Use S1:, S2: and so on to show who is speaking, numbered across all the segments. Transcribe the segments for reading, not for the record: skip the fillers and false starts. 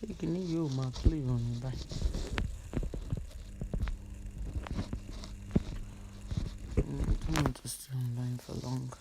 S1: Shaking you, my play on me back. I don't want to stay online for long.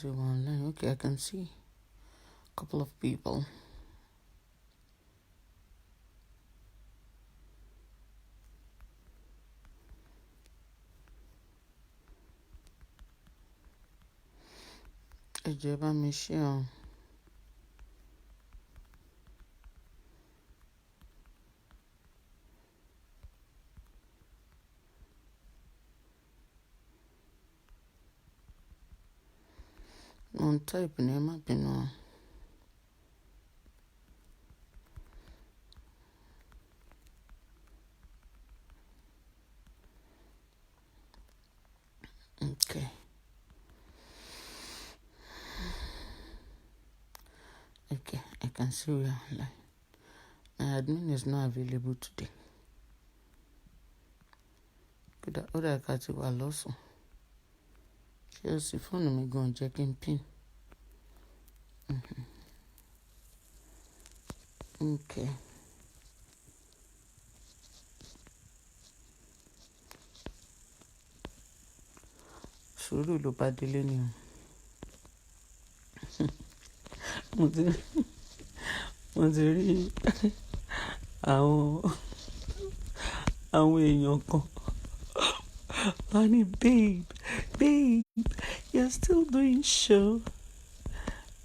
S1: Online. Okay, I can see a couple of people. Ejeba Michelle. On type name up in okay. Okay, I can see we are online. My admin is not available today. Could I got you also? Chelsea phone me go and check in pin. Okay. Sùúrù ló bá délé ni o. Mo ti rí àwọn èèyàn kan. Honey, babe, you're still doing show.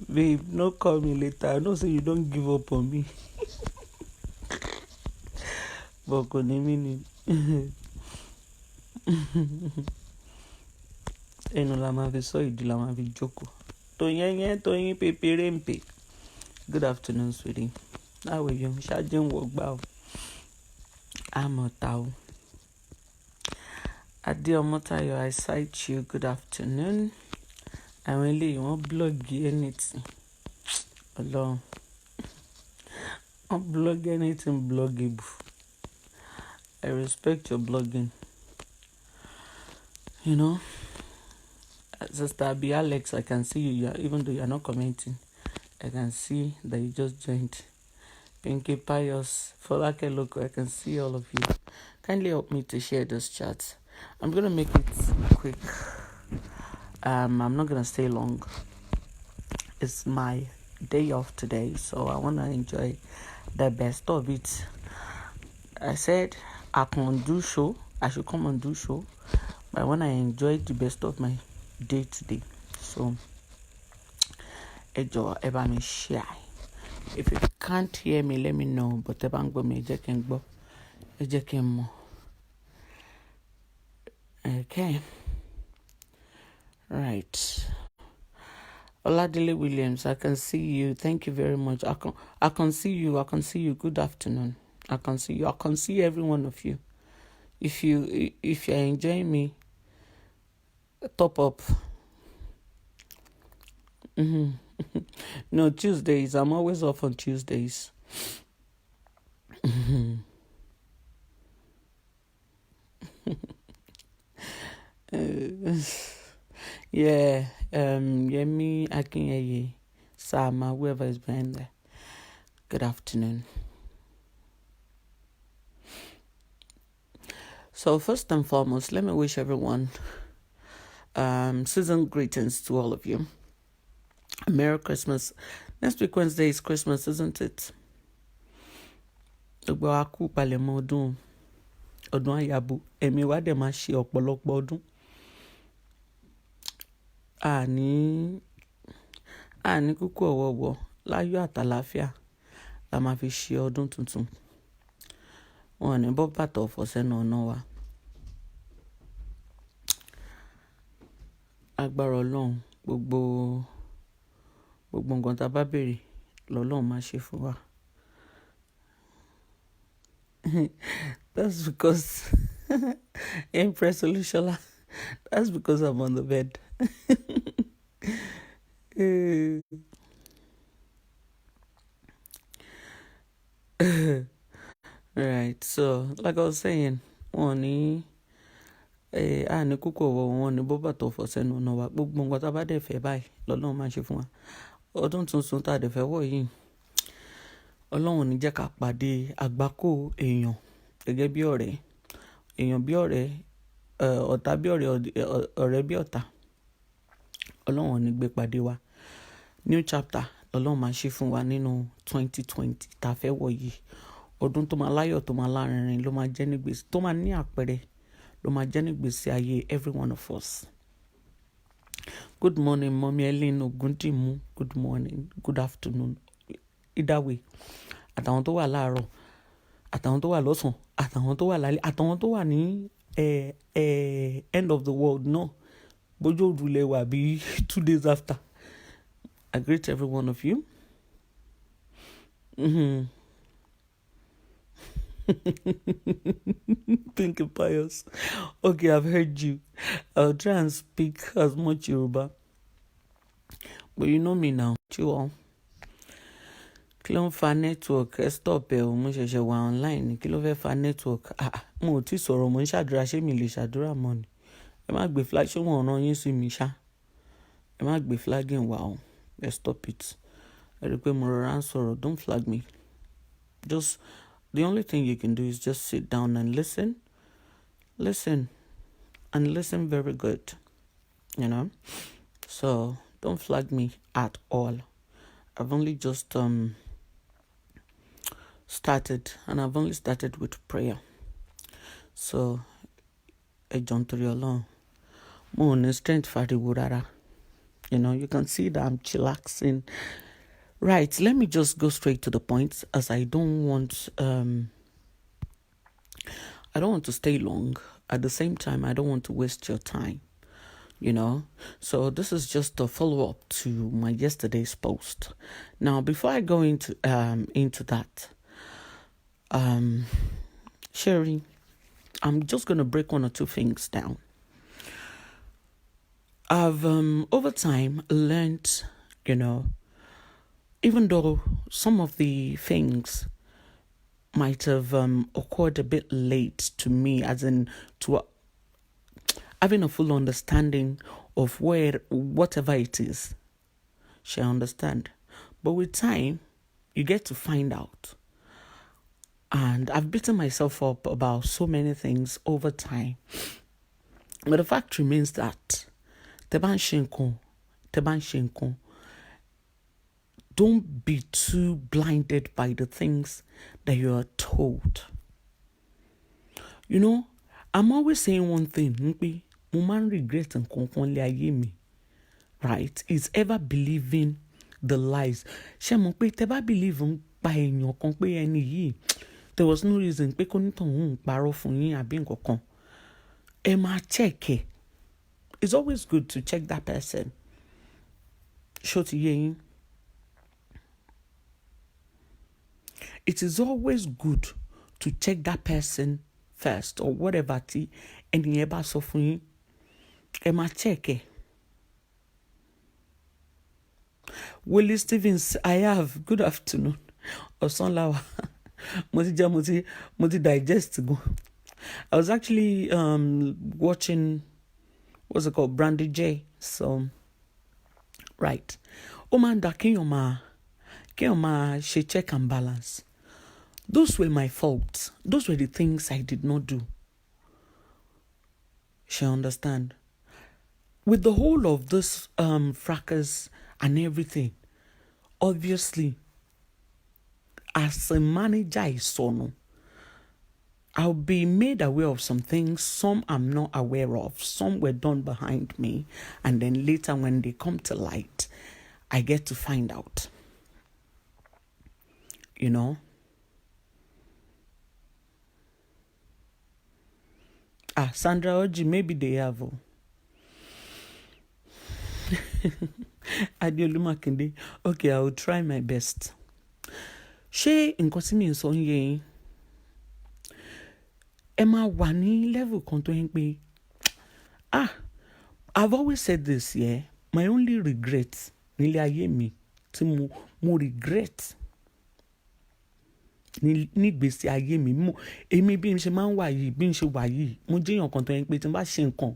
S1: Babe, no call me later. I know say you don't give up on me. But kò ní mí ni. Ẹnu la máa fi sọ, ìdí la máa fi jókòó. Tóyìn pépéré ń pè. Good afternoon, sweetie. How are you? Ṣáájú ń wọ̀ gbà o. Àmọ̀ ta o. Adeomotayo, I cite you. Good afternoon. Àwọn eléyìí wọ́n blog anything. Ọlọ́run. Wọ́n blog anything bloggable. I respect your blogging. You know, Sister Abi Alex, I can see you. Even though you are not commenting, I can see that you just joined. Pinky Pius, Folake Loco, I can see all of you. Kindly help me to share this chat. I'm gonna make it quick. I'm not gonna stay long. It's my day off today, so I wanna enjoy the best of it. I said I can do show. I should come and do show, but I wanna enjoy the best of my day today. So enjoy. Eba me share. If you can't hear me, let me know. But the bank me go. Okay. Right. Oladile Williams, I can see you. Thank you very much. I can see you. I can see you. Good afternoon. I can see you. I can see every one of you. If you're enjoying me, top up. No, Tuesdays. I'm always off on Tuesdays. Yeah. Yemi Akinyeye, Sama, whoever is behind there. Good afternoon. So first and foremost, let me wish everyone season greetings to all of you. Merry Christmas. Next week Wednesday is Christmas, isn't it? Ọdún àyàbò ẹ̀mí wa dẹ̀ máa ṣe ọ̀pọ̀lọpọ̀ ọdún. Àní kúkú ọ̀wọ̀wọ̀ láyọ̀ àtàlàáfíà la máa fi ṣe ọdún tuntun. Wọn ò ní bọ́ bàtà ọ̀fọ̀ sẹ́nu ọ̀nà wa. Agbára Ọlọ́run, gbogbo gbogbo nǹkan tá a bá béèrè lọ́lọ́run máa ṣe fún wa. That's because Empress Olushola, that's because I'm on the bed. Right, so like I was saying, wọ́n ní àní kúkú ọ̀wọ̀ wọn ní bó bàtọ̀ fọ̀ sẹ́nu ọ̀nà wa, gbogbo nǹkan tá a bá dẹ̀ fẹ́ báyìí lọ́lọ́run máa ṣe fún wa. Ọdún tuntun tá a dẹ̀ fẹ́ wọ̀ yìí, Ọlọ́run ò ní jẹ́ ká pàdé àgbákò èèyàn gẹ́gẹ́ bí ọ̀rẹ́, èèyàn bí ọ̀rẹ́, ọ̀tá bí ọ̀rẹ́, ọ̀rẹ́ bí ọ̀tá. Ọlọ́run ò ní gbé pàdé wa. New chapter Ọlọ́run máa ṣe fún wa nínú 2020 tá a fẹ́ wọ̀ yìí. Ọdún tó máa láyọ̀, tó máa lárinrin ló máa jẹ́ nígbèsí, tó máa ní àpẹẹrẹ ló máa jẹ́ nígbèsí ayé every one of us. Good morning, Mommy Ellen Ogundimu. Good morning, good afternoon. Either way, àtàwọn tó wà láàárọ̀, àtàwọn tó wà lọ́sàn, àtàwọn tó wà lálẹ́, àtàwọn tó wà ní end of the world náà, bójú òrùlé wà bí 2 days after. I greet every one of you. Thank you, Pius. Okay, I've heard you. I'll try and speak as much Yoruba. But you know me now. Chill. Kí ló ń fa network? Stop ẹ o, mo ṣẹ̀ṣẹ̀ wà online. Kí ló fẹ́ fa network? Mo ò tí sọ̀rọ̀, mo ń ṣàdúrà, ṣé mi lè ṣàdúrà mọ́ ni? Ẹ má gbé flag, ṣé wọ́n rán yín sí mi ṣá? Ẹ má gbé flagging wá o. Let's stop it. Ẹ rí pé mo rọra ń sọ̀rọ̀, don't flag me. Just, the only thing you can do is just sit down and listen. Listen. And listen very good. You know? So, don't flag me at all. I've only just started, and I've only started with prayer. So, John Toriolong, mo ní strength fariwo rárá. You know, you can see that I'm chillaxing. Right, let me just go straight to the point, as I don't want to stay long. At the same time, I don't want to waste your time. You know, so this is just a follow-up to my yesterday's post. Now, before I go into that, Sherry, I'm just going to break one or two things down. I've over time learned, you know, even though some of the things might have occurred a bit late to me, as in to having a full understanding of whatever it is, shall understand. But with time, you get to find out. And I've beaten myself up about so many things over time. But the fact remains that Teban Shenkon, don't be too blinded by the things that you are told. You know, I'm always saying one thing, woman regret and me, right? Is ever believing the lies. She mo pe te ba believe n pa èèyàn kan pé ẹni yìí, there was no reason pé kò ní tọ̀hún parọ́ fún yín àbí nǹkan kan. Ẹ máa check ẹ. It's always good to check that person. Ṣó ti yé yín? It is always good to check that person first, or whatever tí ẹni yẹn bá sọ fún yín. Ẹ máa check ẹ. Willie Stevens, I have. Good afternoon. Osanlawa. Mo ti digest go. I was actually watching, what's it called, Brandy J. So, right. Omanda Kenyoma, she check and balance. Those were my faults. Those were the things I did not do. She understand. With the whole of this fracas and everything, obviously, as a manager is sono, I'll be made aware of some things. Some I'm not aware of. Some were done behind me. And then later when they come to light, I get to find out. You know? Sandra Oji, maybe they have. Adeolu Makinde. Okay, I will try my best. Ṣé nǹkan tí mi ń sọ ń yé yín? Ẹ máa wà ní level kan tó yín pé I've always said this, yeah. My only regret nílé ayé mi tí mo regret nígbésí ayé mi èmi bí n ṣe máa ń wà yìí bí n ṣe wà yìí mo jẹ́ èèyàn kan tó yẹn pé tí n bá ṣe nǹkan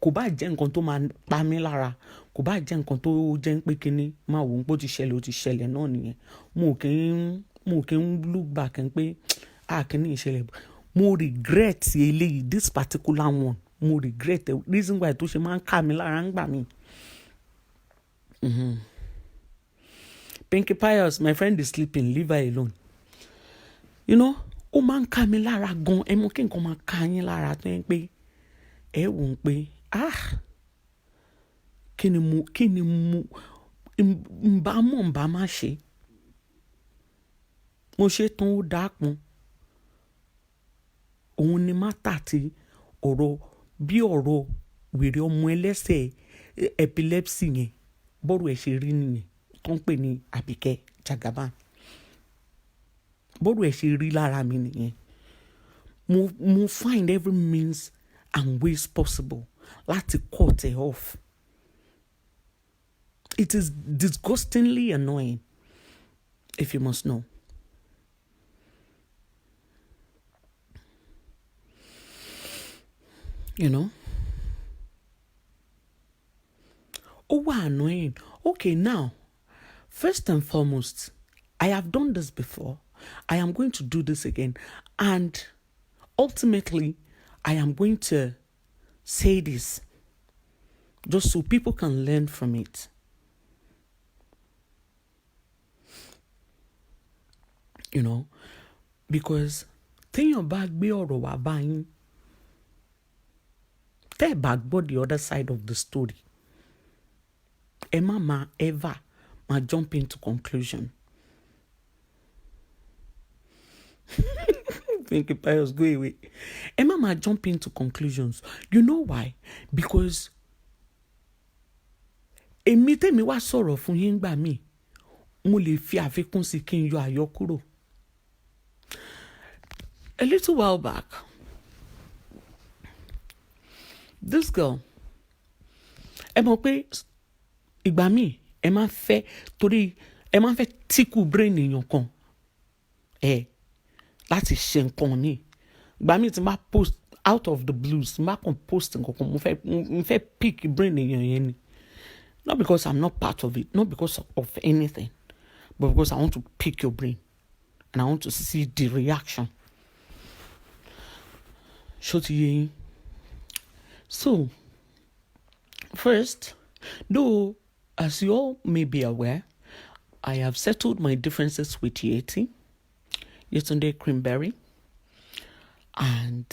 S1: kò bá jẹ́ nǹkan tó máa pa mí lára kò bá jẹ́ nǹkan tó jẹ́ pé kíní máa wò ó pé ó ti ṣẹlẹ̀ náà nìyẹn mo kì í look back pé kíní ìṣẹ̀lẹ̀ mo regret eléyìí this particular one mo regret the reason why tó ṣe máa ń ká mi lára ń gbà mí. Pinky Pius, my friend is sleeping, leave her alone. You know, ó máa ń ká mi lára gan ẹ mọ̀ kí nǹkan máa ká yín lára tó yẹn pé ẹ wò ó pé kí ni mo ń bá má ṣe mo ṣe tán ó dápọn òun ni má tà tí ọ̀rọ̀ wèrè ọmọ ẹlẹ́sẹ̀ epilepsy yẹn bọ́rọ̀ ẹ̀ ṣe rí nìyẹn tó ń pè ní Abike Jagaban bọ́rọ̀ ẹ̀ ṣe rí lára mi nìyẹn mo find every means and ways possible láti cut it off. It is disgustingly annoying, if you must know. You know? Oh, annoying. Okay, now, first and foremost, I have done this before. I am going to do this again. And ultimately, I am going to say this just so people can learn from it. You know, because téèyàn bá gbé ọ̀rọ̀ wá bá yín tẹ́ ẹ bá gbọ́ the other side of the story ẹ má ever jump into conclusion. Pinky Pius, go away. Ẹ má jump into conclusions. You know why? Because èmi tèmi wá sọ̀rọ̀ fún yín gbà mí mo lè fi àfikún sí kí n yọ àyọkúrò. A little while back, this girl, ẹ mọ̀ pé ìgbà míì ẹ máa fẹ́ tíkù brain èèyàn kan láti ṣe nǹkan ní ìgbà míì tí n bá post out of the blues tí n bá kàn post nǹkan kan mo fẹ́ pick brain èèyàn yẹn ni not because I'm not part of it, not because of anything, but because I want to pick your brain and I want to see the reaction. So, first, though, as you all may be aware, I have settled my differences with Yetunde Creamberry, and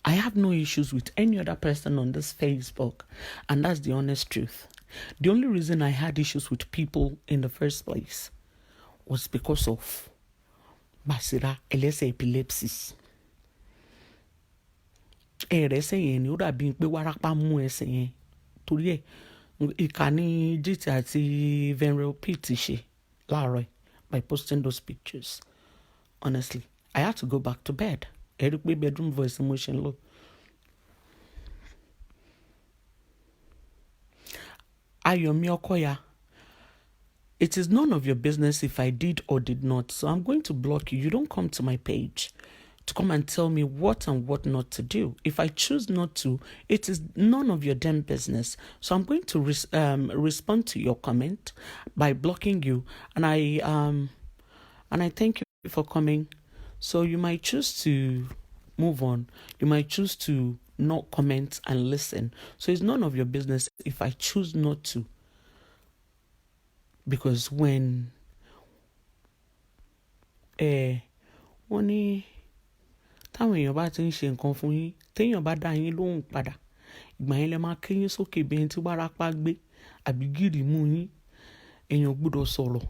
S1: I have no issues with any other person on this Facebook, and that's the honest truth. The only reason I had issues with people in the first place was because of Basira Elese epilepsy. Ẹ̀rẹ́sẹ̀ yẹn ni ó dàbí pé wárápá mú ẹsẹ̀ yẹn torí ẹ̀ ìkànnì gt àti Venrel P ti ṣe láàárọ̀ by posting those pictures. Honestly, I had to go back to bed. Ẹ rí pé bedroom voice mo ṣe ń lò. Ayomi Okoya, it is none of your business if I did or did not, so I'm going to block you. You don't come to my page to come and tell me what and what not to do. If I choose not to, it is none of your damn business. So I'm going to respond to your comment by blocking you, and I thank you for coming. So you might choose to move on. You might choose to not comment and listen. So it's none of your business if I choose not to. Because when wọ́n ní táwọn èèyàn bá ti ń ṣe nǹkan fún yín téèyàn bá dá yín lóhùn padà ìgbà yẹn lẹ máa kéyín sókè bí ẹni tí wárápá gbé àbí gìrì mú yín èèyàn gbọ́dọ̀ sọ̀rọ̀.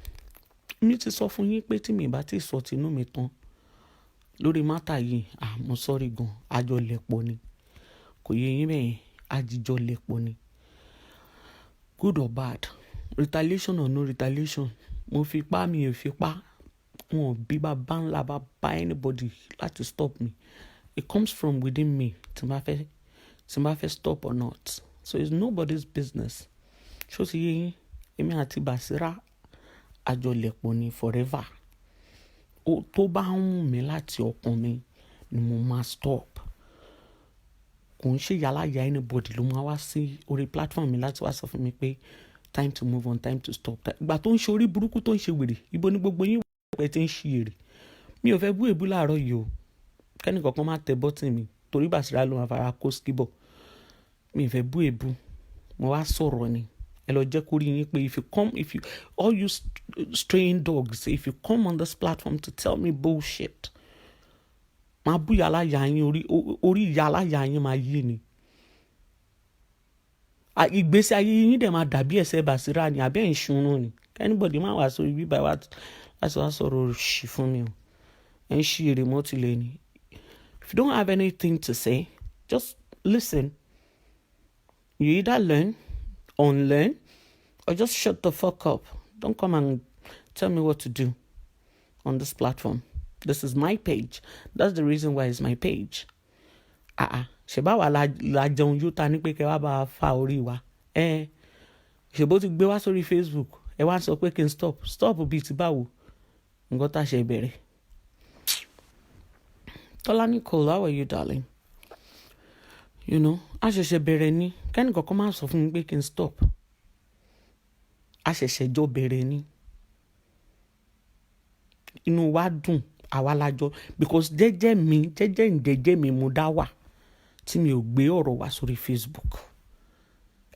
S1: Mi ti sọ fún yín pé tí mi bá ti sọ tinú mi tán lórí mátà yìí mo sọ́rí gan àjọ lẹ̀pọ̀ ni kò yẹ yín bẹ́ẹ̀ àjíjọ lẹ̀pọ̀ ni good or bad retaliation or no retaliation, mo fi pa mi ò fi pa, wọn bí bàbá ńlá bàbá anybody láti stop me. It comes from within me tí n bá fẹ́ stop or not. So it's nobody's business. Ṣó ti yé yín, èmi àti Basira àjọlẹ̀pọ̀ ni forever. Tó bá ń wù mí láti ọkàn mi ni mo máa stop. Kò ń ṣe yálà ya anybody ló máa wá sí orí platform mi láti wá sọ fún mi pé time to move on, time to stop. Ìgbà tó ń ṣe orí burúkú tó ń ṣe wèrè, ibo ni gbogbo yín wẹ̀ tí ń ṣe èrè. Mi ò fẹ́ bú èébú láàárọ̀ yìí o. Kẹ́ni kankan máa tẹ bọ́tìn mi torí Basira ló máa fara kó skibọ̀. Mi ò fẹ́ bú èébú, mo wá sọ̀rọ̀ ni. Ẹ lọ jẹ́ kó rí yín pé all you straying dogs, if you come on this platform to tell me bullshit, máa bú yàrá yà yín orí yàrá yà yín máa yé ni. Ìgbésí ayé yín dẹ̀ máa dàbí ẹsẹ̀ Basira ni àbẹ́ ìṣúná ni. Anybody máa wá sórí bíbá wa láti wá sọ̀rọ̀ òṣì fún mi o. Ẹ ń ṣí èrè mọ́tìlẹ̀ ni. If you don't have anything to say, just listen. You either learn, unlearn, or just shut the fuck up. Don't come and tell me what to do on this platform. This is my page. That's the reason why it's my page. Ṣèbá wa la jẹun yóò ta ní pé kẹ́ wá bá fa orí wa. Ṣèbó ti gbé wá sórí Facebook. Ẹ wá sọ pé kí n stop. Stop bíi ti báwo. Nǹkan tá a ṣe bẹ̀rẹ̀. Tọ́lá Nicole, how are you, darling? You know, a ṣẹ̀ṣẹ̀ bẹ̀rẹ̀ ni. Kẹ́ni kankan máa sọ fún mi pé kí n stop. A ṣẹ̀ṣẹ̀ jọ bẹ̀rẹ̀ ni. Inú wa dùn, àwa la jọ. Because jẹ́jẹ́ mi mo dá wà. Tí mi ò gbé ọ̀rọ̀ wá sórí Facebook.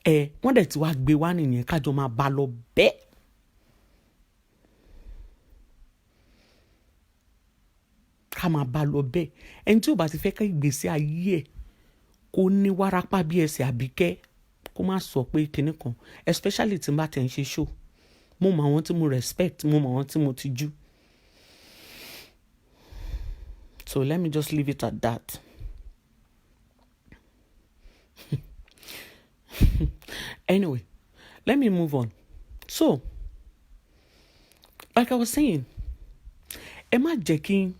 S1: Wọ́n dẹ̀ ti wá gbé wá nìyẹn kájọ máa bá lọ bẹ́ẹ̀. Ká máa bá lọ bẹ́ẹ̀. Ẹni tí ò bá ti fẹ́ ká ìgbésí ayé ẹ̀ kó ní wárápá bí ẹsẹ̀ Àbíkẹ́ kó má sọ pé kinní kan, especially tí n bá tẹ̀ ń ṣe show. Mo mọ àwọn tí mo respect, mo mọ àwọn tí mo ti jú. So let me just leave it at that. Anyway, let me move on. So, like I was saying, ẹ má jẹ́ kí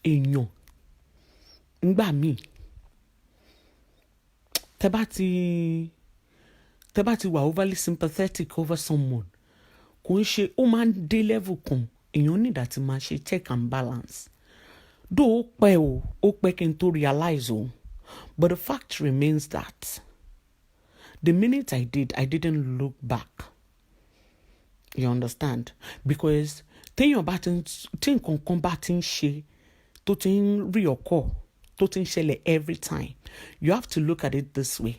S1: èèyàn ngbà míì tẹ́ bá ti wà overly sympathetic over someone, kò ń ṣe ó máa ń dé level kan èèyàn need àti máa ṣe check and balance. Though ó pẹ́ kí n tó realize o, but the fact remains that the minute I didn't look back. You understand? Because tí nǹkan kan bá ti ń ṣe tó ti ń reoccur, tó ti ń ṣẹlẹ̀ every time, you have to look at it this way.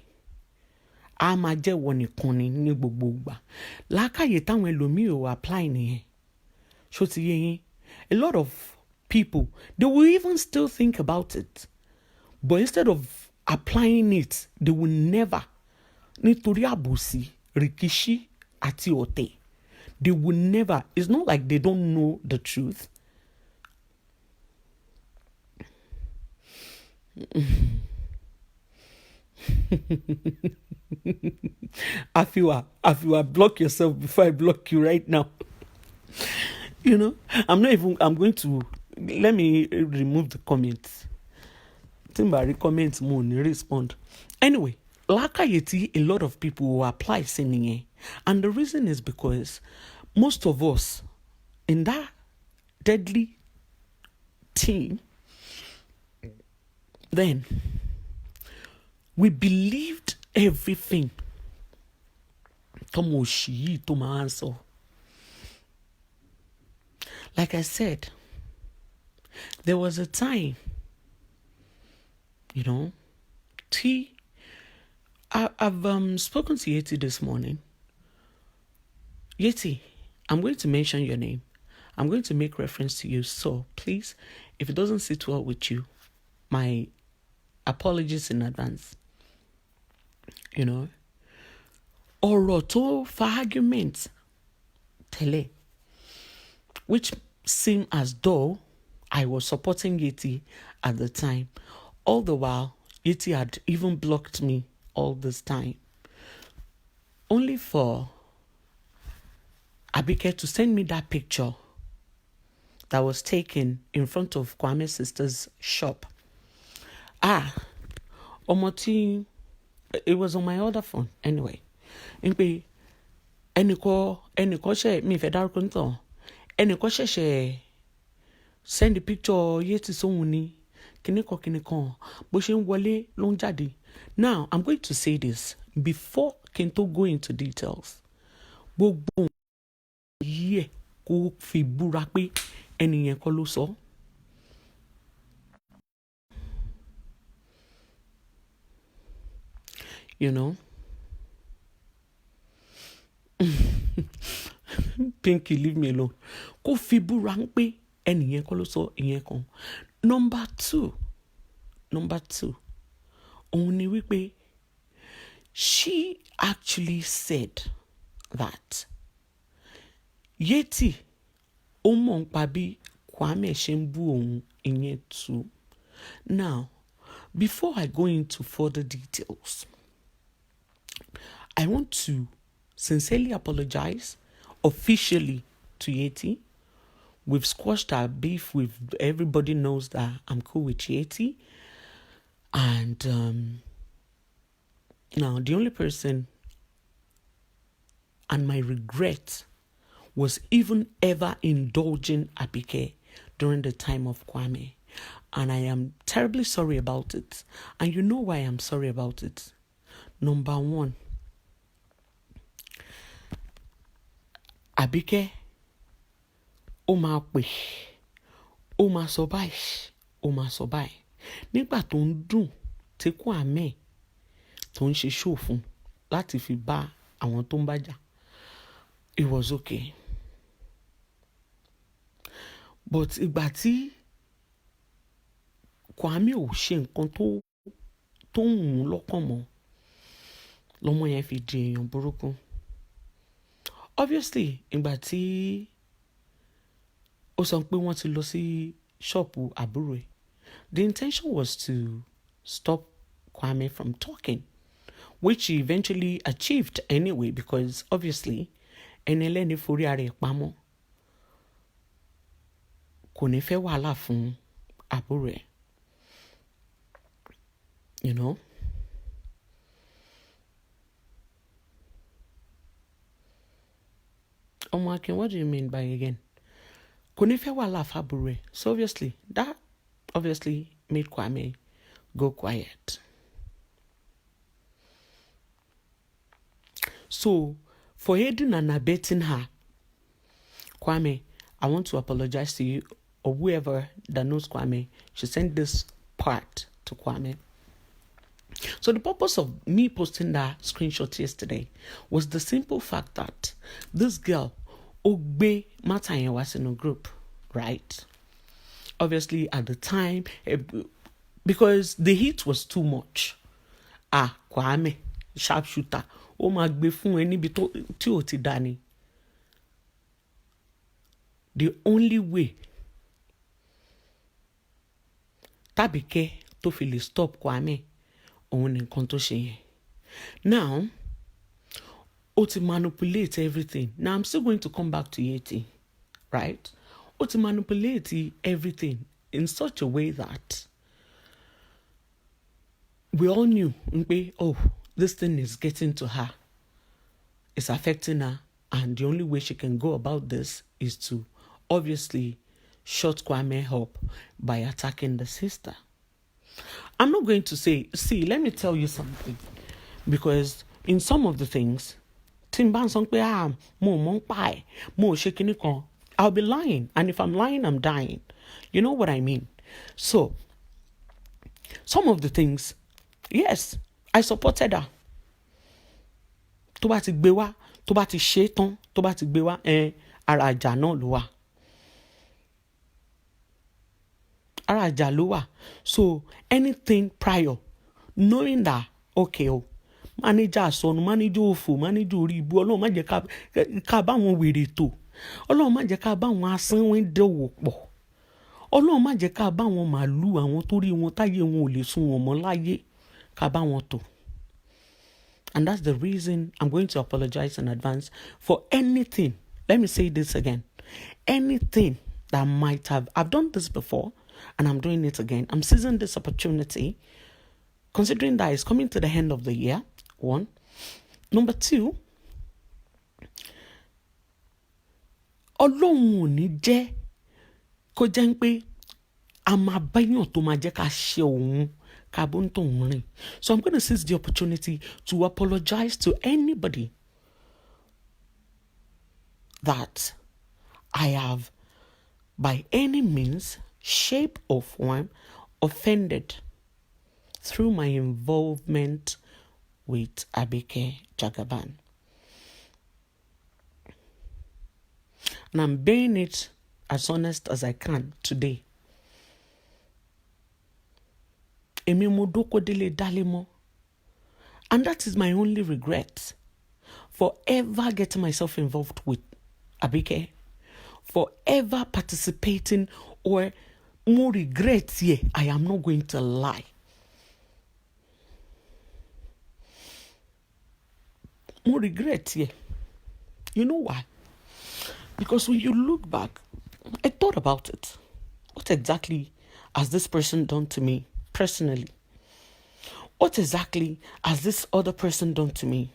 S1: A máa jẹ́ wọ nìkan ni ní gbogbo ìgbà. Lákàyè táwọn ẹlòmíì ò apply nìyẹn. Ṣó ti yé yín? A lot of people, they will even still think about it. But instead of applying it, they will never, nítorí àbòsí, rìkíṣí àti ọ̀tẹ̀, they will never, it's not like they don't know the truth. Afiwa, block yourself before I block you right now. You know, let me remove the comments. Timbari comments mo ni respond. Anyway, lákàyè a lot of people will apply singing. And the reason is because most of us in that deadly team, then we believed everything. Like I said, there was a time, you know, I've spoken to Yeti this morning. Yeti, I'm going to mention your name. I'm going to make reference to you. So please, if it doesn't sit well with you, my apologies in advance. You know, ọ̀rọ̀ tó fa argument tẹ́lẹ̀, which seemed as though I was supporting Yeti at the time. All the while, Yeti had even blocked me all this time. Only for Abike to send me that picture that was taken in front of Kwame's sister's shop. Omoti, it was on my other phone anyway. Inpe, ẹnìkan ṣe mi fẹ́ dárúkọ nìtàn. Ẹnìkan ṣẹ̀ṣẹ̀ send the picture yeti sóhun ni. Kìnìkan. Bó ṣe ń wọlé ló ń jáde. Now, I'm going to say this before Kento go into details. Gbogbo yẹ kó fi búra pé ẹnìyẹn kọ́ ló sọ. You know? Pinky, leave me alone. Kó fi búra pé ẹnìyẹn kọ́ ló sọ ìyẹn kan. Number two. Òun ni wípé she actually said that Yeti ó mọ̀ nípa bí Kwame ṣe ń bú òun ìyẹn too. Now, before I go into further details, I want to sincerely apologize officially to Yeti. We've squashed our beef. Everybody knows that I'm cool with Yeti. And now the only person and my regret was even ever indulging Abike during the time of Kwame. And I am terribly sorry about it. And you know why I'm sorry about it. Number one, Abike, ó máa pè, ó máa sọ báyìí. Nígbà tó ń dùn tí Kwame tó ń ṣe show fún láti fi bá àwọn tó ń bá jà, it was okay. But ìgbà tí Kwame ò ṣe nǹkan tó ń mú lọ́kàn mọ́, lọ́mọ yẹn fi di èèyàn burúkú. Obviously, ìgbà tí ó sọ pé wọ́n ti lọ sí ṣọ́ọ̀pù àbúrò ẹ̀, the intention was to stop Kwame from talking, which he eventually achieved anyway, because obviously, ẹni ẹlẹ́ni forí ara ẹ̀ pamọ́ kò ní fẹ́ wàhálà fún àbúrò ẹ̀. You know? Omakin, what do you mean by again? Kò ní fẹ́ wàhálà fún àbúrò ẹ̀. So obviously, that obviously made Kwame go quiet. So, for aiding and abetting her, Kwame, I want to apologize to you, or whoever that knows Kwame should send this part to Kwame. So the purpose of me posting that screenshot yesterday was the simple fact that this girl, Ogbe Matayen, was in a group, right? Obviously, at the time, because the heat was too much. Kwame, sharpshooter, ó máa gbé fún ẹ níbi tí ò ti dá ni. The only way Tabike tó fi lè stop Kwame, òun ni nǹkan tó ṣe yẹn. Now, ó ti manipulate everything. Now, I'm still going to come back to Yeti, right? Ó ti manipulate everything in such a way that we all knew, oh, this thing is getting to her. It's affecting her. And the only way she can go about this is to obviously shut Kwame up by attacking the sister. I'm not going to say, see, let me tell you something. Because in some of the things, I'll be lying. And if I'm lying, I'm dying. You know what I mean? So, some of the things, yes, I supported her. Tó bá ti gbé wá, tó bá ti ṣe tán, tó bá ti gbé wá, ara àjà náà ló wà. Ara àjà ló wà. So, anything prior, knowing that, okay, manager sọnù, manager òfò, manager orí ibu, Ọlọ́run má jẹ́ ká bá wọn wèrè tó. Ọlọ́run má jẹ́ ká bá wọn asínwín dòwò pọ̀. Ọlọ́run má jẹ́ ká bá wọn màlúù, àwọn tó rí wọn táyé wọn ò lè sún wọn mọ́ láyé, ká bá wọn tó. And that's the reason I'm going to apologize in advance for anything let me say this again. Anything that I've done this before and I'm doing it again. I'm seizing this opportunity, considering that it's coming to the end of the year, one. Number two, Ọlọ́run ò ní jẹ́ kó jẹ́ pé a máa báyàn tó máa jẹ́ ká ṣe òun ká bó ń tọ̀ òun rìn. So I'm going to seize the opportunity to apologize to anybody that I have by any means, shape or form offended through my involvement with Abike Jagaban. And I'm being it as honest as I can today. Emi mo doko dele dale mo. And that is my only regret for ever getting myself involved with Abike, for ever participating, or more regrets here. I am not going to lie. More regrets here. You know why? Because when you look back, I thought about it. What exactly has this person done to me personally? What exactly has this other person done to me?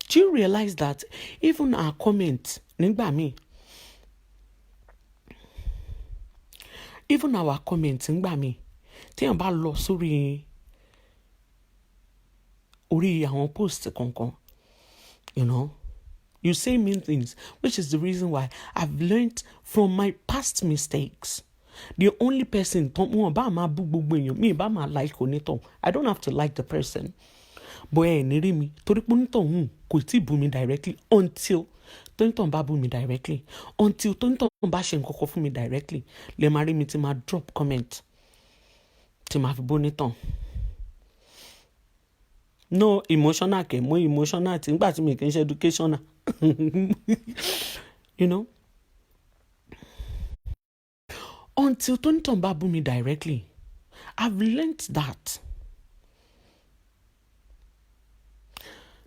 S1: Do you realize that even our comments, even our comments, tí bá lọ sórí orí àwọn posts kankan, you know, you say mean things, which is the reason why I've learned from my past mistakes. The only person, I don't have to like the person. But me kò tí bú mi directly until tonton bá bú mi directly, until tonton bá ṣe nǹkan kan fún mi directly, lè máa rí mi tí máa drop comment tí máa fi bónítàn. No emotional ke, mo emotional tí nígbà tí mi kì í ṣe educational. You know? Until tonton bá bú mi directly, I've learned that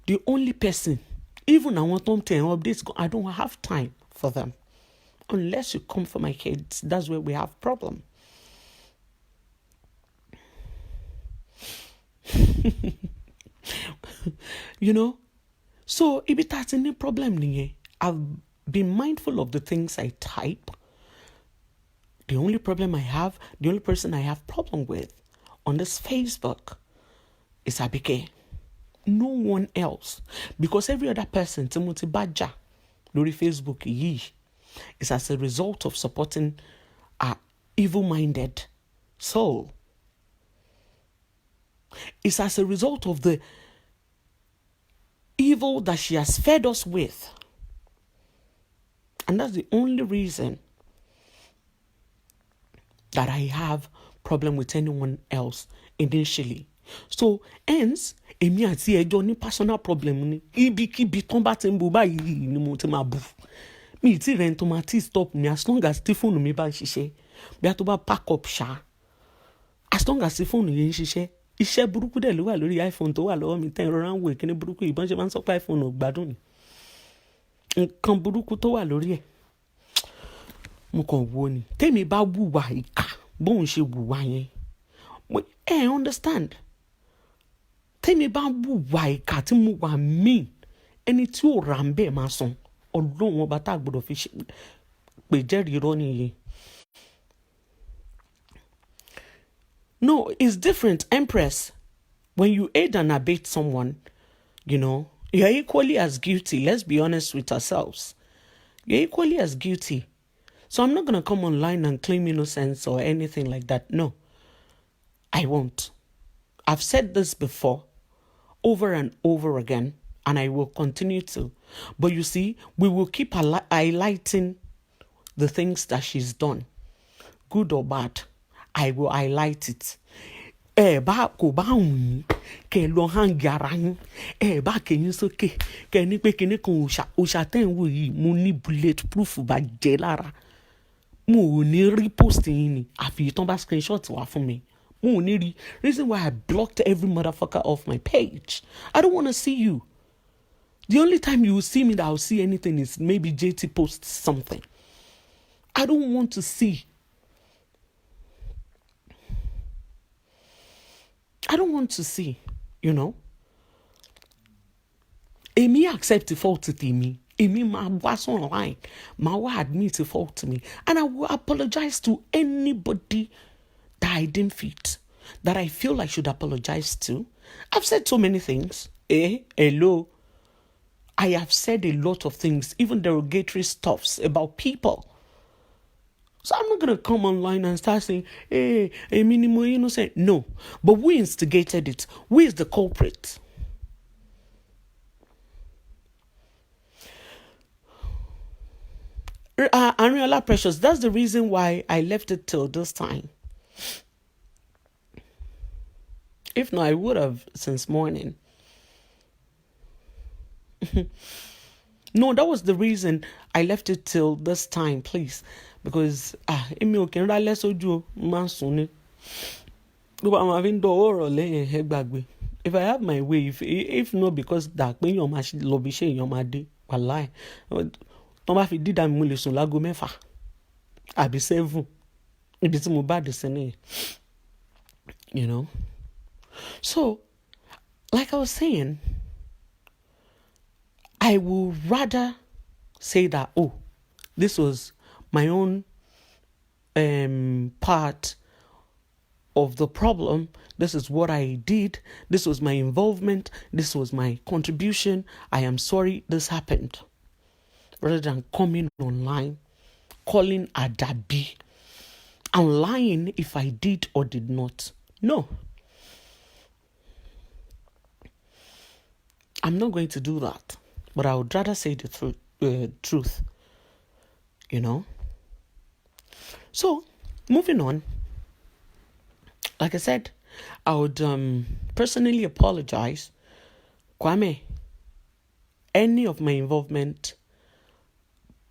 S1: the only person, even I want them to updates, I don't have time for them. Unless you come for my kids, that's where we have problem. You know? So, if that's any problem, I've been mindful of the things I type. The only problem I have, the only person I have problem with on this Facebook is Abike. No one else. Because every other person, Timothy Badja, lórí Facebook is as a result of supporting our evil-minded soul. It's as a result of the evil that she has fed us with. And that's the only reason that I have problem with anyone else initially. So, hence, èmi àti ẹjọ́ ní personal problem ni. Ibikíbi tán bá ti ń bú báyìí ni mo ti máa bú. Mi ti rẹ̀ tó máa ti stop me as long as tí fóònù mi bá ń ṣiṣẹ́. Bí a tó bá pack up ṣá. As long as tí fóònù yẹn ń ṣiṣẹ́. Iṣẹ́ burúkú dẹ̀ ló wà lórí iPhone tó wà lọ́wọ́ mi tẹ́ ìrora ń wò kíní burúkú ìbọn ṣe máa ń sọ pé iPhone ò gbádùn ni. Nǹkan burúkú tó wà lórí ẹ̀. Mo kàn wò ni. Tèmi bá wùwà ìkà bóun ṣe wùwà yẹn. Understand? Tèmi bá wùwà ìkà tí mo wà mean, ẹni tí ò rà ń bẹ́ẹ̀ máa san. Ọlọ́run ọba tá gbọ́dọ̀ fi pè jẹ́rìí irọ́ nìyẹn. No, it's different, Empress. When you aid and abet someone, you know, you're equally as guilty. Let's be honest with ourselves. You're equally as guilty. So I'm not going to come online and claim innocence or anything like that. No, I won't. I've said this before, over and over again, and I will continue to. But you see, we will keep highlighting the things that she's done, good or bad. I will highlight it. Bá kò bá wùn kẹ́ lọ hang ara yín. Bá kẹ́yìn sókè kẹ́ ní pé kíní kan òòṣà tẹ́ ń wò yìí mo ní bulletproof bá jẹ́ lára. Mo ò ní rí post yín ni àfi tán bá screenshot wá fún mi. Mo ò ní rí. Reason why I blocked every motherfucker off my page. I don't want to see you. The only time you will see me that I'll see anything is maybe JT posts something. I don't want to see. I don't want to see, you know. Amy accept the fault to me. Amy was online. My will admit the fault to me. And I will apologize to anybody that I didn't fit, that I feel I should apologize to. I've said so many things. Hello. I have said a lot of things, even derogatory stuffs about people. So I'm not going to come online and start saying, hey, minimum innocent. No. But we instigated it. We is the culprit. Ariola Precious, that's the reason why I left it till this time. If not, I would have since morning. No, that was the reason I left it till this time, please. Because, if I have my way, if not because that when you're much lobby shame your mad, wallahi. Don't have to do that mulison lago mefa. I be 7. It's more bad than you know. So, like I was saying, I would rather say that, oh, this was my own part of the problem. This is what I did. This was my involvement. This was my contribution. I am sorry this happened. Rather than coming online, calling Adabi, and lying if I did or did not. No. I'm not going to do that. But I would rather say the truth. You know? So, moving on. Like I said, I would personally apologize. Kwame, any of my involvement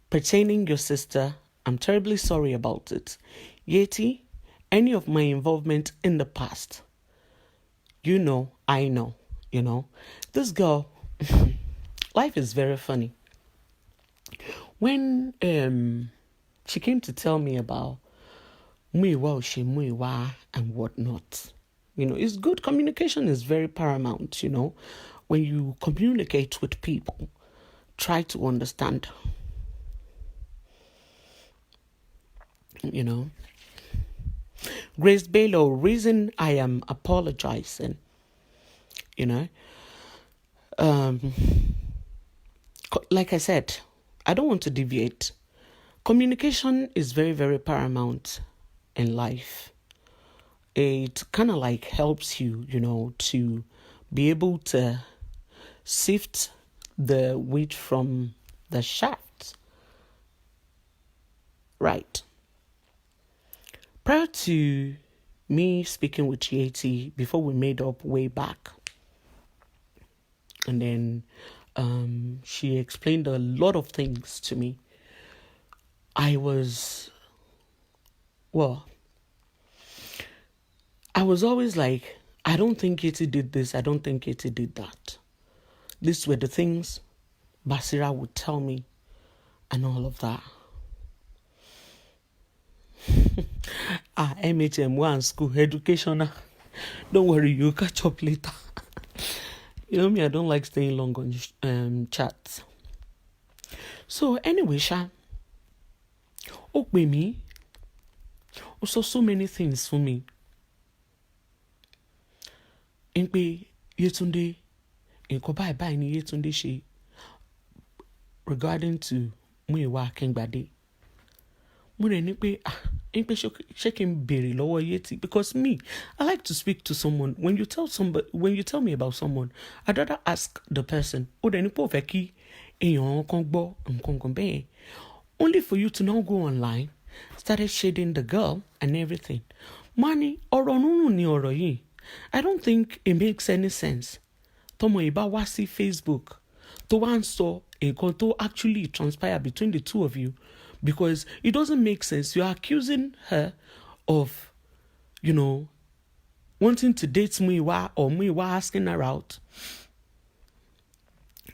S1: pertaining your sister, I'm terribly sorry about it. Yeti, any of my involvement in the past, you know, I know, you know. This girl, life is very funny. When she came to tell me about Muiwa and whatnot, you know, it's good. Communication is very paramount, you know. When you communicate with people, try to understand. You know, Grace Bailo, reason I am apologizing, you know, like I said, I don't want to deviate. Communication is very, very paramount in life. It kind of like helps you, you know, to be able to sift the wheat from the shaft. Right. Prior to me speaking with Yeti, before we made up way back, and then she explained a lot of things to me, I was always like, I don't think Yeti did this, I don't think Yeti did that. These were the things Basira would tell me and all of that. MHM1 school educational. Don't worry, you'll catch up later. You know me, I don't like staying long on chats. So anyway, Sha, me, also so many things for me. Inpe Yetunde, inko bye ni Yetunde she regarding to Muiwa Kengbade. Shaking berry lower Yeti, because me, I like to speak to someone. When you tell me about someone, I'd rather ask the person, only for you to now go online, started shading the girl and everything. Money I don't think it makes any sense. Tomo iba wasi Facebook to answer to actually transpire between the two of you. Because it doesn't make sense. You're accusing her of, you know, wanting to date Muiwa or Muiwa asking her out.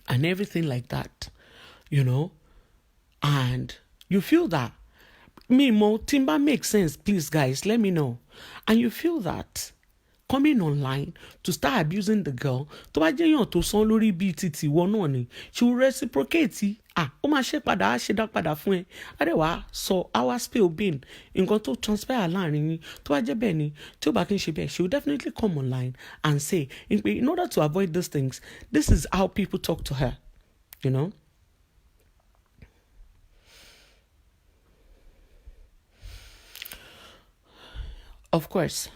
S1: and everything like that, and you feel that me more timber makes sense, please guys, let me know. And you feel that coming online to start abusing the girl, tó bá jẹ́ èèyàn tó san lórí bíi títì ìwọ náà ni, she will reciprocate. Ó máa ṣe padà, á ṣe dá padà fún ẹ. Adéwà sọ our spill bin nǹkan tó transpire láàrin yín, tó bá jẹ́ bẹ́ẹ̀ ni, tí ó bá kí n ṣe bẹ́ẹ̀, she will definitely come online and say, in order to avoid these things, this is how people talk to her, Of course.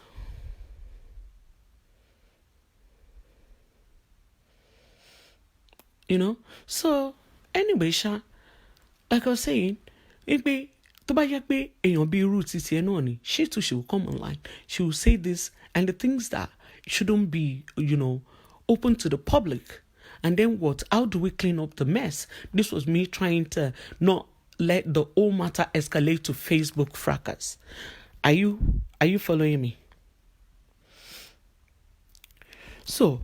S1: So anyway, like I was saying, tó bá jẹ́ pé èèyàn bíi irú títí ẹ náà ni, she too, she will come online, she will say this and the things that shouldn't be, open to the public. And then what? How do we clean up the mess? This was me trying to not let the whole matter escalate to Facebook fracas. Are you following me? So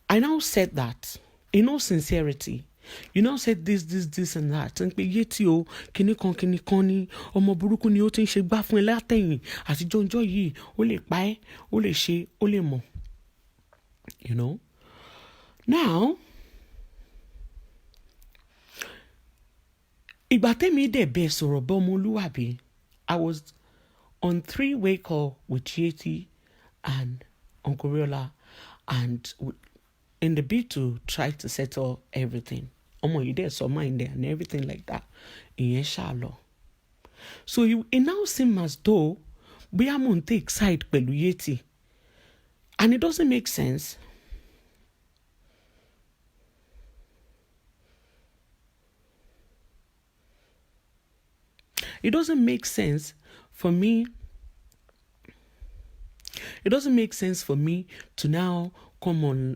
S1: I now said that in all sincerity. You now said this and that. And yeti o, kini kan ni, ọmọ burúkú ni ó ti ń ṣe gbá fún ẹ látẹ̀yìn, àti jọjọ́ yìí, ó lè pa ẹ́, ó lè ṣe, ó lè mọ̀. Now, ìgbà tẹ́mi dẹ̀ bẹ́ẹ̀ sọ̀rọ̀ bẹ́ ọmọlúwàbí, I was on 3-way call with Yeti and Uncle Riola, and in the bid to try to settle everything. You there, so mine there, and everything like that. In Shallow. So it now seems as though we are on take side pẹ̀lú Yeti. And it doesn't make sense. It doesn't make sense for me. It doesn't make sense for me to now come on,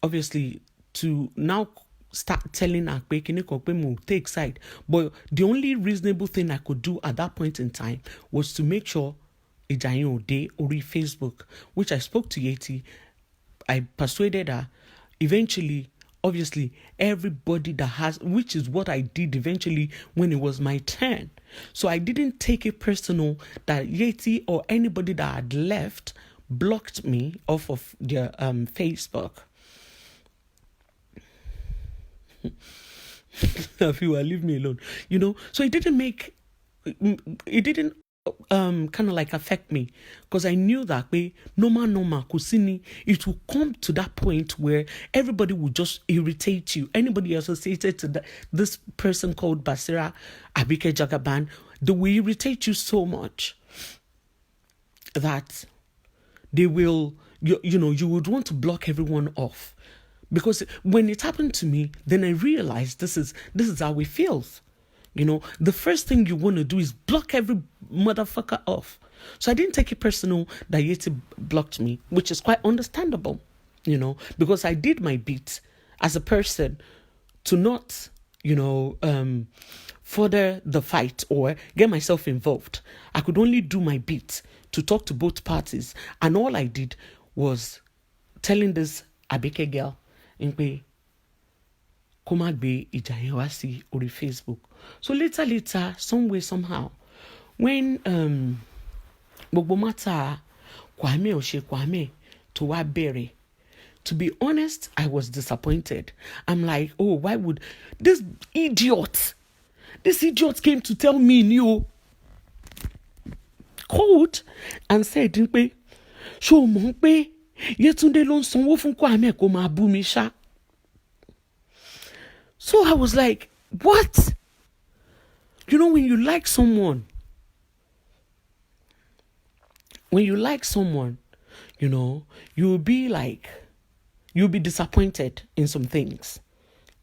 S1: obviously, to now start telling Akpe take side. But the only reasonable thing I could do at that point in time was to make sure Ijayin Ode Ori Facebook, which I spoke to Yeti. I persuaded her. Eventually, obviously, everybody that has, which is what I did eventually when it was my turn. So I didn't take it personal that Yeti or anybody that had left blocked me off of their Facebook. Leave me alone. So it didn't kind of like affect me, because I knew that normal kusini, it will come to that point where everybody will just irritate you. Anybody associated to this person called Basira Abike Jagaban, they will irritate you so much that they will, you would want to block everyone off. Because when it happened to me, then I realized this is how it feels. The first thing you want to do is block every motherfucker off. So I didn't take it personal that Yeti blocked me, which is quite understandable, because I did my bit as a person to not, further the fight or get myself involved. I could only do my bit to talk to both parties. And all I did was telling this Abike girl, Komagbe Ijayewasi or Facebook. So later, some way, somehow, when Bobomata Kwame Oshe Kwame to Wabere, to be honest, I was disappointed. I'm like, oh, why would this idiot came to tell me new code and said, show Mongpe, Yetunde lon sanwó fún Kwame kó máa bú mi ṣá. So I was like, what? When you like someone, you'll be disappointed in some things.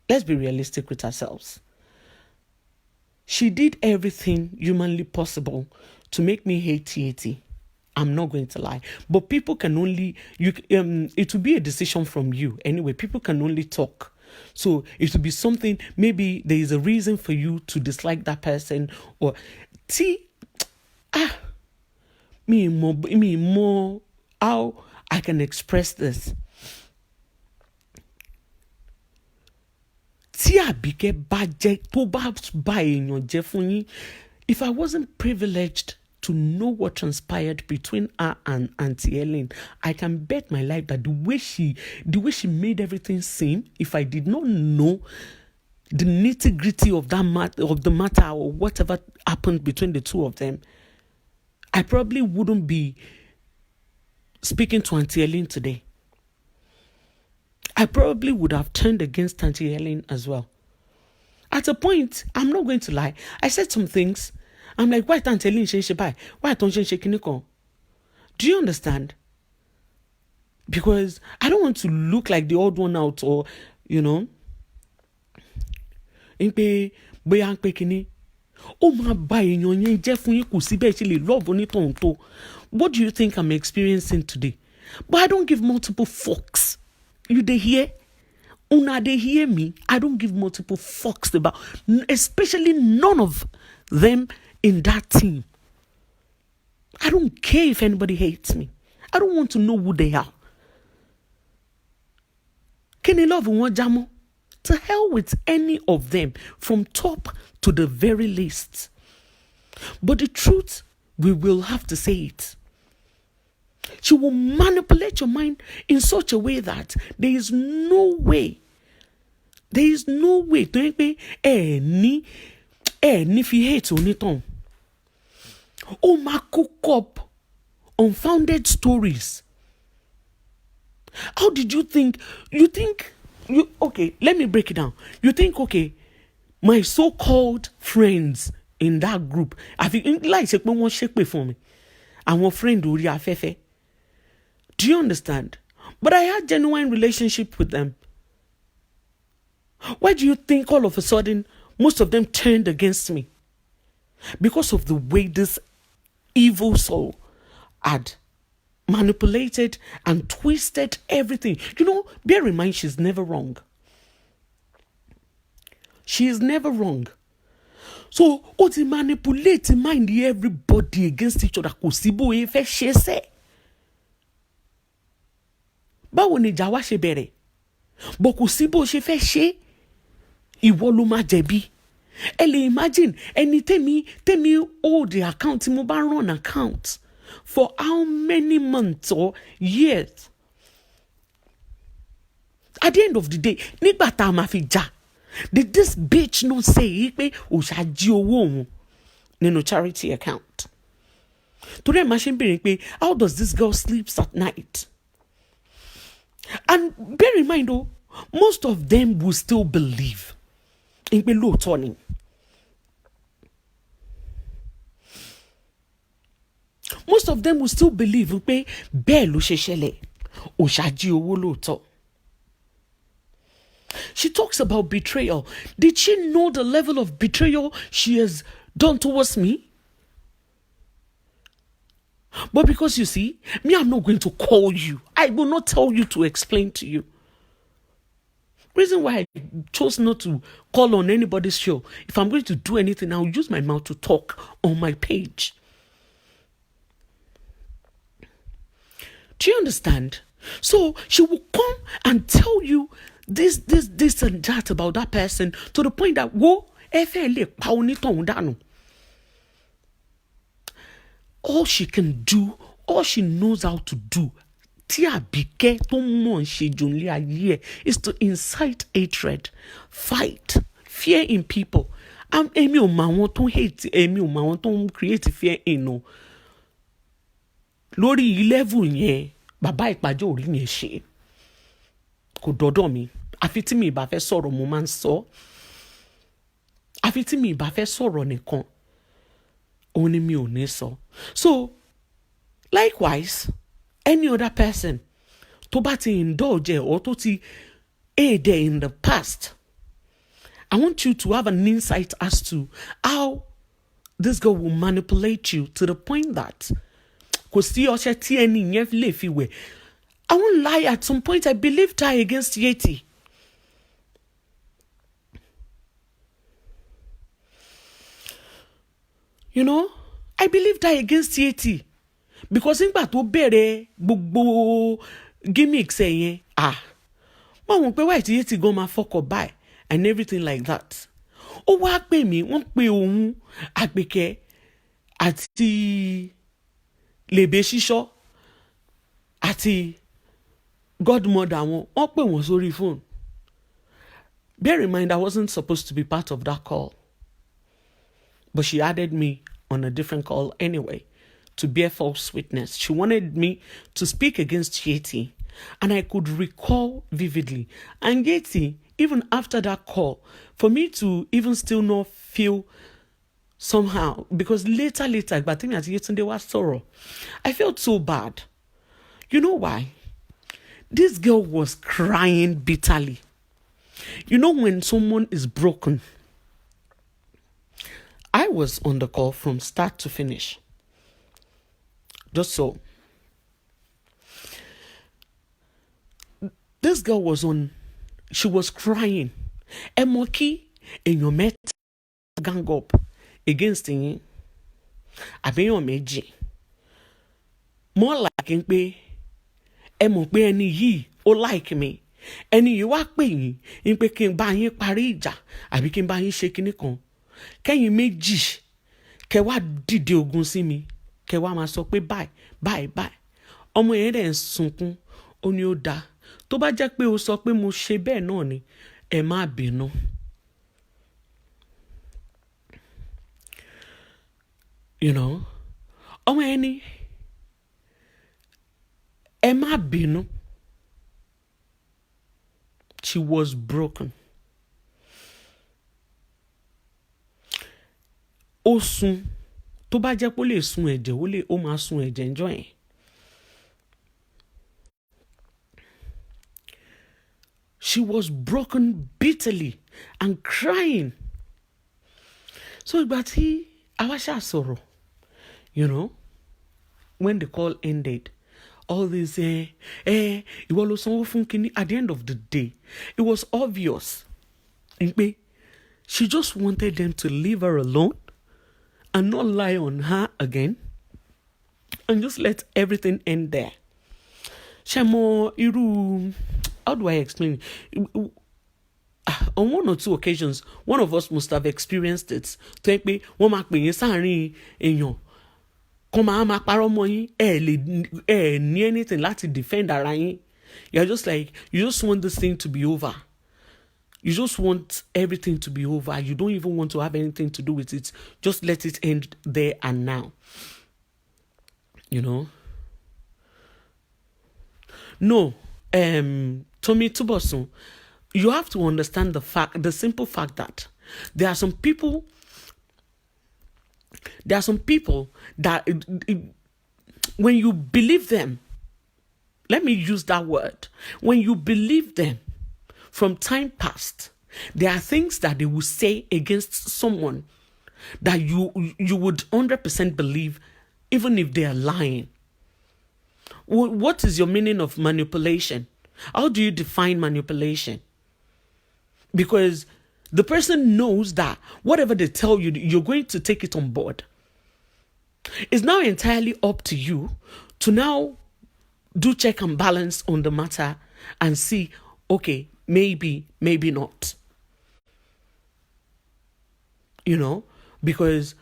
S1: Let's be realistic with ourselves. She did everything humanly possible to make me hate Yeti. I'm not going to lie. But people can only, it will be a decision from you. Anyway, people can only talk. So it will be something, maybe there is a reason for you to dislike that person, or me more how I can express this.
S2: tí Abike bá jẹ́ tó bá bá èèyàn jẹ́ fún yín, if I wasn't privileged to know what transpired between her and Auntie Ellen, I can bet my life that the way she made everything seem, if I did not know the nitty-gritty of the matter or whatever happened between the two of them, I probably wouldn't be speaking to Auntie Ellen today. I probably would have turned against Auntie Ellen as well. At a point, I'm not going to lie, I said some things. I'm like, why Auntie Ellen she buy? Why don't she kiniko? Do you understand? Because I don't want to look like the odd one out, or oh my buy love on. What do you think I'm experiencing today? But I don't give multiple fucks. You they hear? Una they hear me? I don't give multiple fucks about, especially none of them in that team. I don't care if anybody hates me. I don't want to know who they are. Can you love one jamo? To hell with any of them, from top to the very least. But the truth, we will have to say it. She will manipulate your mind in such a way that there is no way to be any if he hates on it on. Oh, my cook up unfounded stories. How did you think? Okay, let me break it down. You think, okay, my so-called friends in that group, I think like one shake for me. And one friend who afefe. Do you understand? But I had genuine relationship with them. Why do you think all of a sudden most of them turned against me? Because of the way this evil soul had manipulated and twisted everything. Bear in mind, she's never wrong. She is never wrong. So, they manipulate mind everybody against each other. Kosibo efe shese. Báwo ni ìjà wa ṣe bẹ̀rẹ̀? Bó kò sí bó ṣe fẹ́ ṣe, ìwọ ló máa jẹ̀bi. Ẹ lè imagine ẹni tèmi hold the account tí mo bá run account for how many months or years. At the end of the day, nígbà tá a máa fi jà, did this bitch not say pé Oosha jí owó òun nínú charity account? Torí ẹ̀ máa ṣe ń bèrè pé how does this girl sleeps at night? And bear in mind, most of them will still believe in pé lóòótọ́ ni. Most of them will still believe in pé bẹ́ẹ̀ ló ṣe ṣẹlẹ̀. Oosha jí owó lóòótọ́. She talks about betrayal. Did she know the level of betrayal she has done towards me? But because you see, me, I'm not going to call you. I will not tell you to explain to you. Reason why I chose not to call on anybody's show. If I'm going to do anything, I'll use my mouth to talk on my page. Do you understand? So she will come and tell you this and that about that person to the point that all she can do, all she knows how to do, is to incite hatred, fight, fear in people. Emi o ma won ton hate, emi o ma won ton create fear in no. Lórí level yẹn, bàbá ìpàjọ́ orí yẹn ṣe. Kò dọ́dọ̀ mi. Àfi tí mi bá fẹ́ sọ̀rọ̀ mo máa ń sọ. Àfi tí mi bá fẹ́ sọ̀rọ̀ nìkan. Òun ni mi ò ní sọ. So, likewise, any other person tó bá ti indulge or tó ti aid in the past, I want you to have an insight as to how this girl will manipulate you to the point that kò sí ọṣẹ tí ẹni yẹn lè fi wẹ̀. I won't lie, at some point I believed her against Yeti. I believed her against Yeti. Because nígbà tó bẹ̀rẹ̀ gbogbo gimmicks ẹ̀yẹn, máa wọ̀n pé wáyé tí Yeti gan máa fọkọ̀ báyìí. and everything like that. Ó wá pè mí, wọ́n pe òun Abike àti lèbè ṣíṣọ́ àti godmother wọn, wọ́n pè wọ́n sórí phone. Bear in mind, I wasn't supposed to be part of that call. But she added me on a different call anyway to bear false witness. She wanted me to speak against Yeti. And I could recall vividly. And Yeti, even after that call, for me to even still not feel somehow, because later, I felt so bad. You know why? This girl was crying bitterly. You know when someone is broken, I was on the call from start to finish. Just so. This girl she was crying. Emoki in your met gang up against him. Abeyon meji. More like in pe. Emope any ye or like me. Any you walk paying in peking buying parija. Abikin buying shaking it con. Can you make jish? Kewa did you go see me? Kewa ma so pe bye. Ọmọ yẹn dẹ̀ ń sunkún, ó ní ó dáa. Tó bá jẹ́ pé ó sọ pé mo ṣe bẹ́ẹ̀ náà ni, ẹ má bínú. You know? Ọmọ yẹn ní, ẹ má bínú. She was broken. Ó sun. Tó bá jẹ́ pé ó lè sun ẹ̀jẹ̀, ó máa sun ẹ̀jẹ̀ ńjọ́ yẹn. She was broken bitterly and crying. So ìgbà tí àwa ṣá sọ̀rọ̀, you know, when the call ended, all this, ìwọ ló sanwó fún kinní. At the end of the day, it was obvious. She just wanted them to leave her alone and not lie on her again and just let everything end there. Shemo iru, how do I explain it? On one or two occasions, one of us must have experienced it. To pe wọ́n máa pè yín sáàrin èèyàn. Kọ́ máa parọ́ mọ́ yín. Ẹ ní anything láti defend ara yín. You're just like, you just want this thing to be over. You just want everything to be over. You don't even want to have anything to do with it. Just let it end there and now. You know? No. Tommy Tubosun, you have to understand the simple fact that there are some people that when you believe them, let me use that word, when you believe them from time past, there are things that they will say against someone that you would 100% believe, even if they are lying. What is your meaning of manipulation? How do you define manipulation? Because the person knows that whatever they tell you, you're going to take it on board. It's now entirely up to you to now do check and balance on the matter and see, okay, maybe not. You know, because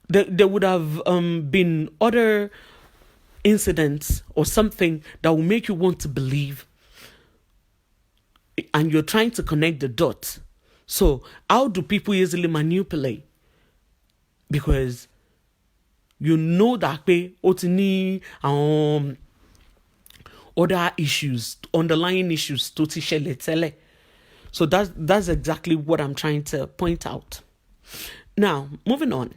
S2: there would have been other incidents or something that will make you want to believe, and you're trying to connect the dots. So how do people easily manipulate? Because you know that other issues, underlying issues, so that's exactly what I'm trying to point out. Now, moving on.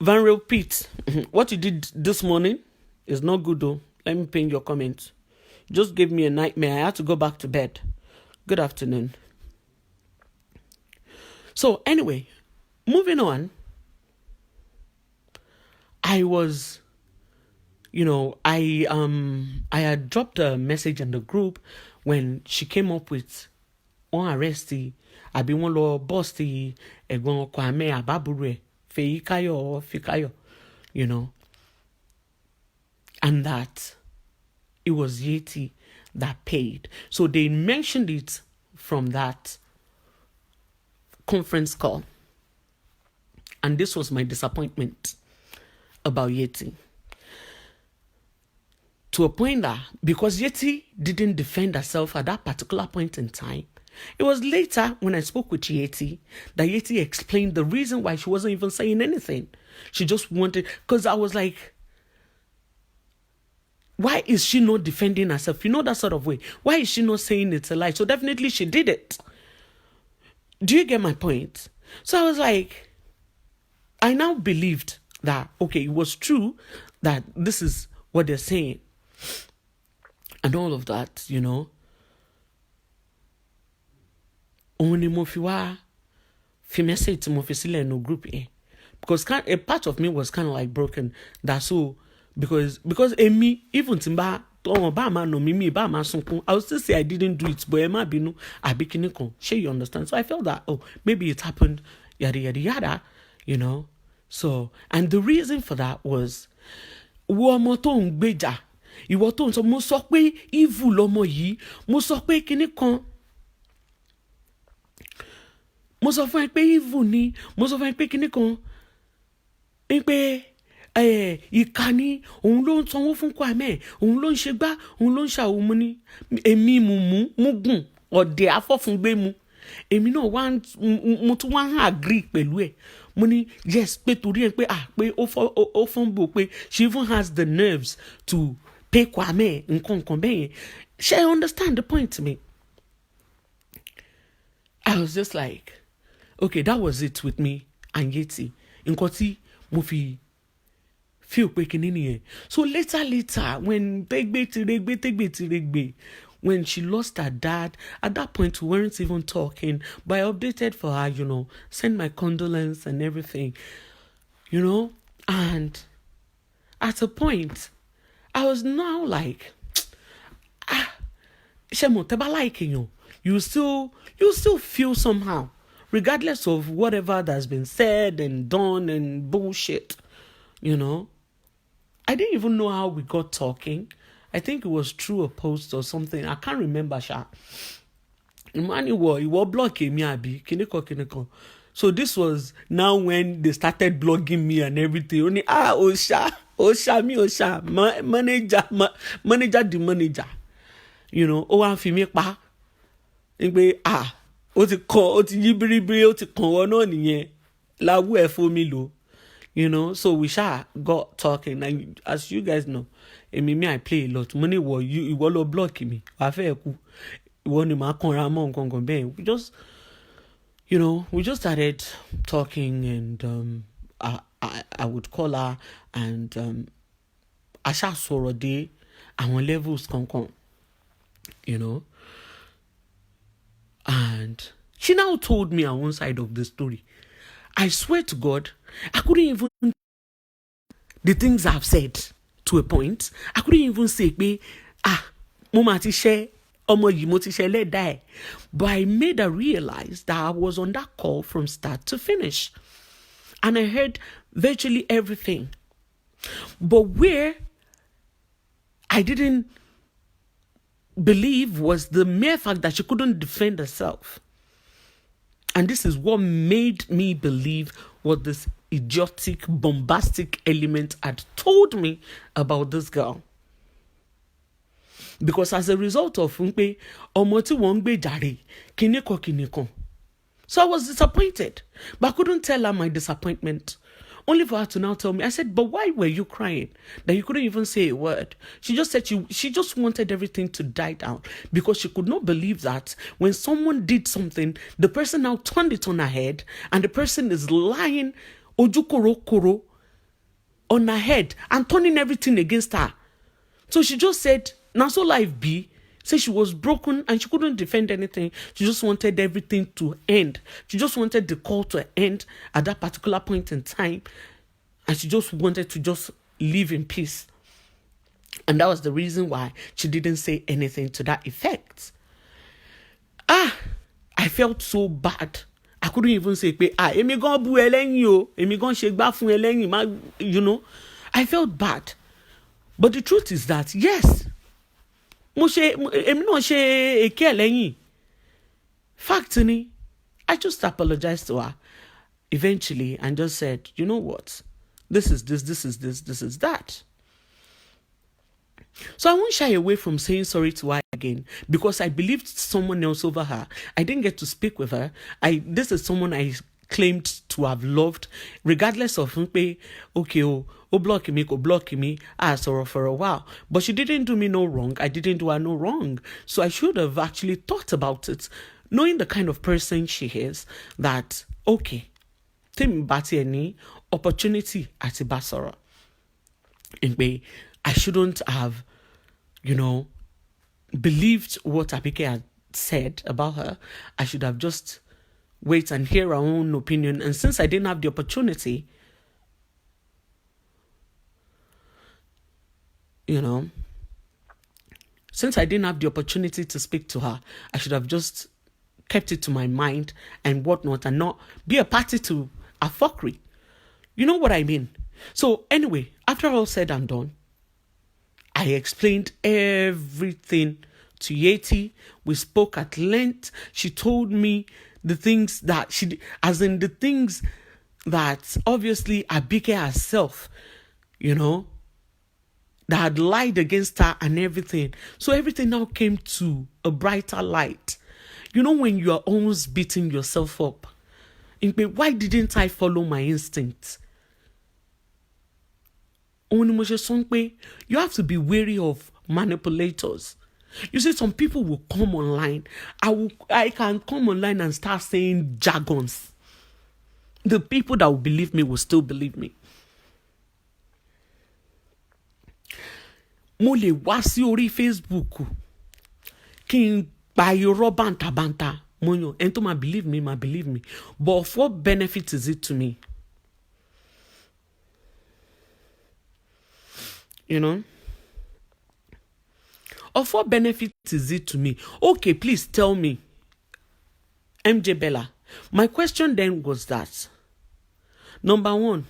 S2: Van Real Pete, what you did this morning is not good though. Let me pin your comment. Just gave me a nightmare. I had to go back to bed. Good afternoon. So anyway, moving on. I was, I had dropped a message in the group when she came up with on arresty. I be one law bossy egbon kwame ababure. Feikayo or Fikayo, and that it was Yeti that paid. So they mentioned it from that conference call. And this was my disappointment about Yeti. To a point that because Yeti didn't defend herself at that particular point in time, it was later when I spoke with Yeti that Yeti explained the reason why she wasn't even saying anything. She just wanted, because I was like, why is she not defending herself? You know, that sort of way. Why is she not saying it's a lie? So definitely she did it. Do you get my point? So I was like, I now believed that, okay, it was true that this is what they're saying. And all of that, you know. Only mo fi message to mo fi sile no group because a part of me was kind of like broken. That's so because me even timba ba ma no me ba ma sunkun. I would still say I didn't do it, but Emma binu abikini kon. Sure, you understand? So I felt that maybe it happened yada yada yada, you know. So and the reason for that was wo mo to ngbeja ìwọ tó ń sọ mo sọ pé evil lọmọ yìí mo sọ pé kinní kan mo sọ fún ẹ pé evil ni mo sọ fún ẹ pé kinní kan pé ìkà ni òun ló ń sanwó fún Kwame òun ló ń ṣe gbá òun ló ń ṣàwò mu ní èmi mú gùn ọ̀dẹ̀ afọ́fúngbé mu èmi náà mo tún wá ń agree pẹ̀lú ẹ̀ mo ní yes pé torí ẹ pé pé ó fọ́n bò pé she even has the nerves to pay Kwame nǹkan bẹ́ẹ̀ yẹn. She understand the point to me. I was just like, okay, that was it with me and Yeti. Nǹkan tí mo fi feel pé kíní nìyẹn. So later, when Tegbe, when she lost her dad, at that point we weren't even talking, but I updated for her, you know, send my condolence and everything, you know, and at a point, I was now like, Shemo, teba like you still feel somehow, regardless of whatever that's been said and done and bullshit, you know. I didn't even know how we got talking. I think it was through a post or something. I can't remember, Sha. Imani wo block me abi kiniko. So this was now when they started blogging me and everything. Only Oosha, manager the manager. You know, wa fi mi pa. Ngbe ó ti yibiribi ó ti kan wọ́n náà nìyẹn. Lawu ẹ fo mi lo. You know, so we got talking, and as you guys know, me I play a lot. Money you will block me. We just, you know, we just started talking, and I would call her, and Asha Sorode, our levels come, you know, and she now told me on one side of the story. I swear to God, I couldn't even the things I've said to a point. I couldn't even say, Mama ti share, omo yi mo ti share let die. But I made her realize that I was on that call from start to finish. And I heard virtually everything. But where I didn't believe was the mere fact that she couldn't defend herself. And this is what made me believe what this idiotic, bombastic element had told me about this girl. Because as a result of Omoti Wongbe Jare, Kineko. So I was disappointed. But I couldn't tell her my disappointment. Only for her to now tell me. I said, but why were you crying? That you couldn't even say a word. She just said she just wanted everything to die down. Because she could not believe that when someone did something, the person now turned it on her head. And the person is lying ojukoro on her head and turning everything against her. So she just said, now so life be. Say she was broken and she couldn't defend anything. She just wanted everything to end. She just wanted the call to end at that particular point in time. And she just wanted to just live in peace. And that was the reason why she didn't say anything to that effect. I felt so bad. I couldn't even say, emi gon bu eleyin o, emi gon se gba fun eleyin, you know. I felt bad. But the truth is that, yes, èmi náà ṣe èké ẹ̀ lẹ́yìn. Fact ni, I just apologized to her eventually and just said, you know what? This is that. So I won't shy away from saying sorry to her again because I believed someone else over her. I didn't get to speak with her. This is someone I claimed to have loved, regardless of okay, block me, sorrow for a while. But she didn't do me no wrong. I didn't do her no wrong. So I should have actually thought about it, knowing the kind of person she is, that, okay, Tim Bati any opportunity at Basara. I shouldn't have, believed what Abike had said about her. I should have just wait and hear her own opinion. And since I didn't have the opportunity, since I didn't have the opportunity to speak to her, I should have just kept it to my mind and whatnot and not be a party to a fuckery. You know what I mean? So anyway, after all said and done, I explained everything to Yeti. We spoke at length. She told me the things that the things that obviously Abike herself, that had lied against her and everything. So everything now came to a brighter light. When you are almost beating yourself up, why didn't I follow my instinct? You have to be wary of manipulators. You see, some people will come online. I can come online and start saying jargons. The people that will believe me will still believe me. Mo lè wá sí orí Facebook kí n pa irọ́ bàǹtàbàǹtà mo yàn ẹni tó máa believe me. But of what benefit is it to me? Of what benefit is it to me? Okay, please tell me, MJ Bella. My question then was that, number one,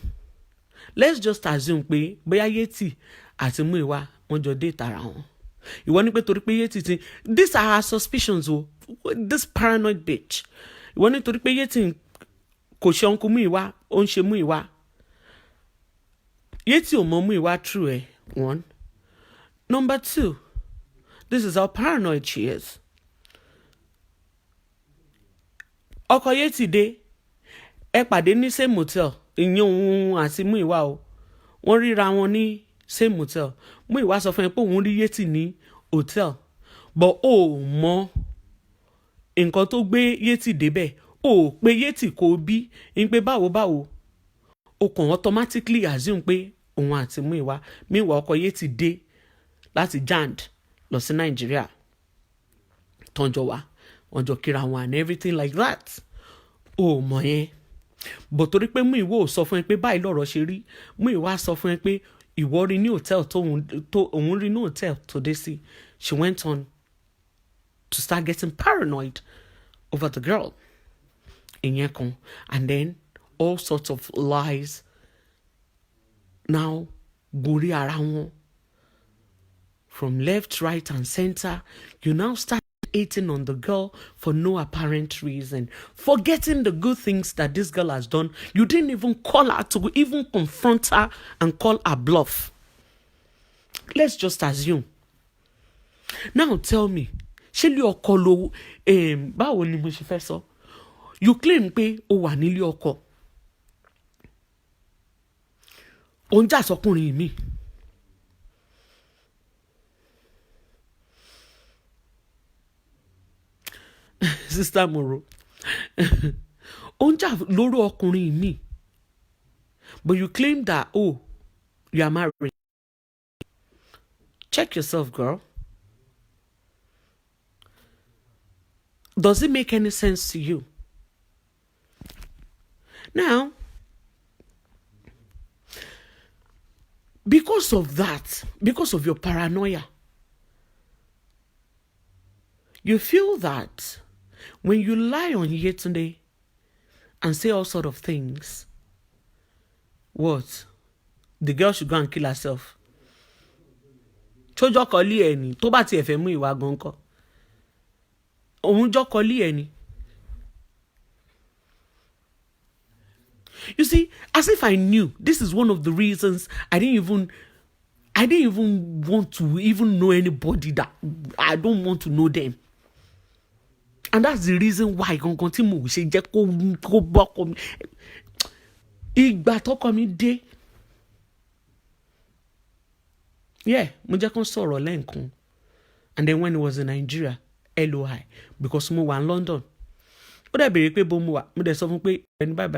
S2: let's just assume pé bóyá Yeti àti Muiwa wọ́n jọ date ara wọn. Ìwọ ní pé torí pé Yeti these are her suspicions, this paranoid bitch. Ìwọ ní torí pé Yeti kò ṣe uncle Muiwa, ó ń ṣe Muiwa. Yeti ò mọ Muiwa true one. Number two, this is how paranoid she is. Ọkọ Yeti dé, ẹ pàdé ní same motel, ìyẹn òun àti Muiwa o. Wọ́n ríra wọn ní same motel. Muiwa sọ fún ẹ pé òun rí Yeti ní hotel. But mọ nǹkan tó gbé Yeti débẹ̀. Pé Yeti kò bí, ń pé báwo. O kàn automatically assume pé òun àti Muiwa. Meanwhile, ọkọ Yeti dé láti Jand lọ sí Nigeria. Tọ́njọ wá, wọ́n jọ kíra wọn and everything like that. Mọ̀ yẹn. But torí pé Muiwa ò sọ fún ẹ pé báyìí lọ̀rọ̀ ṣe rí. Muiwa sọ fún ẹ pé ìwọ rí ní hotel òun rí ní hotel tó dé sí. She went on to start getting paranoid over the girl. Ìyẹn kan. And then all sorts of lies now gorí ara wọn. From left, right, and center, you now start hating on the girl for no apparent reason. Forgetting the good things that this girl has done. You didn't even call her to even confront her and call her bluff. Let's just assume. Now tell me, ṣé ilé ọkọ ló báwo ni mo ṣe fẹ́ sọ? You claim pé o wà nílé ọkọ. Ó ń jà sọ́kùnrin mi. Sister Moro. Ó ń jà lórí ọkùnrin mi. But you claim that, you are married. Check yourself, girl. Does it make any sense to you? Now, because of that, because of your paranoia, you feel that when you lie on Yetunde and say all sort of things, what? The girl should go and kill herself. jọ́kọ̀ lé ẹ̀ ni tó bá tiẹ̀ fẹ́ mú ìwà gan kọ́ òun jọ́kọ̀ lé ẹ̀ ni. You see, as if I knew. This is one of the reasons I didn't even want to even know anybody that I don't want to know them. And that's the reason why gangan tí mo ṣe jẹ́ kó bọ́kọ mi. Ìgbà tọ́kọ mi dé. Yeah, mo jẹ́ kó sọ̀rọ̀ lẹ́ǹkan. And then when it was in Nigeria, LOI, because mo wà in London. Ó dẹ̀ béèrè pé bó mo wà, mo dẹ̀ sọ fún pé ẹni bye.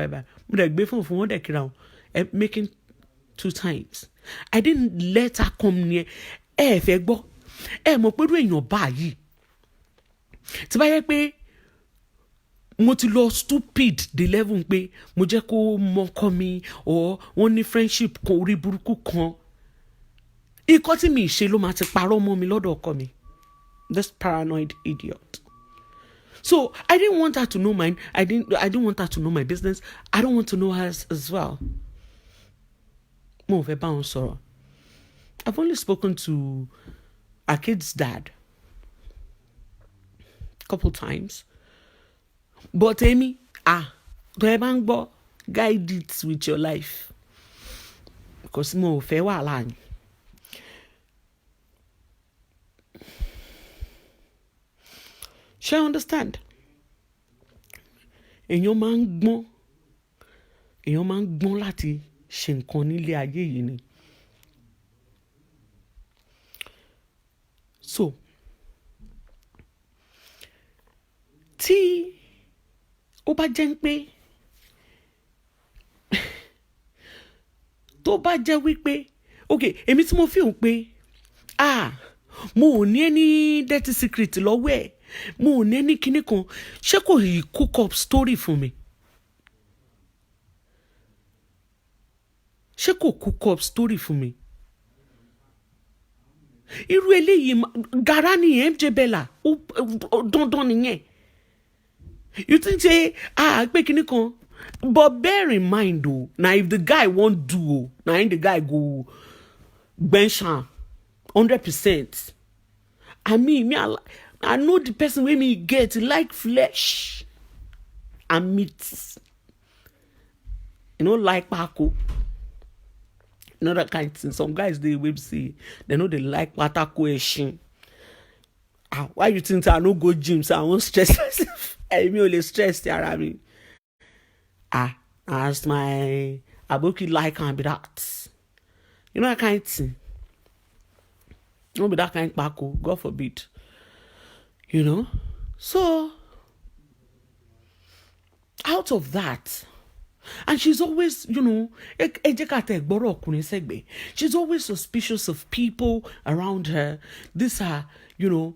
S2: Mo dẹ̀ gbé fún wọn dẹ̀ kíra wọn. Making 2 times. I didn't let her come near. Fẹ́ gbọ́. Mọ̀ pé irú èèyàn báyìí. Tí bá yẹ pé mo ti lọ stupid the level pé mo jẹ́ kó mọ́kọ́ mi or wọ́n ní friendship kan orí burúkú kan. Ikọ́ tí mi ṣe ló máa ti parọ́ mọ́ mi lọ́dọ̀ ọkọ mi. This paranoid idiot. So I didn't want her to know mine. I didn't want her to know my business. I don't want to know hers as well. Mo fẹ́ bá wọn sọ̀rọ̀. I've only spoken to our kid's dad a couple times. But Amy, tó ẹ bá ń gbọ́, guide it with your life. Because mo fẹ́ wàhálà ni. Ṣé you understand? Èèyàn máa ń gbọ́n láti ṣe nǹkan nílé ayé yìí ni. So, tí ó bá jẹ́ pé tó bá jẹ́ wípé okay, èmi tí mo feel pé mo ò ní any dirty secret lọ́wọ́ ẹ̀. Mo ò ní any kíní kan. Ṣé kò yí cook up story fún mi? Ṣé kò cook up story fún mi? Irú eléyìí gara ni MJ Bella dandan nìyẹn. You think say pé kíní kan, but bear in mind o, na if the guy wan do o, na him the guy go bench am 100%. I mean, I know the person wey me get like flesh and meat. You know, like pako. You know that kind of thing. Some guys they will say they know they like patako eshin. Why you think I no go gym? So I won't stress myself. I mean, only stress ara mi. As my aboki like and be that. You know that kind of thing. Don't be that kind of pako. God forbid. You know? So, out of that, and she's always, you know, she's always suspicious of people around her. These are, you know,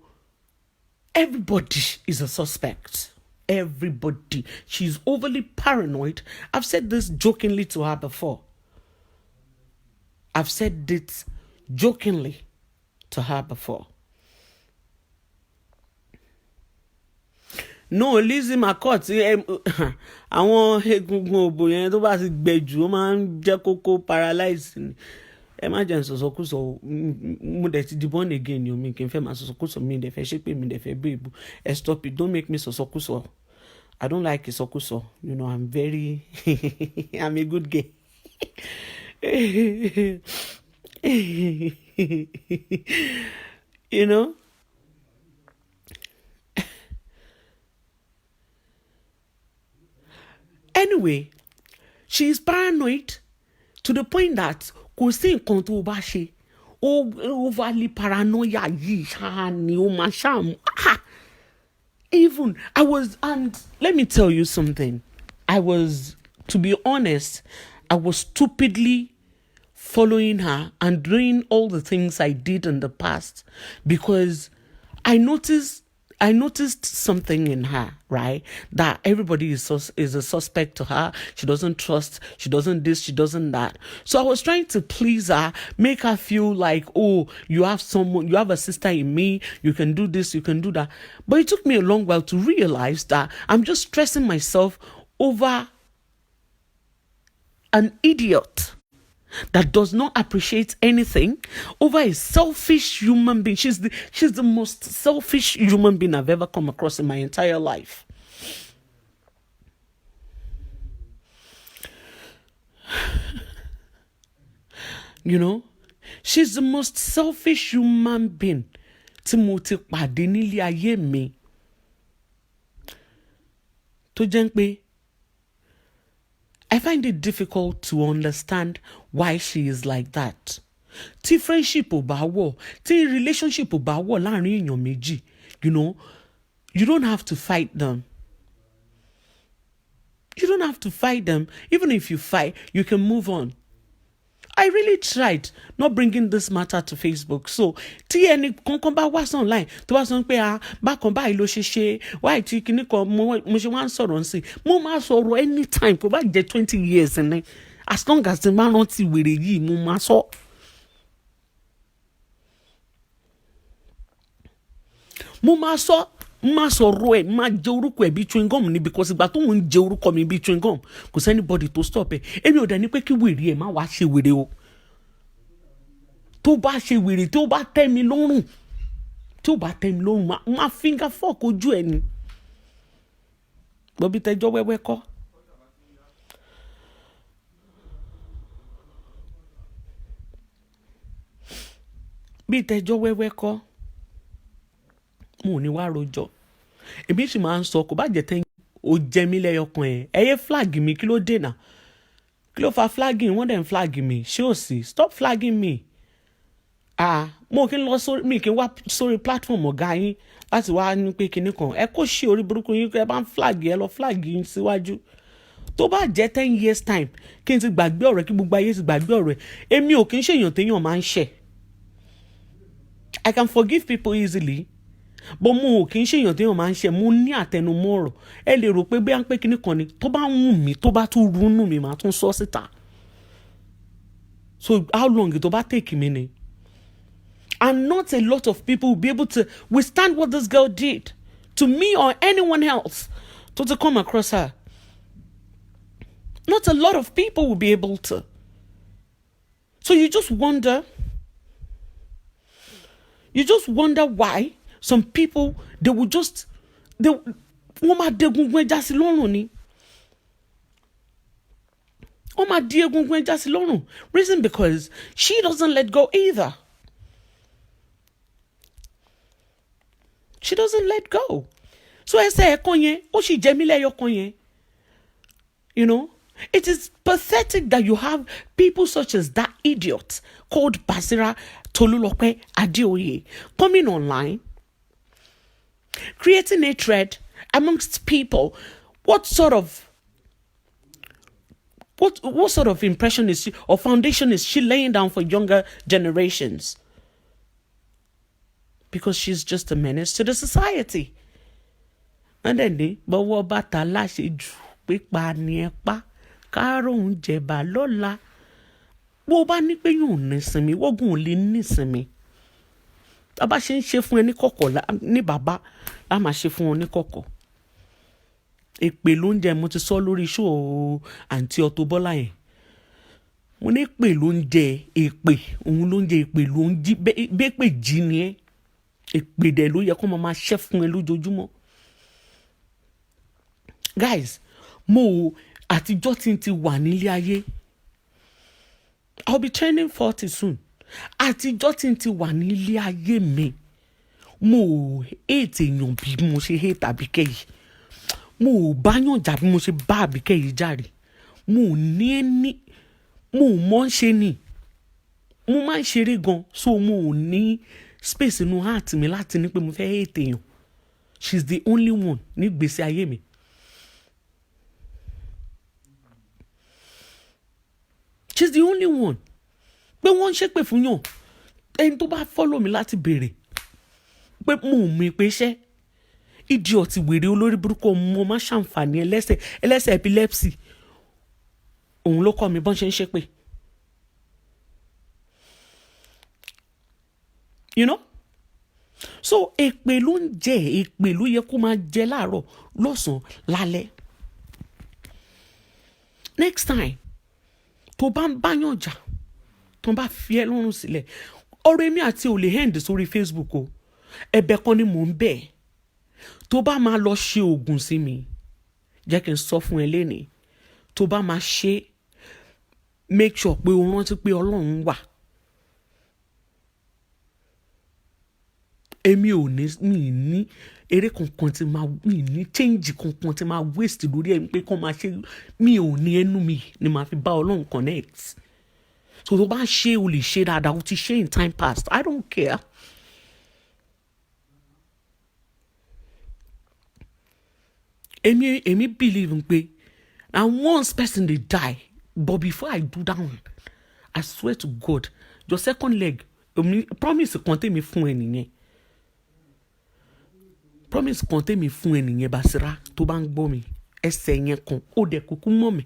S2: everybody is a suspect. Everybody. She's overly paranoid. I've said this jokingly to her before. I've said it jokingly to her before. No, Lizzie McCourt, àwọn egungun òbò yẹn tó bá ti gbẹ jù ó máa ń jẹ́ kókó paralyze ni. Ẹ má jẹ́ sọ̀sọ̀kúsọ, mo dẹ̀ ti di born again ni omi kì í fẹ́ máa sọ̀sọ̀kúsọ mi dẹ̀ fẹ́ ṣépè mi dẹ̀ fẹ́ bèbú. Stop it, don't make me sọ̀sọ̀kúsọ. I don't like ìsọkúsọ. You know, I'm a good gay. You know? Anyway, she is paranoid to the point that kò sí nǹkan tó bá ṣe overly paranoia yìí ni ó máa ṣàmù. Even and let me tell you something. To be honest, I was stupidly following her and doing all the things I did in the past because I noticed something in her, right? That everybody is a suspect to her. She doesn't trust. She doesn't this. She doesn't that. So I was trying to please her, make her feel like, oh, you have a sister in me. You can do this. You can do that. But it took me a long while to realize that I'm just stressing myself over an idiot. that does not appreciate anything over a selfish human being. She's the most selfish human being I've ever come across in my entire life. You know, she's the most selfish human being tí mo ti pàdé nílé ayé mi. Tó jẹ́ pé I find it difficult to understand why she is like that. Tí friendship ò bá wọ̀, tí relationship ò bá wọ̀ láàrin èèyàn méjì, you know, you don't have to fight them. You don't have to fight them. Even if you fight, you can move on. I really tried not bringing this matter to Facebook. So, tí ẹni kankan bá wá online, tó bá sọ pé bákan báyìí ló ṣe, why tí kíní kan mo ṣe wá ń sọ̀rọ̀ sí, mo máa sọ̀rọ̀ anytime, kò bá jẹ́ 20 years ni. As long as the man rántí wèrè yìí, mo máa sọ. Mo máa sọ̀rọ̀ ẹ̀, máa jẹ orúkọ ẹ̀ bí chewing gum ni, because ìgbà tó ń jẹ orúkọ mi bí chewing gum, kò sẹ́ni body tó stop ẹ̀. Èmi ò dẹ̀ ní pé kí wèrè ẹ̀ má wá ṣe wèrè o. Tó bá ṣe wèrè, tó bá tẹ́ mi lọ́rùn, máa finger fork ojú ẹ̀ ni. Bọ́bí tẹjọ́ wẹ́wẹ́ kọ́. Bí tẹjọ́ wẹ́wẹ́ kọ́, mo ní wá rojọ́. Èmi sì máa ń sọ, kò bá jẹ́ tẹ́yìn ó jẹ mí lẹ́yọkan ẹ̀. Ẹ yé flag mi, kí ló dènà? Kí ló fa flagging? Wọ́n dẹ̀ ń flag mi. Ṣé ò sí? Stop flagging me. Mo kí n lọ sórí, mi kí n wá sórí platform ọ̀gá yín láti wá ní pé kinní kan. Ẹ kó ṣe orí burúkú yín, ẹ bá ń flag ẹ lọ flag yín síwájú. Tó bá jẹ́ 10 years time, kí n ti gbàgbé ọ̀rẹ́, kí gbogbo ayé ti gbàgbé ọ̀rẹ́. Èmi ò kí n ṣèyàn téèyàn máa ń ṣẹ̀. I can forgive people easily. But mo ò kí n ṣèyàn téèyàn máa ń ṣẹ̀. Mo ní àtẹnumọ́ ọ̀rọ̀. Ẹ lè rò pé bí à ń pé kinní kan ni, tó bá ń wù mí, tó bá tún rúnú mi, màá tún sọ síta. So how long tó bá take mi ni? And not a lot of people will be able to withstand what this girl did to me or anyone else to come across her. Not a lot of people will be able to. So you just wonder why some people, wọ́n máa dé egungun ẹja sí lọ́rùn ni. Wọ́n máa dé egungun ẹja sí lọ́rùn. Reason because she doesn't let go either. She doesn't let go. So ẹsẹ̀ ẹ̀kan yẹn, ó sì jẹ mí lẹ́yọkan yẹn. You know, it is pathetic that you have people such as that idiot called Basira Tolulope Adeoye coming online, creating hatred amongst people. What sort of impression is she, or foundation is she laying down for younger generations? Because she's just a menace to the society. And then, but what bata láṣẹ jù pípa ni ẹ pa, káròhún jẹ̀bà lọ́la. Bó bá ní pé yóò ní sinmi, wọ́gùn ò lè ní sinmi. Bàbá ṣe ń ṣe fún ẹ ní kọ̀kọ̀ ní bàbá, a máa ṣe fún ọ ní kọ̀kọ̀. Èpè ló ń jẹ, mo ti sọ lórí show àǹtí Auto Bola yẹn. Mo ní èpè ló ń jẹ, èpè, òun ló ń jẹ, èpè ló ń jí, bépè jí ni ẹ́. Èpè dẹ̀ ló yẹ kó máa ṣẹ́ fún ẹ lójoojúmọ́. Guys, mo àtijọ́ tí n ti wà nílé ayé. I'll be turning 40 soon. Àtijọ́ tí n ti wà nílé ayé mi. Mo hate èèyàn bí mo ṣe hate Abike yìí. Mo bá yàn jà bí mo ṣe bá Abike yìí jàre. Mo mọ̀ ń ṣe ni. Mo máa ń ṣeré gan, so mo ní space inú heart mi láti ní pé mo fẹ́ hate èèyàn. She's the only one ní gbèsè ayé mi. She's the only one. Pé wọ́n ń ṣépè fún yàn. Ẹni tó bá follow mi láti béèrè pé mo mú pé iṣẹ́ idiot wèrè olórí burúkú ọmọ má ṣàǹfààní ẹlẹ́sẹ̀ epilepsy. Òun ló kọ́ mi bọ́n ṣe ń ṣépè. You know? So èpè ló ń jẹ, èpè ló yẹ kó máa jẹ láàárọ̀, lọ́sàn-án, lálẹ́. Next time tó bá ń báyàn jà, tó bá fi ẹ́ lọ́rùn sílẹ̀ ọ̀rọ̀ èmi àti ò lè hand sórí Facebook o ẹ̀bẹ̀ kan ni mò ń bẹ̀ tó bá máa lọ ṣe oògùn sí mi jẹ́ kí n sọ fún ẹ lénìí tó bá máa ṣe make sure pé o rántí pé Ọlọ́run wà. Èmi ò ní eré kankan tí máa mi ní change kankan tí máa waste lórí ẹ̀ pé kàn máa ṣe mi ò ní ẹnu mi ni màá fi bá Ọlọ́run connect. So tó bá ṣe o lè ṣe dáadáa o ti ṣe in time past I don't care. Èmi believe pé na once person dey die but before I do that one I swear to God your second leg promise kan tèmi fún ẹ nìyẹn. Promise kan tèmi fún ẹ nìyẹn Basira tó bá ń gbọ́ mi ẹsẹ̀ yẹn kan ó dẹ̀ kúkú mọ̀ mi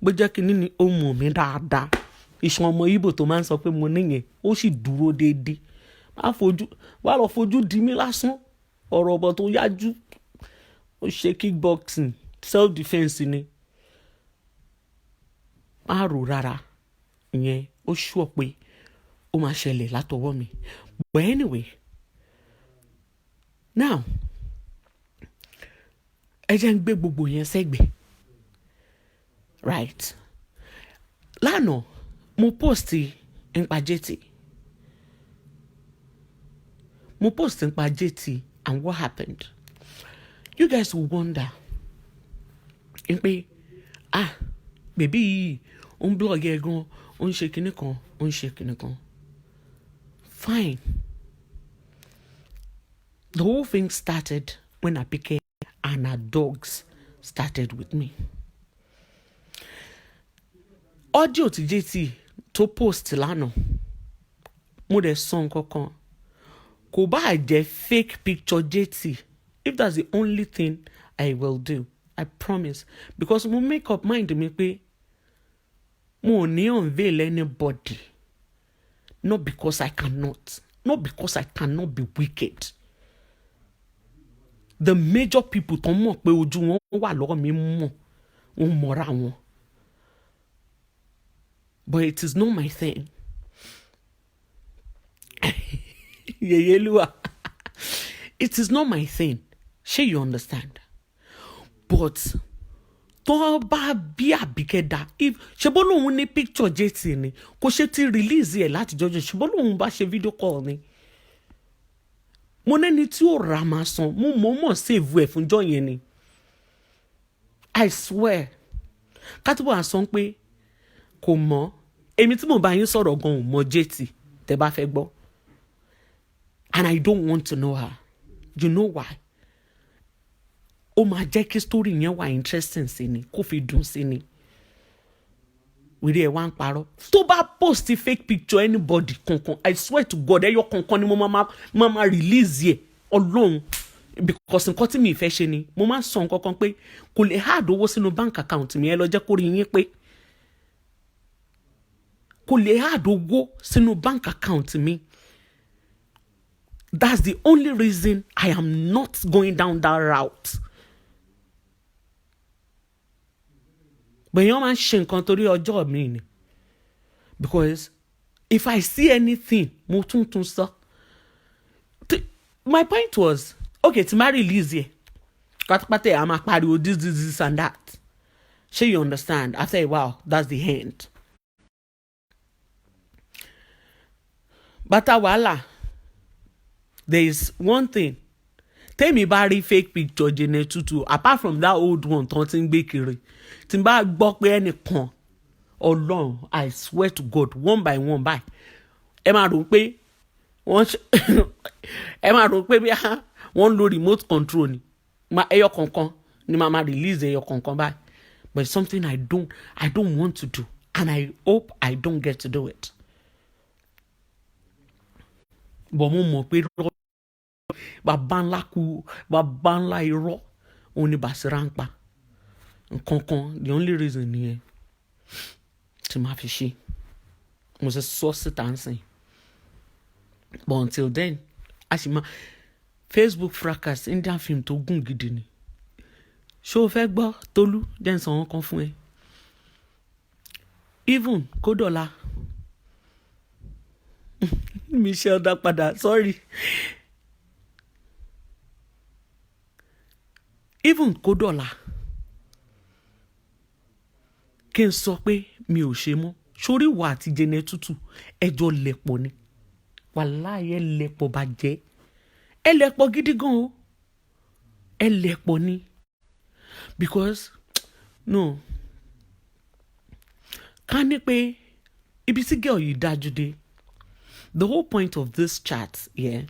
S2: bó jẹ́ kí ni ó mọ̀ mi dáadáa ìṣàn ọmọ Ìgbò tó máa ń sọ pé mo níyẹn ó sì dúró déédéé wá lọ fojú di mí lásán ọ̀rọ̀ ọ̀bọ̀ tó yájú ó ṣe kickboxing self defence ni má rò rárá ìyẹn ó ṣùọ́ pé ó máa ṣẹlẹ̀ látọwọ́ mi but anyway now ẹ jẹ́ ń gbé gbogbo yẹn sẹ́gbẹ̀ẹ́ right lánàá mo post nípa JT and what happened you guys will wonder pé bèbí yìí ó ń blog ẹ̀ gan ó ń ṣe kinní kan fine. The whole thing started when Abike and her dogs started with me. Audio to JT to post lánàá mo dẹ̀ sọ nǹkankan kò bá jẹ́ fake picture JT if that's the only thing I will do I promise because mo make up mind mi pé mo ò ní unveil anybody not because I cannot be wicked. The major people tó mọ̀ pé ojú wọn wà lọ́wọ́ mi mọ̀ wọ́n mọ̀ra wọn. But it is not my thing. Yeyelua. It is not my thing. Sure you understand? But tó bá bí Abike dá if ṣe bó lóun ní picture JT ni kò ṣe ti release ẹ̀ láti jọjọ ṣe bó lóun bá ṣe video call ni. Mo nẹ́ni tí ó ra máa san mo mọ̀ save ẹ̀ fúnjọ́ yẹn ni I swear kátìbọ̀ àsán pé kò mọ̀ èmi tí mo bá yín sọ̀rọ̀ gan ò mọ̀ JT tẹ́ bá fẹ́ gbọ́ and I don't want to know her you know why ó máa jẹ́ kí story yẹn wà interesting sí ni kó fi dùn sí ni wíri ẹ̀ wá ń parọ́ tó bá post fake picture anybody kankan I swear to God ẹyọ kankan ni mo máa release yẹ Ọlọ́run because nǹkan tí mi fẹ́ ṣe ni mo máa sọ nǹkan kan pé kò lè hard owó sínú bank account mi ẹ lọ jẹ́ kó rí yín pé kò lè hard owó sínú bank account mi that's the only reason I am not going down that route. But you man ṣe nǹkan torí ọjọ́ mi ni because if I see anything mo tún sọ. My point was okay tí má release yẹ pátápátá ẹ̀ a máa pariwo this and that. Ṣé you understand? After a while that's the end. Bàtà wàhálà there is one thing tẹ́mi bá rí fake picture Jene Tutu apart from that old one tó ti ń gbé kiri tí n bá gbọ́ pé ẹnìkan Ọlọ́run I swear to God one by one by ẹ máa rò pé bí wọ́n lo remote control ni ẹyọ kankan ni màá release ẹyọ kankan báyìí but it's something I don't want to do and I hope I don't get to do it. But mo mọ̀ pé bàbá ńlá irọ́ òun ni Basira ń pa nǹkankan the only reason nìyẹn tí màá fi ṣe mo ṣe sọ síta ń sìn but until then a sì máa Facebook fracas Indian film tó gùn gidi ni ṣé o fẹ́ gbọ́ Tolú jẹ́ ń sọ wọn kan fún ẹ even kódọ̀la Michelle dá padà, sorry. Even kó dọ̀la kí n sọ pé mi ò ṣe mọ́, sórí ìwà àti Jene Tutu ẹjọ́ lẹ̀pọ̀ ni, wàláhì ẹ lẹ̀pọ̀ bàjẹ́, ẹ lẹ̀pọ̀ gidi gan o, ẹ lẹ̀pọ̀ ni, because no, ká ní pé ibi tí girl yìí dájú dé, the whole point of this chat here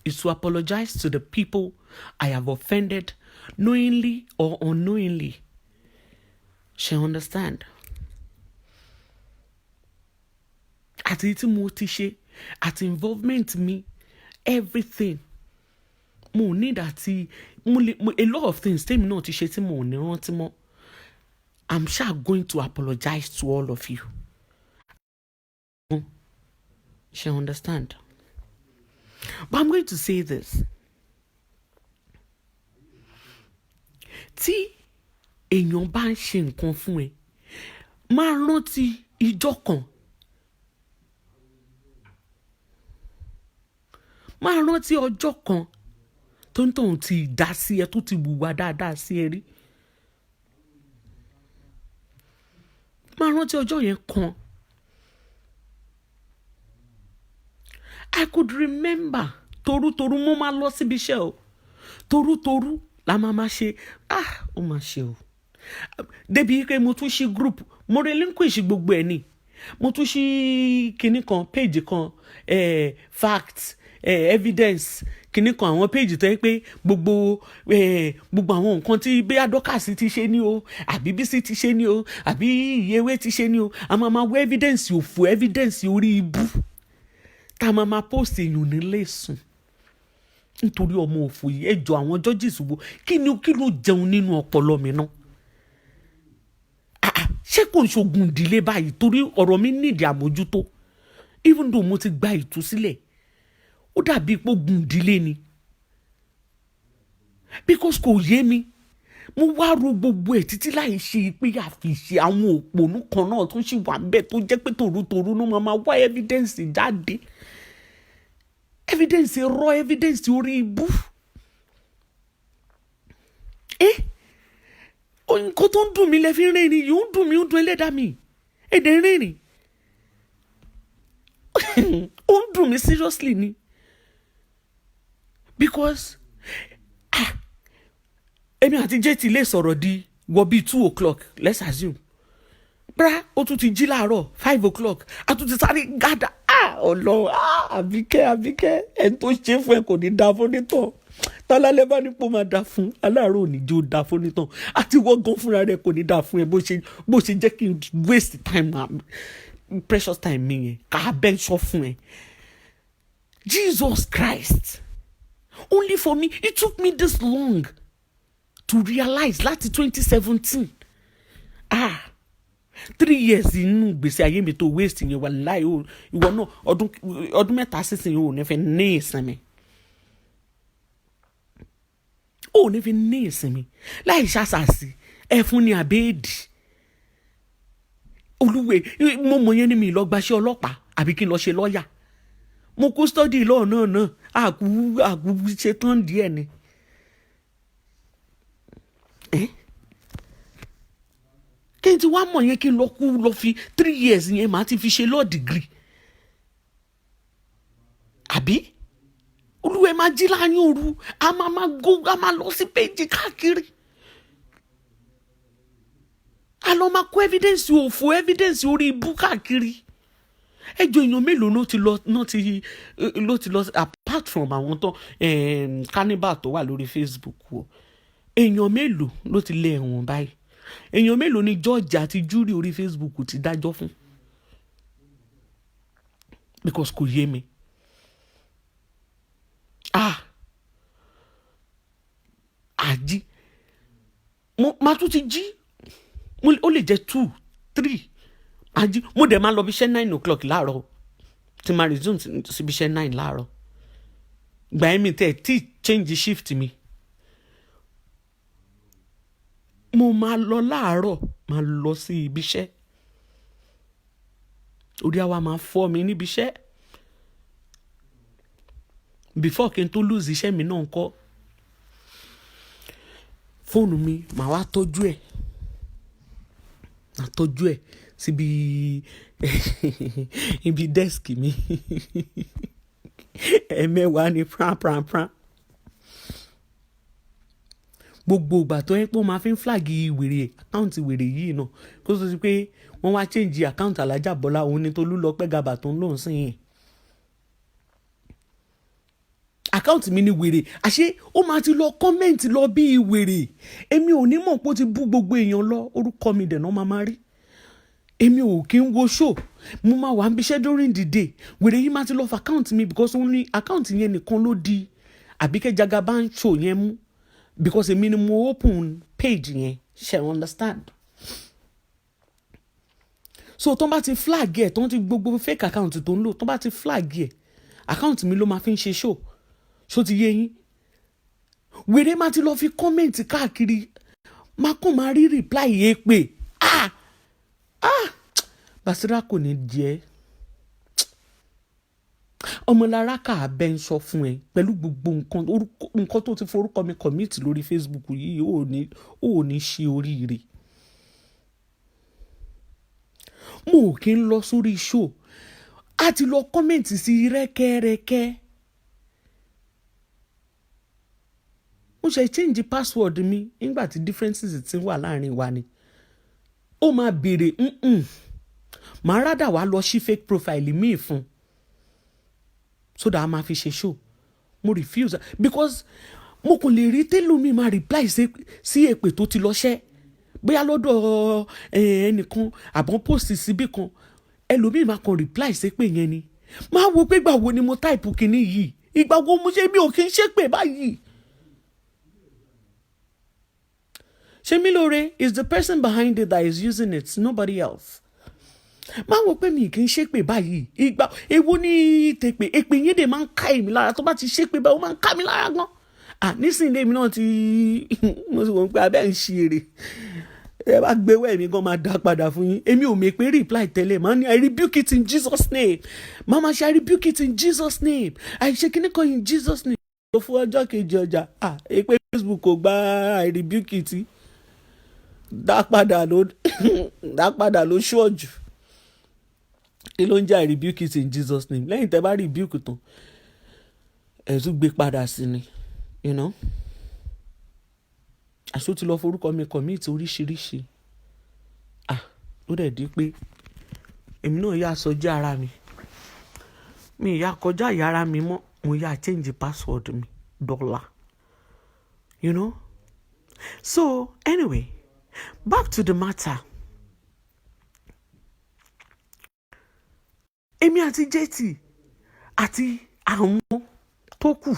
S2: is to apologize to the people I have offended knowingly or unknowingly. She understand? Àti tí mo ti ṣe, àti involvement mi, everything. Mo need àti a lot of things tèmi náà ti ṣe tí mo ní rántí mọ́. I'm sure going to apologize to all of you. She understand? But I'm going to say this. Tí èèyàn bá ń ṣe nǹkan fún ẹ, máa rántí ìjọ́ kan. Máa rántí ọjọ́ kan tó ń tàn ti dá sí ẹ, tó ti wùwà dáadáa sí ẹ rí. Máa rántí ọjọ́ yẹn kan. I could remember toru mo máa lọ síbi iṣẹ́ o. Toru la máa ṣe. Ó máa ṣe o. Débi pé mo tún ṣí group, mo relinquish gbogbo ẹ̀ ni. Mo tún ṣí kinní kan, page kan, facts, evidence, kinní kan, àwọn page tó yẹ pé gbogbo àwọn nǹkan tí bí adọ́kàsí ti ṣe ní o, àbí bísí ti ṣe ní o, àbí ìyẹwé ti ṣe ní o, a máa wọ evidence òfò, evidence orí ibú. Tá máa post èèyàn nílé sùn. Nítorí ọmọ òfò yìí, ẹjọ́ àwọn judges wo, kí ló jẹun nínú ọpọlọ mi náà? Ṣé kò ń ṣogun ìdílé báyìí? Torí ọ̀rọ̀ mi nídìí àmójútó. Even though mo ti gba ìtúsílẹ̀, ó dàbí pé ogun ìdílé ni. Because kò yé mi. Mo wá ro gbogbo ẹ̀ títí láì ṣe pé àfiṣe àwọn òpònú kan náà tó ṣì wà bẹ́ẹ̀ tó jẹ́ pé toru náà máa wá evidence jáde. Evidence raw, evidence orí ibú. Nǹkan tó ń dùn mí lẹ fi rìnrìn yìí, ó ń dùn mí, ó ń dùn ẹlẹ́dàá mi. Èdè rìnrìn. Ó ń dùn mí seriously ni. Because èmi àti JT lè sọ̀rọ̀ di wọ bíi 2:00, let's assume. Bra, ó tún ti jí láàárọ̀ 5:00, a tún ti sáré gádà. Ọlọ́run, Àbíkẹ́, ẹni tó ṣe fún ẹ kò ní dá fún nítàn. Tálálẹ́ bá nípò máa dá fún, aláàárọ̀ ò ní jó dá fún nítàn. Àti wọ́n gan fúnra rẹ̀ kò ní dá fún ẹ bó ṣe jẹ́ kí n waste time, precious time mi yẹn, ká bẹ́ sọ fún ẹ. Jesus Christ, only for me, it took me this long to realize láti 2017. 3 years inú gbèsè ayé mi tó waste yẹn wà láì ìwọ náà ọdún mẹ́ta sísìn yóò ní fẹ́ ní ìsinmi. Ó ní fi ní ìsinmi láì ṣàṣàṣì ẹ̀fún ní àbẹ́ẹ̀dì. Olúwe, mo mọ̀ yẹn ni mi lọ gbaṣẹ́ ọlọ́pàá àbí kí n lọ ṣe lọ́ọ̀yà. Mo kú study law náà àkú ṣe tán díẹ̀ ni. Kí n ti wá mọ̀ yẹn kí n lọ fi 3 years yẹn màá ti fi ṣe law degree. Àbí? Olúwa máa jí láàrin òru, a máa lọ sí péjì káàkiri. A lọ máa kó evidence òfò, evidence orí ibú káàkiri. Ẹjọ́ èèyàn mélòó ló ti lọ apart from àwọn tó cannibal tó wà lórí Facebook o. Èèyàn mélòó ló ti lé ẹ̀wọ̀n báyìí? Èèyàn mélòó ni judge àti jury orí Facebook ti dájọ́ fún? Because kò yé mi. Àjí. Màá tún ti jí. Ó lè jẹ́ 2, 3. Àjí. Mo dẹ̀ máa lọ bí iṣẹ́ 9:00 láàárọ̀. Tí máa resume síbi iṣẹ́ 9 láàárọ̀. Gbà ẹ́ mi tí change shift mi. Mo máa lọ láàárọ̀, máa lọ sí ibi iṣẹ́. Orí àwa máa fọ́ mi níbi iṣẹ́. before kí n tó lose iṣẹ́ mi náà ńkọ́ fóònù mi màá wá tọ́jú ẹ̀ síbi ibi dẹ́skì mi ẹ̀mẹ́wàá ni pran. Gbogbo ìgbà tó yẹ pé wọ́n máa fi ń flag wèrè àkáǹtì wèrè yìí náà kó tó ti pé wọ́n wá change àkáǹtì Alájà Bọ́lá òun ni Tolúlọpẹ́ Gàbà tó ń lò ń sìn yẹn. Àkáǹtì mi ni wèrè àṣé ó máa ti lọ kọ́mẹ́ǹtì lọ bí wèrè èmi ò ní mọ̀ pé ó ti bú gbogbo èèyàn lọ orúkọ mi dẹ̀ náà máa rí èmi ò kí ń wo show mo máa wà ń bíṣẹ́ during the day wèrè yìí máa ti lọ fún àkáǹtì mi because ó ní àkáǹtì yẹn nìkan ló di Abike Jagaban show yẹn mú because èmi ni mo open page yẹn ṣe understand so tó bá ti flag ẹ̀ tó ti gbogbo fake account tó ń lò tó bá ti flag ẹ̀ account mi ló máa fi ń ṣe show ti yé yín wèrè máa ti lọ fi comment káàkiri máa kàn máa rí reply yẹn pé Basira kò ní jẹ́ ọmọlára kà bẹ́ ń sọ fún ẹ pẹ̀lú gbogbo nǹkan tó ti forúkọ mi commit lórí Facebook yìí ò ní ṣe oríire. Mo kì í lọ sórí show a ti lọ kọ́mẹ̀ntì sí rẹ́kẹ́rẹ́kẹ́. Mo ṣe change password mi nígbà tí differences ti wà láàrin wa ni. Ó máa béèrè màá rádà wá lọ sí fake profile mi fún so that a máa fi ṣe show. Mo refuse because mo kò lè rí tẹ́lú mi máa reply sí èpè tó ti lọ ṣẹ́ bóyá lọ́dọ̀ ẹnìkan àbọ̀n post síbí kan ẹlòmíì máa kàn reply sí pé yẹn ni máa wo pé ìgbà wo ni mo type kinní yìí ìgbà wo mo ṣe mi ò kí ń ṣépè báyìí. Shemilore is the person behind it that is using it, nobody else. Máa wo pé mi kì í ṣépè báyìí ìgbà èwo ní tèpè èpè yẹn dè máa ń ká èmi lára tó bá ti ṣépè báyìí ó máa ń ká mi lára gan. Nísìnyí èmi náà ti mo sì wọ́n pé abẹ́ ń ṣe èrè ẹ bá gbé wẹ́ mi gan máa dá padà fún yín èmi ò mọ̀ pé reply tẹ́lẹ̀ máa ní I rebuke it in Jesus name mama ṣe I rebuke it in Jesus name I ṣe kíní kan in Jesus name. Ó fún ọjọ́ kejì ọjà èpè Facebook kò gba I rebuke it dá padà ló ṣọ́ọ̀jù kí ló ń jẹ́ I rebuke it in Jesus name lẹ́yìn tẹ́ bá rebuke tán ẹ̀ tún gbé padà sí ni you know àṣọ ti lọ forúkọ mi commit oríṣiríṣi ló dẹ̀ di pé èmi náà yà sọjá ara mi yà kọjá ìyá ara mi mọ́ mo yà change password mi $, you know. So anyway, back to the matter. Èmi àti JT àti àwọn tó kù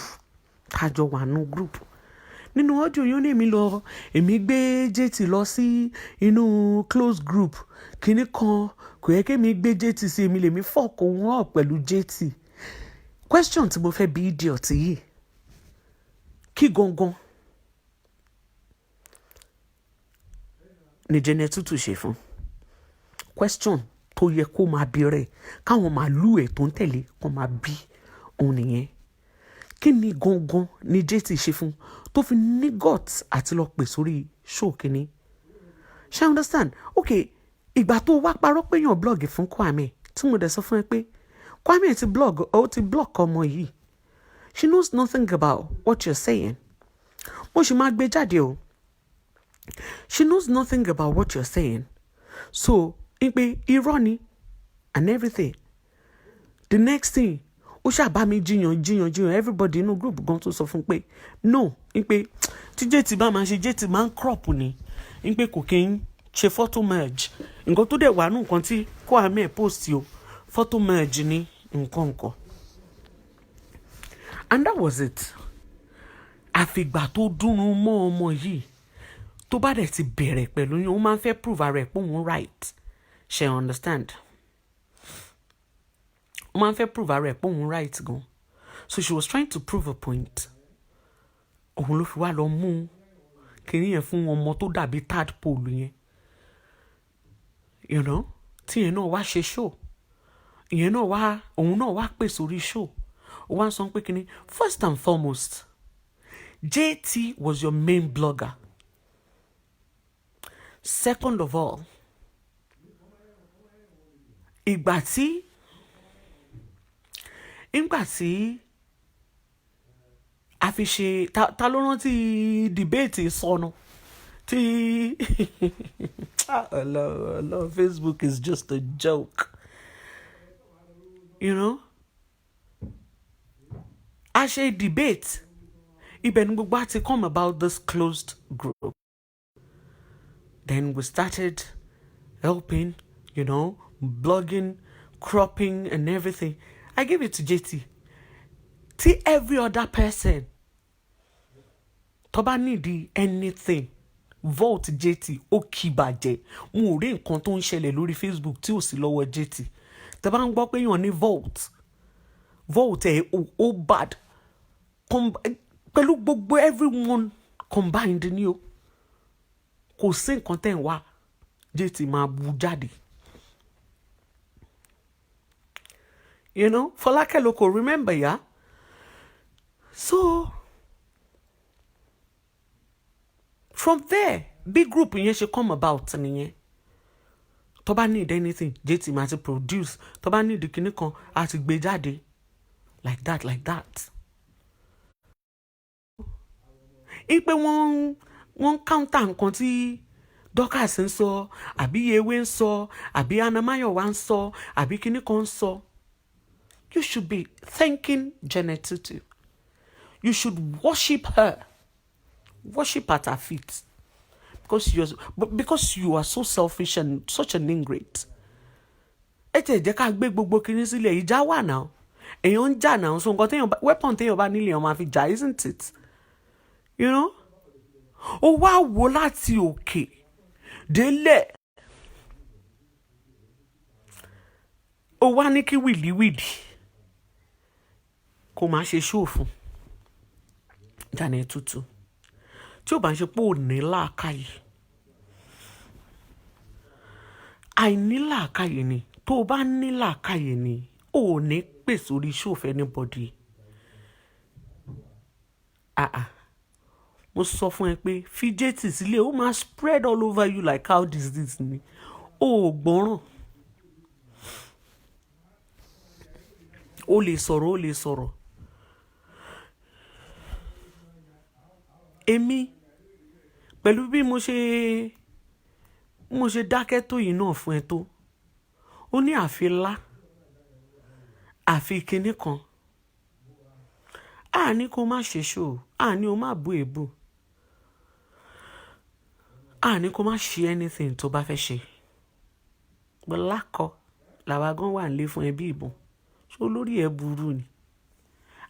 S2: kájọ wà nù group nínú ọjọ́ yóò ní èmi gbé JT lọ sí inú close group kíní kan kò yẹ kí èmi gbé JT sí èmi lèmi fọ́ọ̀kù wọn pẹ̀lú JT. Question tí mo fẹ́ bí idiot yìí kí gangan ni Janet Tutu ṣe fún question tó yẹ kó máa bí rẹ̀ káwọn máa lú ẹ̀ tó ń tẹ̀lé kó máa bí òun nìyẹn. Kí ni gangan ni JT ṣe fún tó fi ní guts àti lọ pè sórí show kìíní. Ṣé understand? Okay, ìgbà tó wá parọ́ pé yàn blog fún Kwame tí mo dẹ̀ sọ fún ẹ pé Kwame ti blog ó ti block ọmọ yìí. She knows nothing about what you're saying. Mo ṣì máa gbé jáde o. She knows nothing about what you're saying. So, ipe irọ́ ni and everything. The next thing, ó ṣàbá mi jiyàn everybody inú group gan tó sọ fún pé no, ipe tí JT bá máa ṣe JT máa ń crop ni. Ipe kò kí ń ṣe photo merge. Nǹkan tó dẹ̀ wà nù nǹkan tí Kwame post o. Photo merge ni nǹkan. And that was it. Àfìgbà tó dúnrún mọ́ ọmọ yìí tó bá dẹ̀ ti bẹ̀rẹ̀ pẹ̀lú yín ó máa ń fẹ́ prove ara ẹ̀ pé òun right. She understand? Ó máa ń fẹ́ prove ara ẹ̀ pé òun right gan. So she was trying to prove a point. Òun ló fi wá lọ mú kìnìún yẹn fún ọmọ tó dàbí tadpole yẹn. You know? Tí yẹn náà wá ṣe show. Ìyẹn náà wá òun náà wá pè sórí show. One song picking. First and foremost, JT was your main blogger. Second of all, ìgbà tí a fi ṣe ta ló rántí debate sọnù tí Allah, Facebook is just a joke, you know. A ṣe debate, ibẹ̀ ni gbogbo àti come about this closed group. Then we started helping, you know, blogging, cropping and everything. I give it to JT. Till every other person tó bá need anything, vote JT ó kì bàjẹ́. Mo rí nǹkan tó ń ṣẹlẹ̀ lórí Facebook tí ò sí lọ́wọ́ JT. Tẹ́ bá ń gbọ́ pé yàn ní vote ẹ̀ ó bad. Pẹ̀lú gbogbo everyone combined ni o. Kò sí nǹkan tẹ́ ń wá JT máa bu jáde. You know, Fọlákẹ́ ló kò remember ya. So from there, big group yẹn ṣe come about nìyẹn. Tó bá need anything, JT máa ti produce. Tó bá need kinní kan, á ti gbé jáde. Like that. Ipe wọ́n counter nǹkan tí Dorcas ń sọ, àbí Yewe ń sọ, àbí Anamáyọ̀wá ń sọ, àbí kinní kan ń sọ. You should be thanking Janet Tutu. You should worship her. Worship at her feet. Because you are so selfish and such an ingrate. Ẹ tẹ̀ jẹ́ ká gbé gbogbo kinní sílẹ̀, ìjà wà náà. Èèyàn ń jà náà, so nǹkan weapon téèyàn bá nílé èèyàn máa fi jà, isn't it? You know? Ó wá wò láti òkè délẹ̀. Ó wá ní kí wìlíwìlí kó máa ṣe ṣòfò Janet Tutu. Tí ó bá ń ṣe pé ò ní làákàyè. Àìní làákàyè ni. Tó o bá ní làákàyè ni, ò ní pè sórí ṣòfò anybody. Mo sọ fún ẹ pé fi JT sílẹ̀, ó máa spread all over you like how disease ni. Ó gbọ́ràn. Ó lè sọ̀rọ̀. Èmi pẹ̀lú bí mo ṣe dákẹ́ tó yìí náà fún ẹ tó. Ó ní àfi lá, àfi kinní kan. Ní kó má ṣe ṣó, ní o má bú èébú. Ní kó má ṣe anything tó bá fẹ́ ṣe. Lákọ làwa gan wà nílé fún ẹ bí ìbọn. Ṣó lórí ẹ burú ni?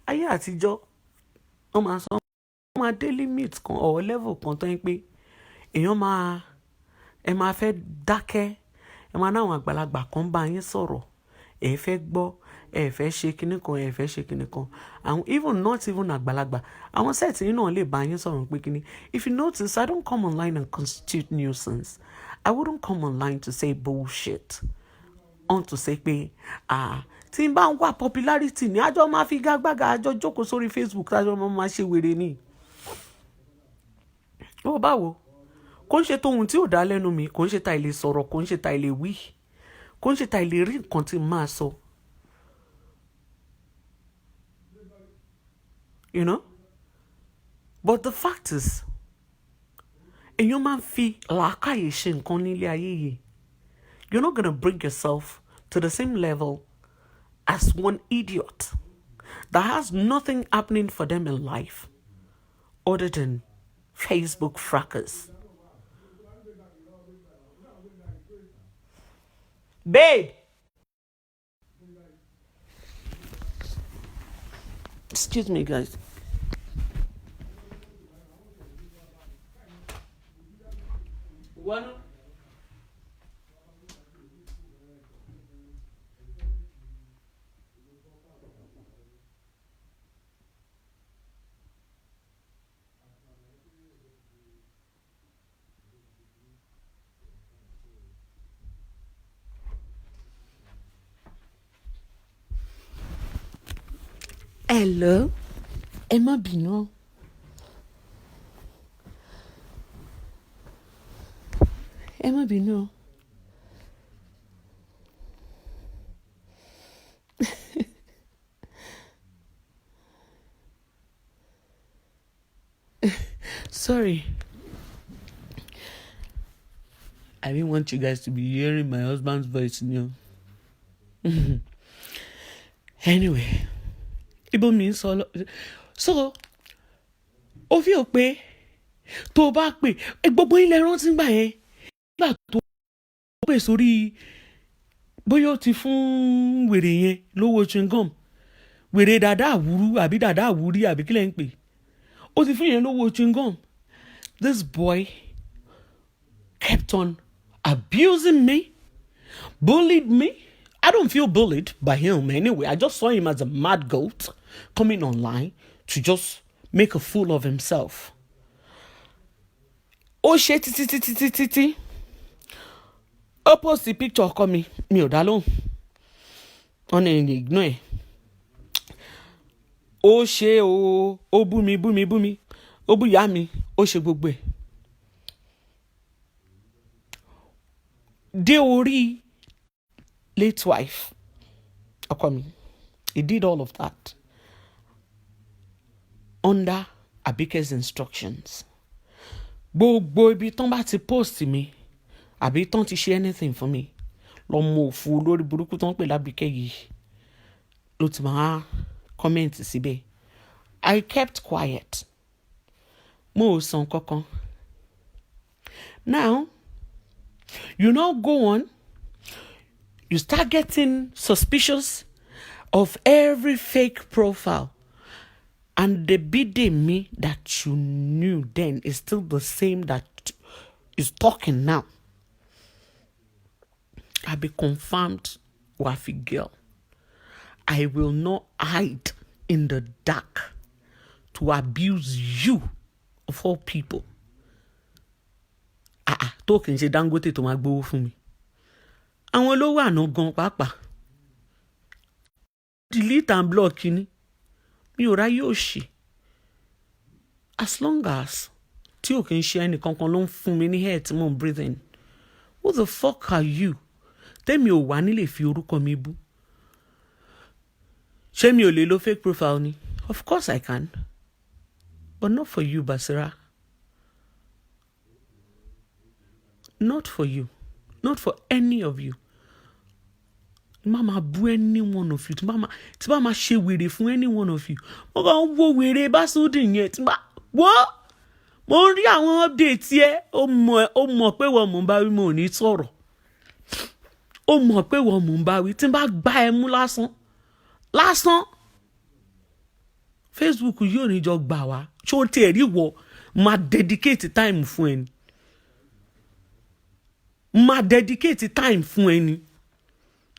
S2: Ayé àtijọ́ wọ́n máa sọ wọ́n máa dé limit kan or level kan tó ń pé èèyàn ẹ máa fẹ́ dákẹ́, ẹ máa náwọn àgbàlagbà kan bá yín sọ̀rọ̀, ẹ fẹ́ gbọ́, ẹ fẹ́ ṣe kinní kan, àwọn even not even àgbàlagbà, àwọn sẹ́ẹ̀tì yín náà lè bá yín sọ̀rọ̀ pé kinní. If you notice, I don't come online and constitute nuisance. I wouldn't come online to say bullshit. On to say pé tí n bá ń wá popularity ni àjọ máa fi gágbága, àjọ jókòó sórí Facebook àjọ máa ṣe wèrè ni. Ó báwo? Kò ń ṣe tóhun tí ò dá lẹ́nu mi, kò ń ṣe ta ilé sọ̀rọ̀, kò ń ṣe ta ilé wí, kò ń ṣe ta ilé rí nǹkan tí máa sọ. You know? But the fact is, èèyàn máa ń fi làákàyè ṣe nǹkan nílé ayé yìí. You're not going to bring yourself to the same level as one idiot that has nothing happening for them in life other than Facebook fracas. Babe! Excuse me, guys. One. Hello, ẹ má bínú. Ẹ má bínú. Sorry. I didn't want you guys to be hearing my husband's voice, Anyway, ibo mi sọ so ó fi hàn pé tó o bá pè gbogbo ilẹ̀ rántí gbà yẹn nígbà tó pè sórí bóyá ó ti fún wèrè yẹn lówó chewing gum wèrè dàda àwúrú àbí dàda àwúrí àbí kílẹ̀ ń pè ó ti fún yẹn lówó chewing gum. This boy kept on abusing me, bullied me. I don't feel bullied by him anyway. I just saw him as a mad goat coming online to just make a fool of himself. Ó ṣe títí. Ó post the picture ọkọ mi ò dá lóhùn. Wọ́n ní ignore ẹ̀. Ó ṣe ó bú mi. Ó bú ìyá mi. Ó ṣe gbogbo ẹ̀. Dé orí late wife ọkọ mi. He did all of that under Abike's instructions. Gbogbo ibi tán bá ti post mi àbí tán ti ṣe anything for me lọ́mọ òfu lórí burúkú tán pè lábíkẹ́ yìí ló ti máa comment síbẹ̀. I kept quiet. Mo ò sọ kankan. Now, you now go on. You start getting suspicious of every fake profile. And the Bidemi that you knew then is still the same that is talking now. I be confirmed Wafi girl. I will not hide in the dark to abuse you of all people. Talking ṣe Dangote tó máa gbowó fún mi. Àwọn olówó àná gan pàápàá. Delete and block ni. Mi ò ráyè òṣì. As long as tí ò kì í ṣe ẹnì kankan ló ń fún mi ní air tí mò ń breathe in. Who the fuck are you? Tẹ́mi ò wá nílé fi orúkọ mi bú. Ṣé mi ò lè lo fake profile ni? Of course I can. But not for you, Basira. Not for you. Not for any of you. Mama bú any one of you. Tí bá máa ṣe wèrè fún any one of you. Mo kàn wo wèrè Básúdì yẹn. Tí bá wọ́ mo ń rí àwọn update yẹ. Ó mọ̀ pé wọ́n mò ń bá wí mo ò ní sọ̀rọ̀. Ó mọ̀ pé wọ́n mò ń bá wí. Tí bá gbá ẹ mú lásán. Facebook yóò ní jọ gbà wá. Ṣé o tiẹ̀ rí wọ máa dedicate time fún ẹni. Máa dedicate time fún ẹni.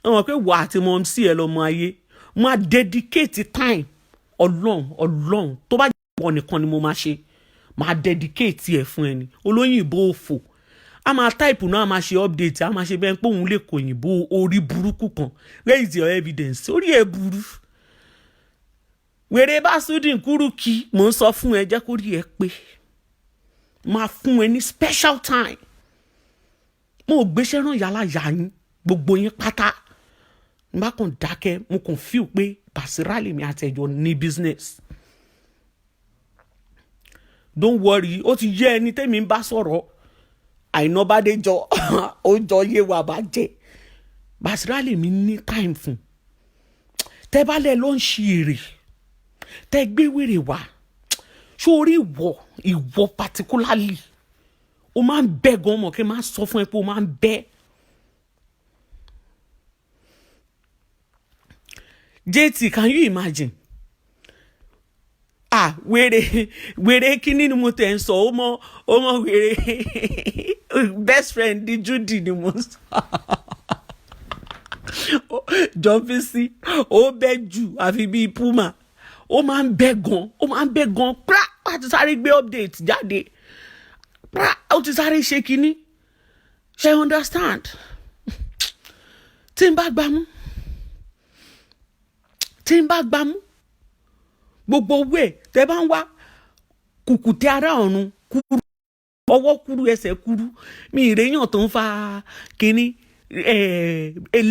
S2: Àwọn pé wà á ti mọ̀ sí ẹ lọ́mọ ayé. Máa dedicate time. Ọlọ́run tó bá jẹ́ wọ́n nìkan ni mo máa ṣe. Máa dedicate ẹ fún ẹni. Olóyìnbó òfò. A máa type náà, a máa ṣe update, a máa ṣe bẹ́ẹ̀ pé òun lè kọ òyìnbó orí burúkú kan. Where is your evidence? Orí ẹ burú. Wèrè Básúdì kúrú kí mò ń sọ fún ẹ jẹ́ kó rí ẹ pé. Máa fún ẹ ní special time. Mo gbéṣẹ́ rán yàrá yà yín gbogbo yín pátá. N bá kàn dákẹ́ mo kàn feel pé Basira lèmi àti ẹjọ́ ní business. Don't worry, ó ti yé ẹni tẹ́mi ń bá sọ̀rọ̀. Àìná bá dé jọ ó jọ yé wa bá jẹ́. Basira lèmi ní time fún. Tẹ́ bá lẹ̀ ló ń ṣe èrè. Tẹ́ gbé wèrè wá. Sórí ìwọ particularly. O máa ń bẹ́ gan mọ̀ kí n máa sọ fún ẹ pé o máa ń bẹ́. JT, can you imagine? Wèrè kíní ni mo tẹ̀ ń sọ. Ó mọ wèrè best friend di Judy ni mo sọ. Jọ́bí sí, ó bẹ́ jù àfi bíi Puma. Ó máa ń bẹ́ gan. Ó ti sáré gbé update jáde. Ó ti sáré ṣe kíní. Ṣé understand? Tí n bá gbámú. gbogbo owó ẹ̀ tẹ́ bá ń wá kùkùté ara ọ̀run kúrú ọwọ́ kúrú ẹsẹ̀ kúrú mi ìrèyàn tó ń fa kínní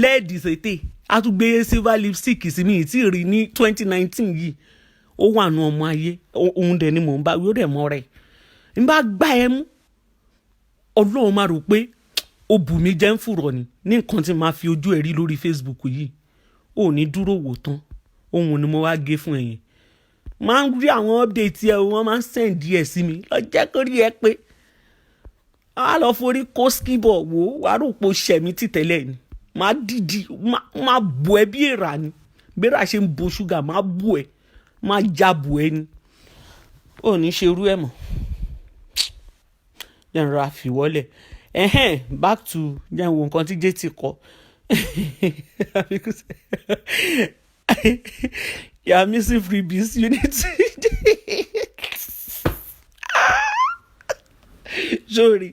S2: lẹ́ẹ̀dì ṣètè a tún gbé silver lipstick sí mi tí rí ní 2019 yìí ó wà nù ọmọ ayé òun dẹ̀ ni mò ń bá wí ó dẹ̀ mọ́ rẹ̀ n bá gbá ẹ mú ọlọ́run máa rò pé ó bù mí jẹ́ ń fùrọ̀ ni ní nǹkan tí máa fi ojú ẹ̀ rí lórí Facebook yìí ò ní dúró wò tán òun ni mo wá gé fún ẹ̀yìn máa ń rí àwọn update ẹ̀ wọ́n máa ń send ẹ̀ sí mi lọ́jọ́ kórìí ẹ pé a lọ forí kó skibọ̀ wò wàá rò pé ó ṣẹ̀ mí tìtẹ́lẹ̀ ni máa dìdí máa bù ẹ bí èèrà ni bẹ́ẹ̀rẹ̀ ṣe ń bo ṣúgà máa bù ẹ máa já bù ẹ ni ò ní ṣe irú ẹ̀ mọ́ jẹ́ n ra fìwọ́lẹ̀ back to jẹ́ n wo nǹkan tí jẹ́ ti kọ́ you are missing freebies you need to sorry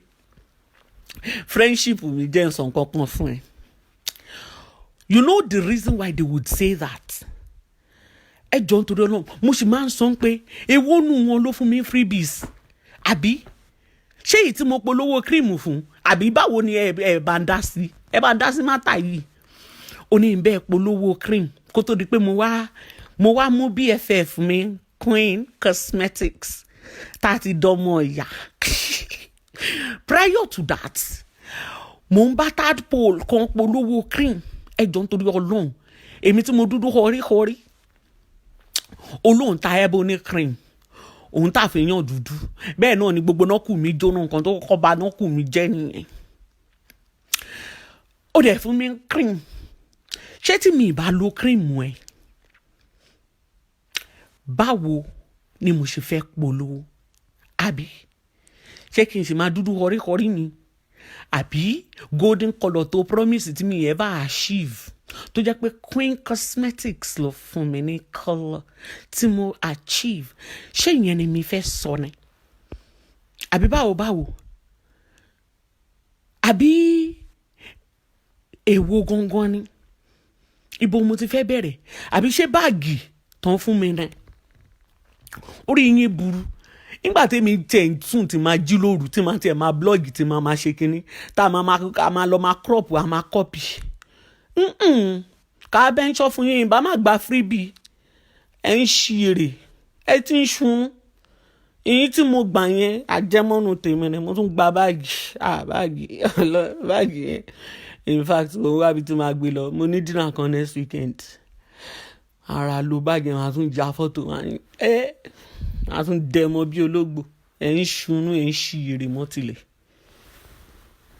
S2: friendship mi jẹ́ nsọ nǹkan kan fún ẹ. You know the reason why they would say that? Ẹ jọ nítorí Ọlọ́run mo sì máa ń sọ pé èwo nù wọn ló fún mi freebies àbí ṣé èyí tí mo polówó cream fún àbí báwo ni ẹ bá ń dá sí mátà yìí ó ní bẹ́ẹ̀ polówó cream kó tó di pé mo wá mú BFF mi Queen Cosmetics tá a ti dánmọ́ ìyá. Prior to that mo ń bá tadpole kan polówó cream ẹjọ́ nítorí Ọlọ́run èmi tí mo dúdú họrí olóhùn ta ẹbọ ní cream òun tá fi yàn dúdú bẹ́ẹ̀ náà ni gbogbo náà kù mí jóná nǹkan tó kọ́kọ́ bá náà kù mí jẹ́ nìyẹn ó dẹ̀ fún mi cream ṣé tí mi bá lo cream ẹ báwo ni mo ṣe fẹ́ polówó àbí ṣé kí n sì máa dúdú họrí ni àbí golden colour tó promise tí mi ever achieve tó jẹ́ pé Queen Cosmetics ló fún mi ní colour tí mo achieve ṣé ìyẹn ni mi fẹ́ sọ ni àbí báwo àbí èwo gangan ni ibo mo ti fẹ́ bẹ̀rẹ̀ àbí ṣé báàgì tán fún mi náà orí yín burú nígbà tí mi tẹ̀ ń sùn tí máa jí lóru tí máa tẹ̀ máa blọ́ọ̀gì tí máa ṣe kínní tá a máa lọ máa crop a máa copy ká bẹ́ńṣọ́ fún yín bá má gba freebie ẹ̀ ń ṣí èrè ẹ ti ń sun èyí tí mo gbà yẹn àjẹmọ́nù tèmi ni mo tún gba báàgì yẹn in fact mo wá bí tí máa gbé lọ mo ní dinner kan next weekend ara lo báàgì yẹn máa tún já fọ́tò máa tún dẹmọ bí ológbò ẹ̀ ń sunú ẹ̀ ń ṣí èrè mọ́tìlẹ̀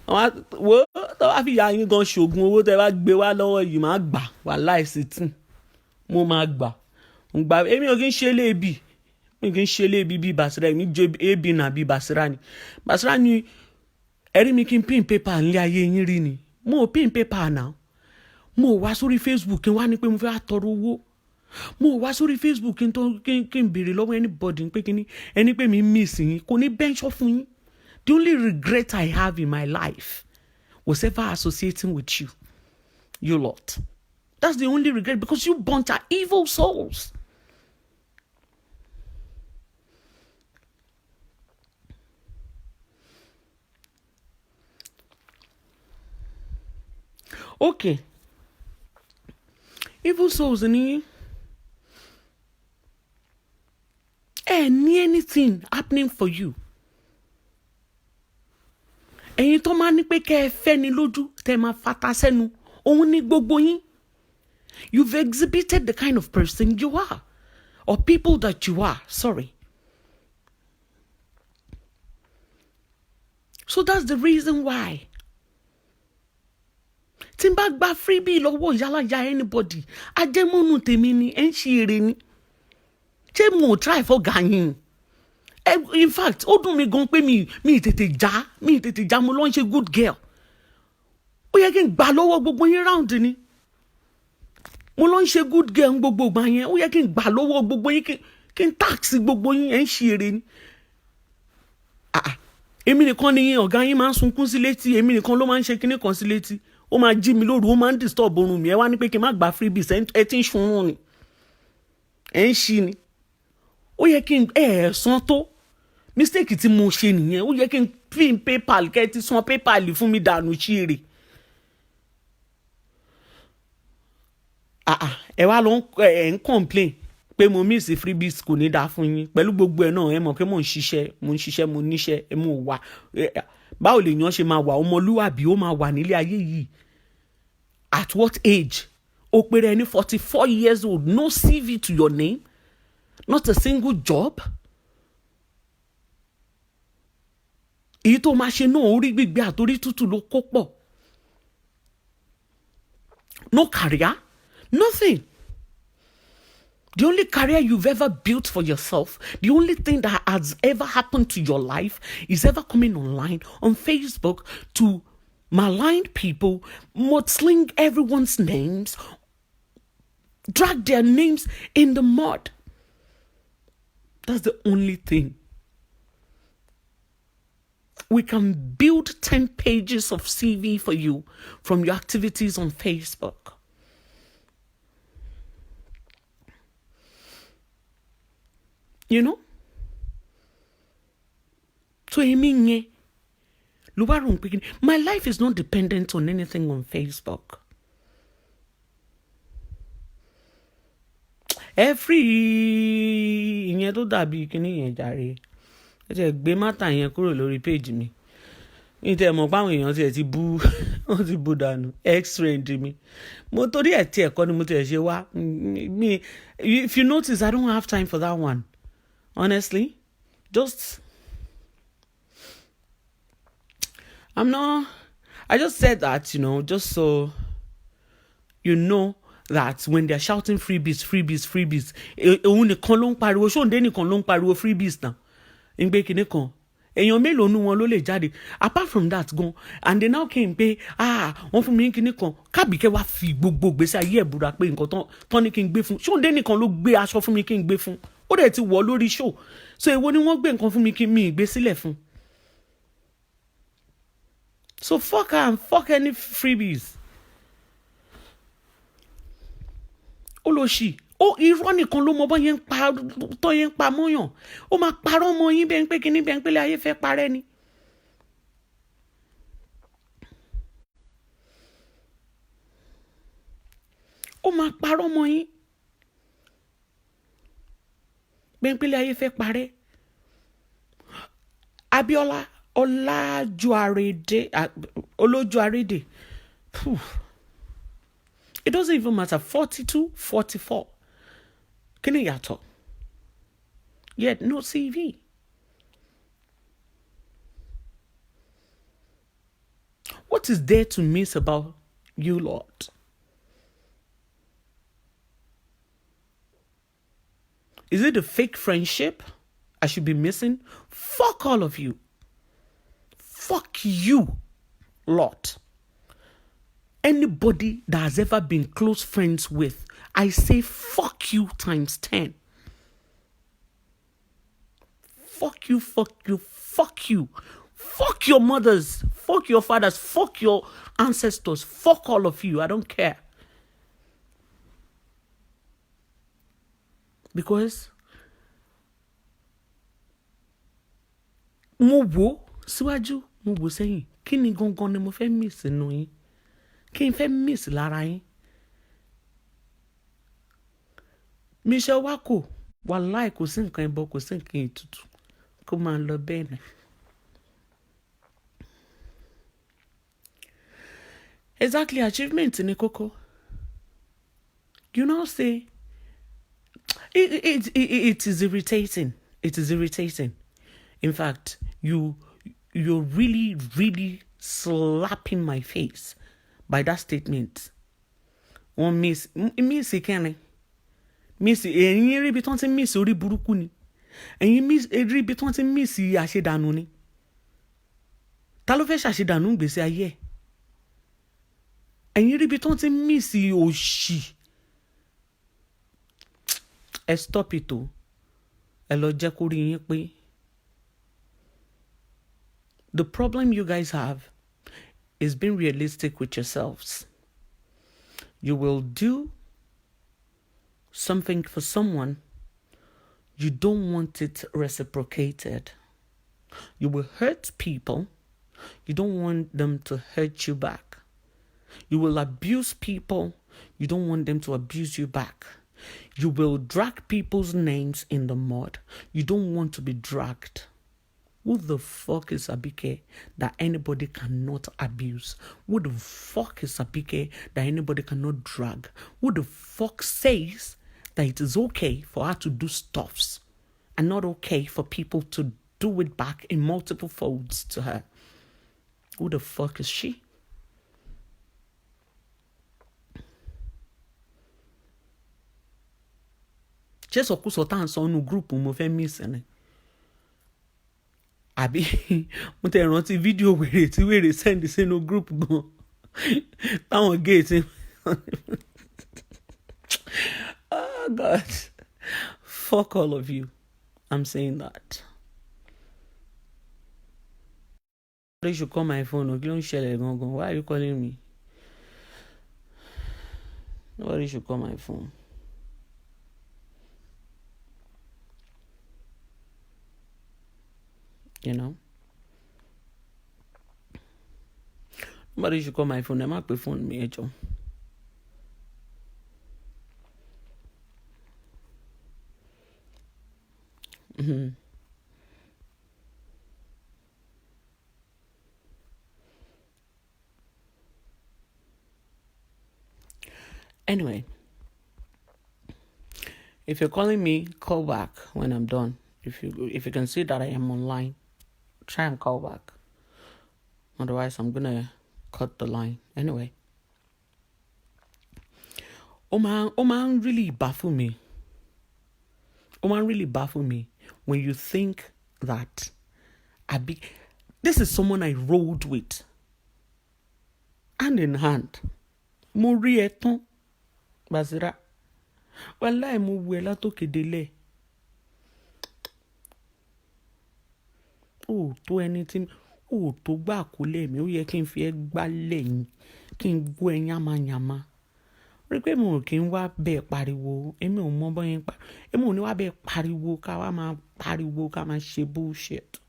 S2: wo tó bá fi ya yín gan ṣoògùn owó tẹ́ bá gbé wá lọ́wọ́ yìí máa gbà wà láìsí tì mo máa gbà èmi ò kí ń ṣe léèbì bíi Basira mi jẹ́ ebi náà bíi Basira ni ẹ̀rí mi kí n pín pépà nílé ayé yín rí ni mo ò pín pépà náà mo wá sórí Facebook kí n wá ní pé mo fẹ́ tọrọ owó mo wá sórí Facebook kí n béèrè lọ́wọ́ anybody pé ẹni pé mi miss yín kò ní bẹ́ńṣọ́ fún yín. The only regret I have in my life was ever associating with you, you lot. That's the only regret because you bunch of evil souls. Okay. Evil souls in anything happening for you. Ẹ̀yin tó máa ní pé kẹ́ ẹ fẹ́ ni lójú tẹ́ máa fata sẹ́nu òun ní gbogbo yín. You've exhibited the kind of person you are or people that you are. Sorry. So that's the reason why. Tí n bá gba freebie lọ́wọ́ yálàyà anybody ajẹ́mọ́nù tèmi ni ẹ̀ ń ṣe eré ni. Ṣé mo try for yín? In fact ó dùn mí gan pé mi tètè já mo lọ ń ṣe good girl ó yẹ kí n gbà lọ́wọ́ gbogbo yín round ni mo lọ ń ṣe good girl gbogbo ìgbà yẹn ó yẹ kí n gbà lọ́wọ́ gbogbo yín kí n tax gbogbo yín ẹ̀ ń ṣe eré ni èmi nìkan ni ọ̀gá yín máa ń sunkún sí létí èmi nìkan ló máa ń ṣe kinní kan sí létí ó máa jí mi lóru ó máa ń disturb oorun mi ẹ wá ní pé kí n má gba freebies ẹ ti ń sunrun ni ẹ ń ṣí ni ó yẹ kí n san tó mistake tí mo ṣe nìyẹn, ó yẹ kí n pin PayPal kẹ́ ti san PayPal fún mi dànù ṣíire. Ẹ wá lọ ń complain pé mo miss freebies kò ní dáa fún yín pẹ̀lú gbogbo ẹ̀ náà ẹ mọ̀ pé mo níṣẹ́ mo wà báwo lèèyàn ṣe máa wà ọmọlúwàbí ó máa wà nílé ayé yìí at what age? Ó péré ẹni 44 years old, no CV to your name, not a single job. Èyí tó máa ṣe náà orí gbígbé àtorí tútù ló kó pọ̀. No career, nothing. The only career you've ever built for yourself, the only thing that has ever happened to your life is ever coming online on Facebook to malign people, mudsling everyone's names, drag their names in the mud. That's the only thing. We can build 10 pages of CV for you from your activities on Facebook. You know? So my life is not dependent on anything on Facebook. Every ìyẹn tó dàbí kíní yẹn jàre. Ẹ jẹ́ gbé mátà yẹn kúrò lórí page mi. Ìtẹ̀ mọ̀ páwọn èèyàn tiẹ̀ ti bú wọ́n ti bú dànù x-rayed mi. Mo torí ẹ̀ tí ẹ̀kọ́ ni mo tiẹ̀ ṣe wá. If you notice, I don't have time for that one. Honestly, I just said that, just so you know that when they're shouting freebies, òun nìkan ló ń pariwo, ṣóǹdé nìkan ló ń pariwo freebies náà. Ìgbé kìíní kan. Èèyàn mélòó nu wọn ló lè jáde. Apart from that gan, and they now came pé, wọ́n fún mi kíní kan. Kábíkẹ́ wá fi gbogbo gbèsè ayé ẹ̀ búra pé nǹkan tán ní kí n gbé fún. Ṣóǹdé nìkan ló gbé aṣọ fún mi kí n gbé fún. Ó dẹ̀ ti wọ̀ lórí show. So èwo ni wọ́n gbé nǹkan fún mi kí mi gbé sílẹ̀ fún. So fuck her and fuck any freebies. Olóṣì. Irọ́ nìkan ló mọ bọ́ yẹn ń pa mọ́yàn. Ó máa parọ́ mọ́ yín bẹ́ẹ̀ ń pé kíní bẹ́ẹ̀ ń pélé ayé fẹ́ parẹ́ ni. Ó máa parọ́ mọ́ yín bẹ́ẹ̀ ń pélé ayé fẹ́ parẹ́. Abíọ́lá Olójúarédè. It doesn't even matter. 42, 44. Kí ni yàtọ̀? Yet no CV. What is there to miss about you, Lord? Is it a fake friendship I should be missing? Fuck all of you. Fuck you, Lord. Anybody that has ever been close friends with, I say fuck you times 10. Fuck you, fuck you, fuck you. Fuck your mothers, fuck your fathers, fuck your ancestors, fuck all of you. I don't care. Because mo wò síwájú, mo wò sẹ́yìn. Kí ni gangan ni mo fẹ́ miss nínú yín? Kí n fẹ́ miss lára yín? Michelle Wako, wàláì kò sí nǹkan ẹbọ, kò sí nǹkan ètùtù. Kó máa lọ bẹ́ẹ̀ ni. Exactly, achievement ni kókó. You know, say, it is irritating. It is irritating. In fact, you're really, really slapping my face by that statement. One miss Kenny. Miss ẹ̀yin rí bí tán ti miss orí burúkú ni. Ẹ̀yin rí bí tán ti miss àṣedànù ni. Ta ló fẹ́ ṣàṣedànù gbèsè ayé ẹ̀? Ẹ̀yin rí bí tán ti miss òṣì. Ẹ stop it o. Ẹ lọ jẹ́ kó rí yín pé. The problem you guys have is being realistic with yourselves. You will do something for someone You don't want it reciprocated. You will hurt people. You don't want them to hurt you back. You will abuse people. You don't want them to abuse you back. You will drag people's names in the mud. You don't want to be dragged. Who the fuck is Abike that anybody cannot abuse? Who the fuck is Abike that anybody cannot drag? Who the fuck says that it is okay for her to do stuffs and not okay for people to do it back in multiple folds to her? Who the fuck is she? Just sọkúsọ tá à ń sọ nínú gúrùpù mo fẹ́ miss ni. Àbí mo tẹ rántí fídíò wèrè tí wèrè send sínú gúrùpù gan táwọn géètì. Oh God, fuck all of you. I'm saying that. You should call my phone. Why are you calling me? Nobody should call my phone. You know? Nobody should call my phone. I'm not phone me, Joe. Anyway, if you're calling me, call back when I'm done. If you can see that I am online, try and call back. Otherwise, I'm gonna cut the line. Anyway, Oman really baffle me. Oman really baffle me when you think that this is someone I rode with, hand in hand. Mo rí ẹ tán, Basira. Wallahi mo wù ẹ́ látòkè délẹ̀. Ó tó ẹni tí ó tó gbà kólẹ̀ mi, ó yẹ kí n fi ẹ́ gbálẹ̀ yín, kí n gbọ́ ẹ yánmayànma. Rí pé mo kì í wá bẹ́ẹ̀ pariwo, èmi ò mọ bọ́yẹn pa. Èmi ò ní wá bẹ́ẹ̀ pariwo ká wá máa pariwo ká máa ṣe bullshit.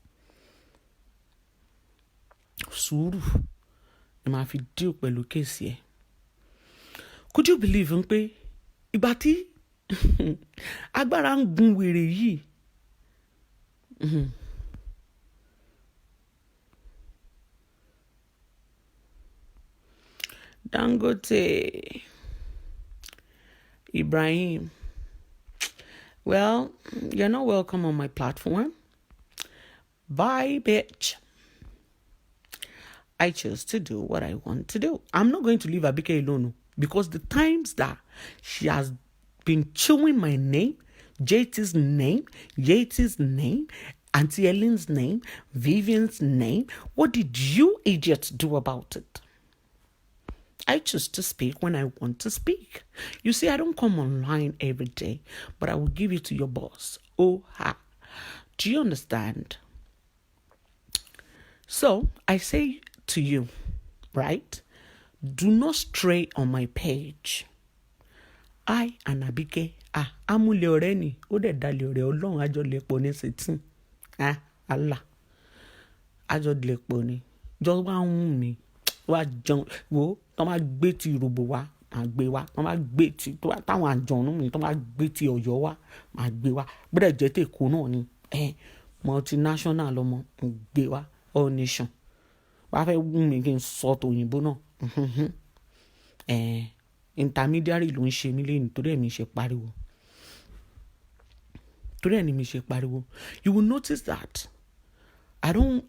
S2: Sùúrù ni màá fi deal pẹ̀lú kéèsì ẹ̀. Could you believe pé ìgbà tí agbára ń gun wèrè yìí? Dangote, Ibrahim. Well, you're not welcome on my platform. Bye, bitch. I chose to do what I want to do. I'm not going to leave Abike alone because the times that she has been chewing my name, JT's name, Yeti's name, Auntie Ellen's name, Vivian's name, what did you idiots do about it? I choose to speak when I want to speak. You see, I don't come online every day, but I will give it to your boss. Oh, ha. Do you understand? So, I say to you, right? Do not stray on my page. I and Abike, amúlé ọ̀rẹ́ ni, ó dẹ̀ dalẹ̀ ọ̀rẹ́ Ọlọ́run àjọlẹ̀pọ̀ ní sẹ́tìn. Allah. Àjọlẹ̀pọ̀ ni. Jọ wá ń wù mí. Wá jẹun. Wo, tó máa gbé ti ìròbò wá, máa gbé wá. Tó máa gbé ti, táwọn àjọ̀nú mi, tó máa gbé ti Ọ̀yọ́ wá, máa gbé wá. Bẹ́ẹ̀ jẹ́ tèkó náà ni. Multinational lọmọ, gbé wá. All nation. Wá fẹ́ wù mí kí n sọ tòyìnbó náà. Intermediary ló ń ṣe mí lẹ́yìn torí ẹ̀ mi ṣe pariwo. You will notice that I don't.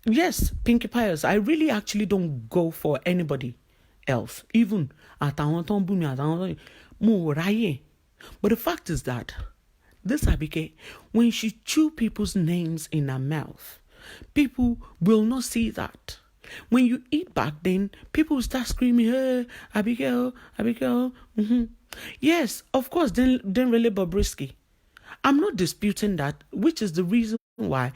S2: Yes, Pinky Pious, I really actually don't go for anybody else. Even àtàwọn tó ń bú mi àtàwọn tó ń mo ráyè. But the fact is that this Abike, when she chew people's names in her mouth, people will not see that. When you eat back, then people start screaming, "Hey, Abike, Abike." Yes, of course, then really Bobrisky. I'm not disputing that, which is the reason why,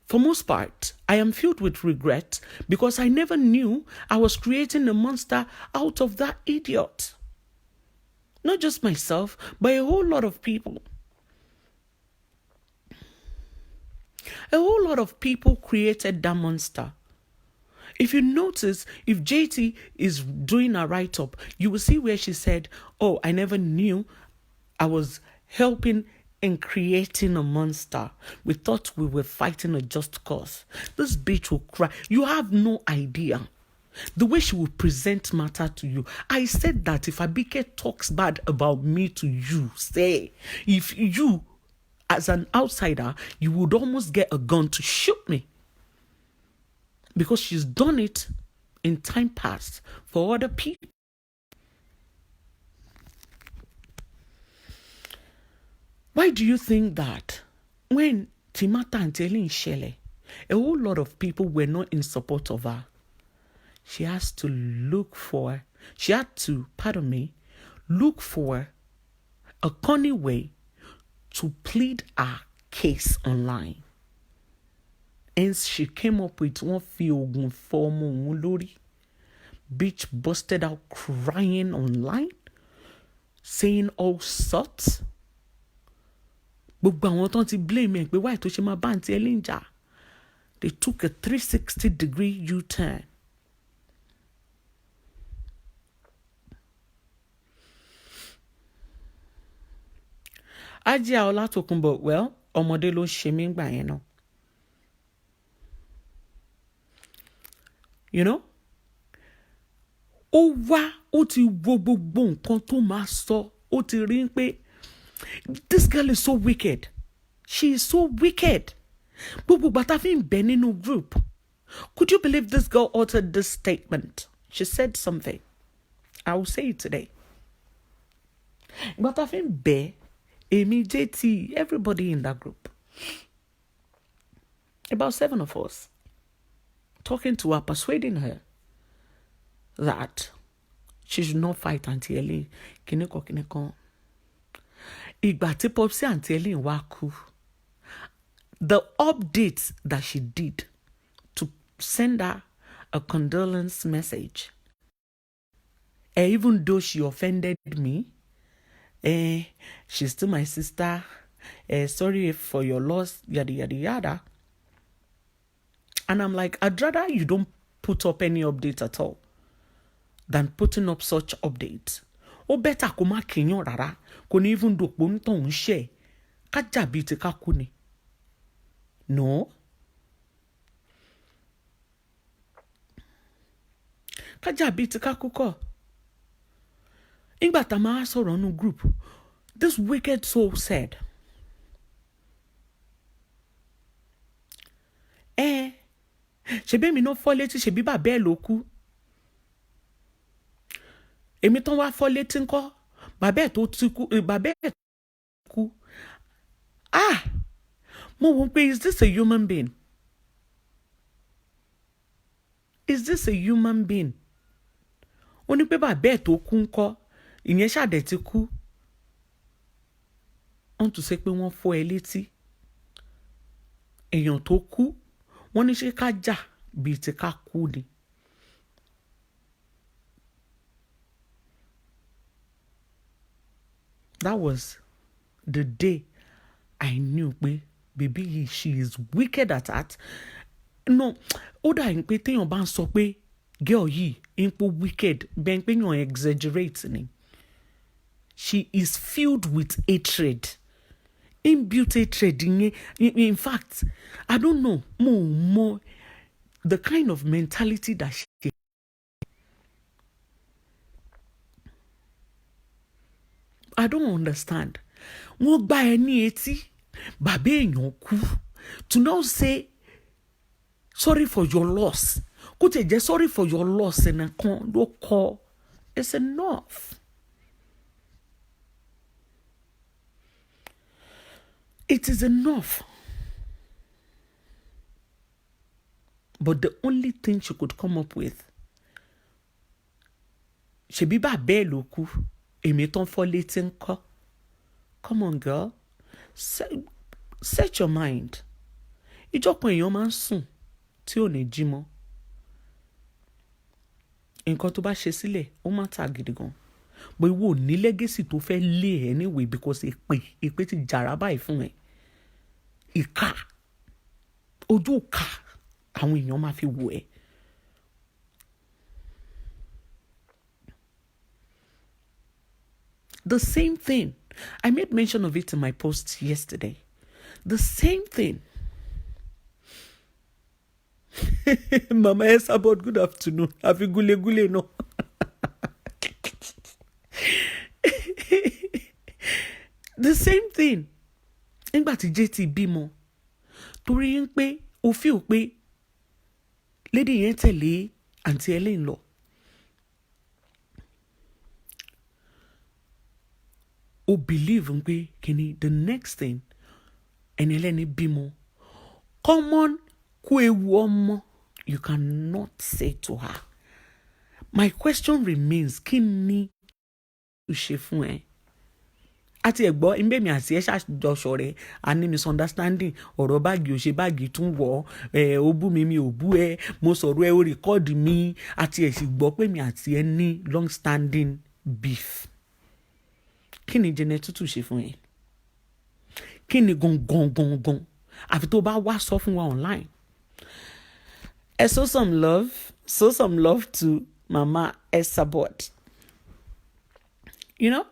S2: for most part, I am filled with regret because I never knew I was creating a monster out of that idiot. Not just myself, but a whole lot of people. A whole lot of people created that monster. If you notice, if JT is doing a write-up, you will see where she said, oh, I never knew I was helping in creating a monster. We thought we were fighting a just cause. This bitch will cry. You have no idea the way she will present matter to you. I said that if Abike talks bad about me to you, say, if you, as an outsider, you would almost get a gun to shoot me. Because she's done it in time past for other people. Why do you think that when Timata and Telin Shele, a whole lot of people were not in support of her? She had to look for a cunning way to plead her case online. Hence, she came up with one ogun form lori. Bitch busted out crying online, saying all sorts. Gbogbo àwọn tó ti blame ẹ pé why tó ṣe máa bá àǹtí Ellen jà. They took a 360-degree U-turn. Ajia Olatokunbo, well, ọmọdé ló ṣe mí gbà yẹn náà. You know? Ó wá, ó ti wo gbogbo nǹkan tó máa sọ, ó ti rí pé this girl is so wicked. She is so wicked. Gbogbo bàtà fi ń bẹ nínú group. Could you believe this girl uttered this statement? She said something. I will say it today. Bàtà fi ń bẹ, Amy, JT, everybody in that group. About 7 of us. Talking to her, persuading her that she should not fight Auntie Ellen. Kineko. Ìgbà tí Popsi Auntie Ellen wá kú, the updates that she did to send her a condolence message, even though she offended me, she's still my sister, sorry for your loss, yada yada yada. And I'm like, I'd rather you don't put up any updates at all than putting up such updates. Ó better kó má kíyàn rárá, kò ní even do pò ń tàn ń ṣe, kájà bíi ti ká kú ni. No. Kájà bíi ti ká kú kọ́. Ìgbà tá máa sọ̀rọ̀ nínú group, this wicked soul said, ṣebí mi náà fọ́ létí, ṣebí bàbá ẹ̀ ló kú. Èmi tán wá fọ́ létí ńkọ́, bàbá ẹ̀ tó ti kú, bàbá ẹ̀ kú. Mo wò pé, is this a human being? Is this a human being? Ó ní pé bàbá ẹ̀ tó kú ńkọ́, ìyẹn ṣàdẹ̀ ti kú. Wọ́n tún ṣe pé wọ́n fọ́ ẹ létí. Èèyàn tó kú, wọ́n ní ṣe ká jà bíi ti ká kú ni. That was the day I knew pé baby she is wicked at heart. No, ó dà ń pé téèyàn bá ń sọ pé girl yìí ń pé wicked, bẹ́ẹ̀ pé yàn exaggerate ni. She is filled with hatred. Imbued hatred. In fact, I don't know more the kind of mentality that she has. I don't understand. Wọ́n gbá ẹ ní etí, bàbá èèyàn kú. To now say sorry for your loss. Kó tẹ̀ jẹ́ sorry for your loss ẹnìkan ló kọ́. It's enough. It is enough. But the only thing she could come up with, ṣebí bàbá ẹ̀ ló kú, èmi tán fọ́ létí ńkọ́. Come on, girl. Set your mind. Ìjọpọ̀ èèyàn máa ń sùn tí ò ní jí mọ́. Nǹkan tó bá ṣe sílẹ̀, ó máa ta gidi gan. But ìwọ ò ní legacy tó fẹ́ lé anyway because èpè ti jàrá báyìí fún ẹ. Ìkà. ojú kà àwọn èèyàn máa fi wò ẹ́. The same thing. I made mention of it in my post yesterday. The same thing. Mama Esabod, good afternoon. Happy gule gule no. The same thing. Nígbà tí JT bímọ, torí ń pé ó feel pé lady yẹn tẹ̀lé àǹtí Ellen lọ. Ó believe ń pé kíni the next thing ẹni ẹlẹ́ni bímọ. Common kú ewu ọmọ you cannot say to her. My question remains, kí ni ó ṣe fún ẹ? Àti ẹ̀gbọ́ ìbémi àti ẹ̀ ṣàjọṣọ rẹ̀ a ní misunderstanding ọ̀rọ̀ báàgì ò ṣe báàgì tún wọ̀ ó bú mi ò bú ẹ mo sọ̀rọ̀ ẹ ó rìkọ́ọ̀dì mi àti ẹ̀ sì gbọ́ pé mi àti ẹ ní long standing beef. Kí ni Jene Tutu ṣe fún ẹ? Kí ni gangan àfi tó bá wá sọ fún wa online. Ẹ show some love to Mama Esabod. You know?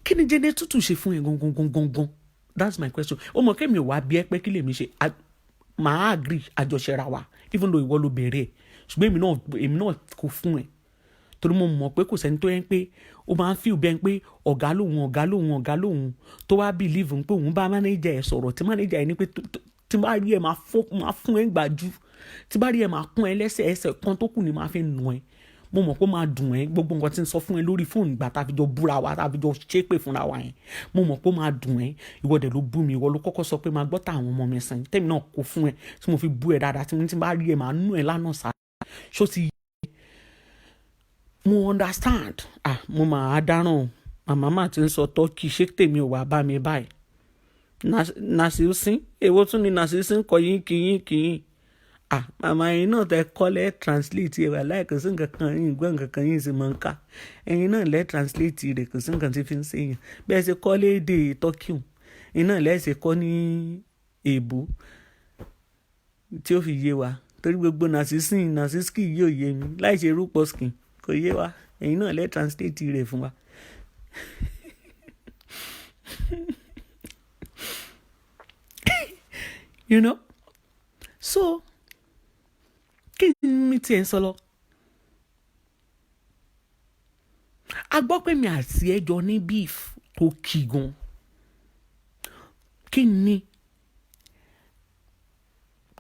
S2: Kí ni Jene Tutu ṣe fún ẹ gangan? That's my question. Ó mọ̀ kémi ò wá bí ẹ pé kí lèmi ṣe. Màá agree àjọṣẹ́ra wa even though ìwọ ló bẹ̀rẹ̀ ṣùgbọ́n èmi náà kò fún ẹ. Torí mo mọ̀ pé kò sẹ́ni tó yẹn pé ó máa ń feel bẹ́ẹ̀ pé ọ̀gá lòun tó wá believe pé òun bá manager ẹ̀ sọ̀rọ̀ tí manager ẹ̀ ní pé tí bá rí ẹ̀ máa fún ẹ̀ gbájú tí bá rí ẹ̀ máa kún ẹ lẹ́sẹ̀ ẹsẹ̀ kan tó kù ni máa fi nù ẹ́. Mo mọ̀ pé ó máa dùn ẹ́ gbogbo nǹkan tí ń sọ fún ẹ lórí fóònù ìgbà tá a fi jọ búra wa tá a fi jọ ṣépè fúnra wa yẹn mo mọ̀ pé ó máa dùn ẹ́ ìwọ dẹ̀ ló bú mi ìwọ ló kọ́kọ́ sọ pé máa gbọ́ táwọn ọmọ mi sìn tẹ́mi náà kó fún ẹ tí mo fi bú ẹ dáadáa tí bá rí ẹ máa nù ẹ lánàá sáà ṣó ti mo understand mo máa dáràn màmá mà ti ń sọ tọ́kì ṣé tèmi ò wá bá mi báyìí nàṣìṣín èwo tún ni nàṣìṣín kọ yín màmá yín náà tẹ kọ́lẹ̀ translate ẹ̀ wà láì kò sí nǹkan kan yín gbọ́ nǹkan kan yín sì máa ń kà ẹ̀yin náà lẹ́ translate rẹ̀ kò sí nǹkan tí fi ń ṣèyàn bí ẹ ṣe kọ́lé èdè tọ́kì ẹ̀yin náà lẹ́ ṣe kọ́ ní èbó tí ó fi yé wa torí gbogbo nàṣìṣín yóò yé mi láì ṣe rúpọ̀ skin kò yé wa ẹ̀yin náà lẹ́ translate rẹ̀ fún wa. You know? So, kí ni mi tiẹ̀ ń sọ lọ? A gbọ́ pé mi àti ẹjọ́ ní beef tó kì gan. Kí ni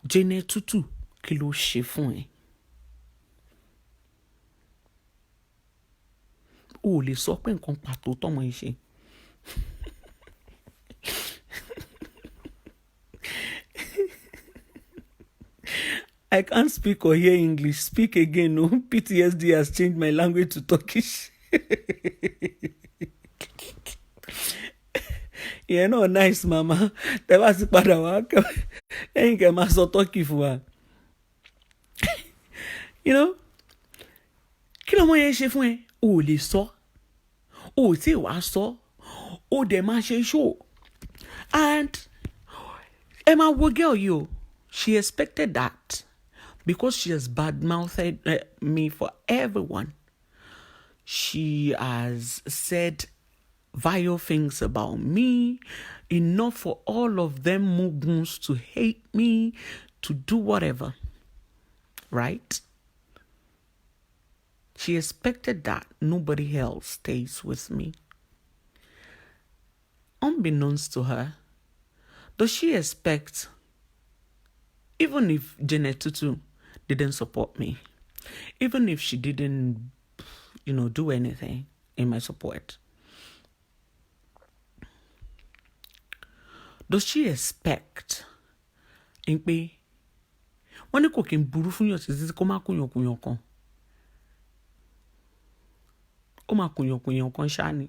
S2: Jene Tutu kí ló ṣe fún ẹ? O ò lè sọ pé nǹkan pàtó tọ́mọ yìí ṣe. I can't speak or hear English. Speak again. No, PTSD has changed my language to Turkish. Yeah, no, nice, mama. Tẹ́ bá sì padà wá ẹ̀yin kẹ́ máa sọ Turkey fún wa. You know? Kí lọ́mọ yẹn ṣe fún ẹ? O ò lè sọ. O ò tí ì wá sọ. O dẹ̀ máa ṣe show. And ẹ máa wo girl yìí o. She expected that. Because she has bad-mouthed me for everyone. She has said vile things about me. Enough for all of them muguns to hate me, to do whatever. Right? She expected that nobody else stays with me. Unbeknownst to her, does she expect, even if Jene Tutu didn't support me, even if she didn't, do anything in my support, does she expect in pé wọ́n ní kò kí n burú fún yàn títí kó má kúnyàn kan ó má kúnyàn kan ṣáá ni.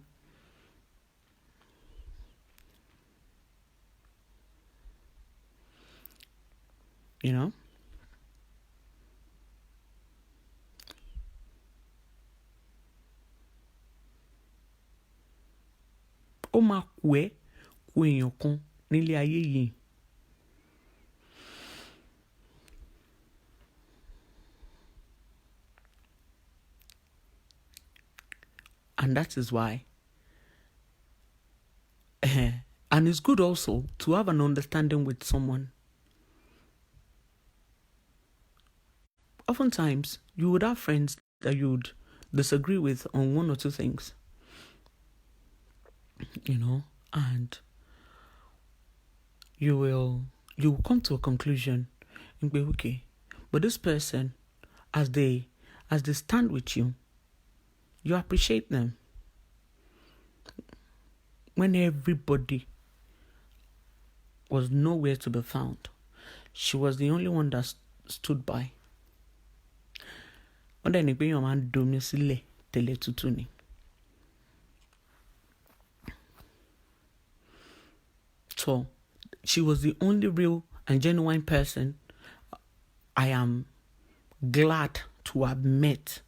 S2: You know? Ó máa kú èèyàn kan nílé ayé yìí. And that is why. And it's good also to have an understanding with someone. Oftentimes, you would have friends that you would disagree with on one or two things, and you will come to a conclusion and be okay. But this person, as they stand with you, you appreciate them. When everybody was nowhere to be found, she was the only one that stood by. Wọ́n dẹ̀ ní pé èèyàn máa ń domi sílẹ̀ tẹ́lẹ̀ tútù ni. So she was the only real and genuine person I am glad to have met.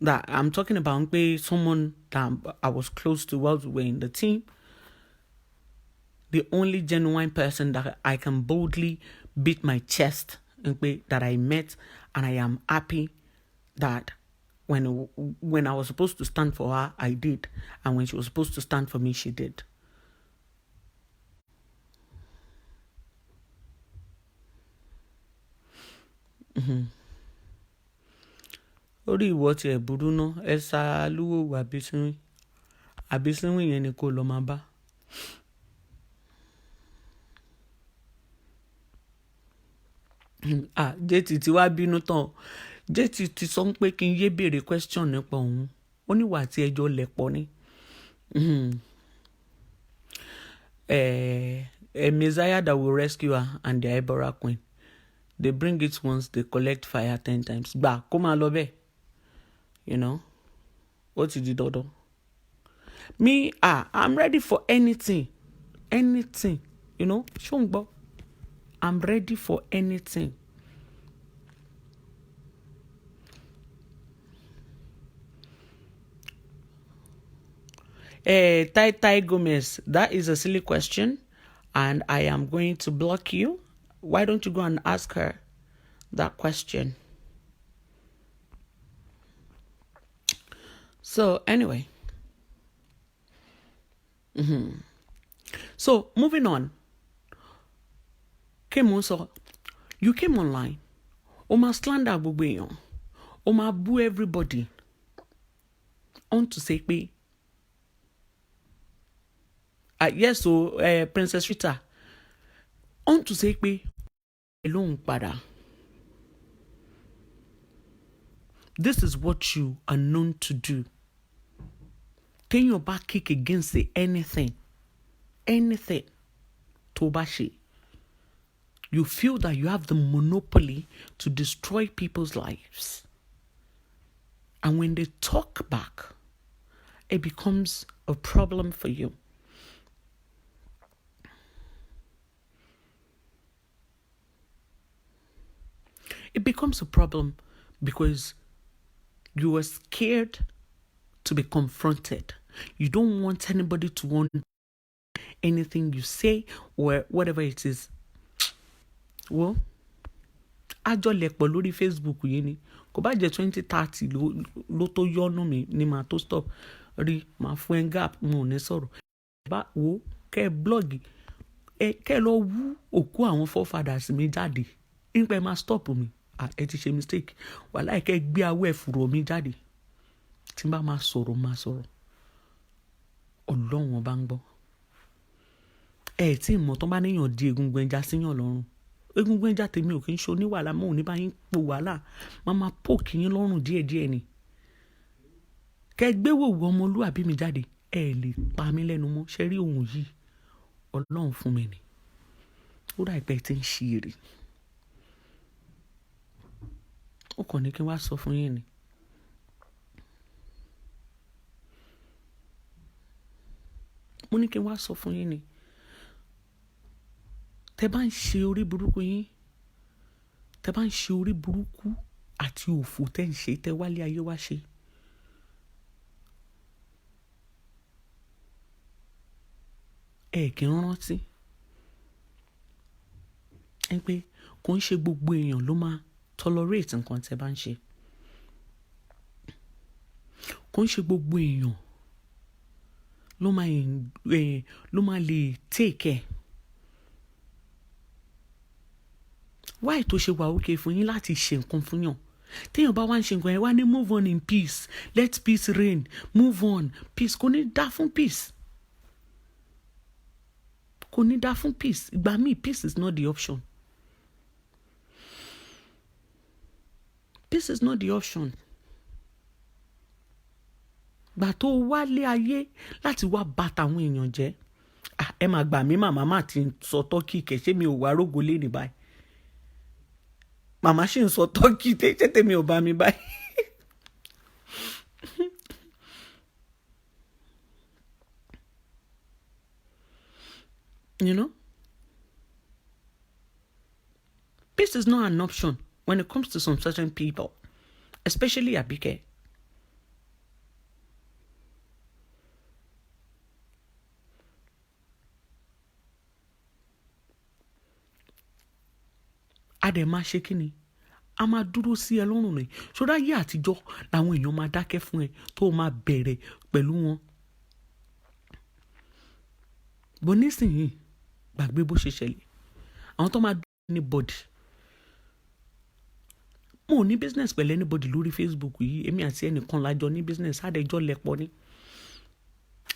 S2: That I'm talking about someone that I was close to while we were in the team. The only genuine person that I can boldly beat my chest that I met, and I am happy that when I was supposed to stand for her, I did, and when she was supposed to stand for me, she did. Orí ìwọ tí ẹ burú ná, ẹ sá lúwò àbísínwìn yẹn ni kò lọ máa bá. JT ti wá bínú tán. JT ti sọ pé kí n yé béèrè question nípa òun. Ó ní wà tí ẹjọ́ lẹ̀pọ̀ ni. A Messiah that will rescue her and the Ebora queen. They bring it once, they collect fire 10 times. Gbà kó máa lọ bẹ́ẹ̀. What did you do? Me, I'm ready for anything. Anything. Shongbo. I'm ready for anything. Tai Gomez, that is a silly question, and I am going to block you. Why don't you go and ask her that question? So anyway, so moving on. You came online. Oma slander gbogbo èèyàn. Oma boo everybody. On to say pé. Yes, so Princess Rita. On to say pé. Alone padà. This is what you are known to do. Can your back kick against anything? Tó bá ṣe. You feel that you have the monopoly to destroy people's lives. And when they talk back, it becomes a problem for you. It becomes a problem because you are scared to be confronted. You don't want anybody to want anything you say or whatever it is. Well, àjọ lẹ̀pọ̀ lórí Facebook yìí ni kò bá jẹ́ 2030 ló tó yọ́nú mi ni màá tó stop rí màá fún ẹ gap mo ò ní sọ̀rọ̀ bá wo kẹ́ ẹ blọ́ọ̀gì kẹ́ ẹ lọ wú òkú àwọn forefathers mi jáde nípa ẹ máa stop mi ẹ ti ṣe mistake wàhálà kẹ́ ẹ gbé awọ ẹ̀fùrọ̀ mi jáde tí n bá máa sọ̀rọ̀ Ọlọ́run ọba ń gbọ́ ẹ tí ìmọ̀ tó bá níyàn di egungun ẹja síyàn lọ́rùn egungun ẹja tèmi ò kí ń ṣe oníwàhálà mọ́ òní bá yín po wàhálà máa poke yín lọ́rùn díẹ̀díẹ̀ ni kẹ́ gbé wòwò ọmọlúwàbí mi jáde ẹ lè pa mí lẹ́nu mọ́ ṣe rí ohun yìí Ọlọ́run fún mi ni ó dà pé tí ń ṣe èrè ó kàn ní kí n wá sọ fún yín ni. Mo ní kí n wá sọ fún yín ni tẹ́ bá ń ṣe orí burúkú yín tẹ́ bá ń ṣe orí burúkú àti òfò tẹ́ ń ṣe tẹ́ wálé ayé wá ṣe ẹ kì í rántí ẹ pé kò ń ṣe gbogbo èèyàn ló máa tolerate nǹkan tẹ́ bá ń ṣe. Kò ń ṣe gbogbo èèyàn ló máa lè take care. Why tó ṣe wà okay fún yín láti ṣe nǹkan fún yàn? Téèyàn bá wá ń ṣe nǹkan yẹn wá ní move on in peace, let peace reign, move on, peace. Kò ní dá fún peace. Kò ní dá fún peace. Ìgbà míì peace is not the option. Peace is not the option. Gbà tó wálé ayé láti wá bà tàwọn èèyàn jẹ́. Ẹ máa gbà mí, màmá má ti ń sọ tọ́kì kẹ̀ṣẹ́ mi ò wá rógo lé ní báyìí. Màmá ṣì ń sọ tọ́kì tètè mi ò bá mi báyìí. You know? Peace is not an option when it comes to some certain people, especially Abike. A dẹ̀ máa ṣe kí ni? A máa dúró sí ẹ lọ́rùn rẹ̀. Ṣọ́dá yé àtijọ́ làwọn èèyàn máa dákẹ́ fún ẹ tó máa bẹ̀rẹ̀ pẹ̀lú wọn. Bó nísìnyí gbàgbé bó ṣe ṣẹlẹ̀. Àwọn tó máa dúró anybody. Mo ò ní business pẹ̀lú anybody lórí Facebook yìí. Èmi àti ẹnìkan lájọ ní business. Àdẹjọ́ lẹ̀pọ̀ ni.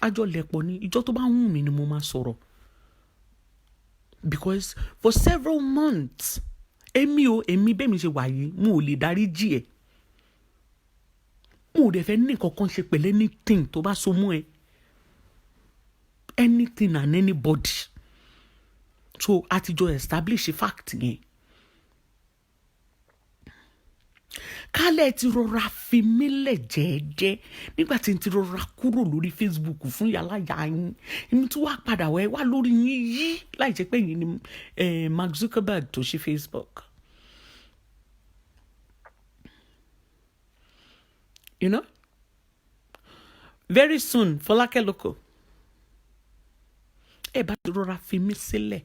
S2: Àjọ lẹ̀pọ̀ ni. Ìjọ́ tó bá wù mí ni mo máa sọ̀rọ̀. Because for several months, èmi bẹ́ẹ̀ mi ṣe wà yìí, mo ò lè dárí jì ẹ́. Mo ò dẹ̀ fẹ́ ní kankan ṣe pẹ̀lú anything tó bá so mọ́ ẹ. Anything and anybody. So àtijọ́ establish fact yẹn. Kálẹ̀ ti rọra fi mí lẹ̀ jẹ́ẹ́jẹ́ nígbà tí n ti rọra kúrò lórí Facebook fún yàláyà yín. Èmi tí wàá padà wá lórí yín yí láì jẹ́ pé yín ni Mark Zuckerberg tó ṣe Facebook. You know? Very soon, Fọlákẹ́ Lóko. Ẹ bá ti rọra fi mí sílẹ̀.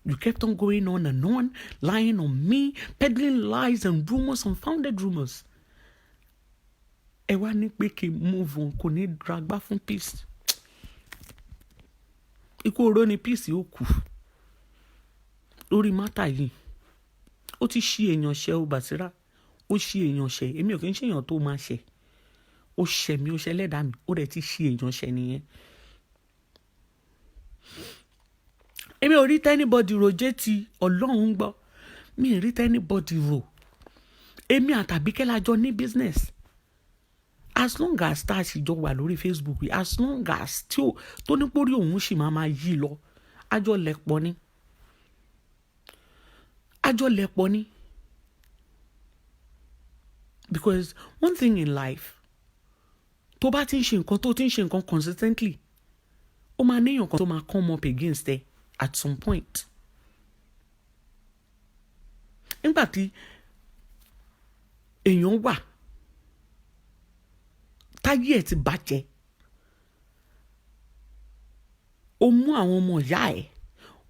S2: You kept on going on and on, lying on me, peddling lies and rumors, unfounded rumors. Ẹ wá ní pé kí n move on, kò ní dragbá fún peace. Ikú oró ni peace ó kù. Lórí mátà yìí, ó ti ṣí èèyàn ṣẹ́ ó Bàsírá. Ó ṣí èèyàn ṣẹ́. Èmi ò kì í ṣe èèyàn tó máa ṣẹ́. Ó ṣẹ́ mi, ó ṣẹ́ lẹ́dàá mi. Ó dẹ̀ ti ṣí èèyàn ṣẹ́ nìyẹn. Èmi ò rí anybody rò jẹ́ ti Ọlọ́run gbọ́. Mi ò rí anybody rò. Èmi àtàbíkẹ́ lájọ ní business. As long as tá a sì jọ wà lórí Facebook yìí, as long as tó ní pórí òun sì máa yí lọ, àjọ lẹ̀pọ̀ ni. Àjọ lẹ̀pọ̀ ni. Because one thing in life, tó bá ti ń ṣe nǹkan consistently, ó máa níyàn kan tó máa come up against ẹ at some point. Nígbà tí èèyàn wà táyé ẹ̀ ti bàjẹ́, ó mú àwọn ọmọ ìyá ẹ̀,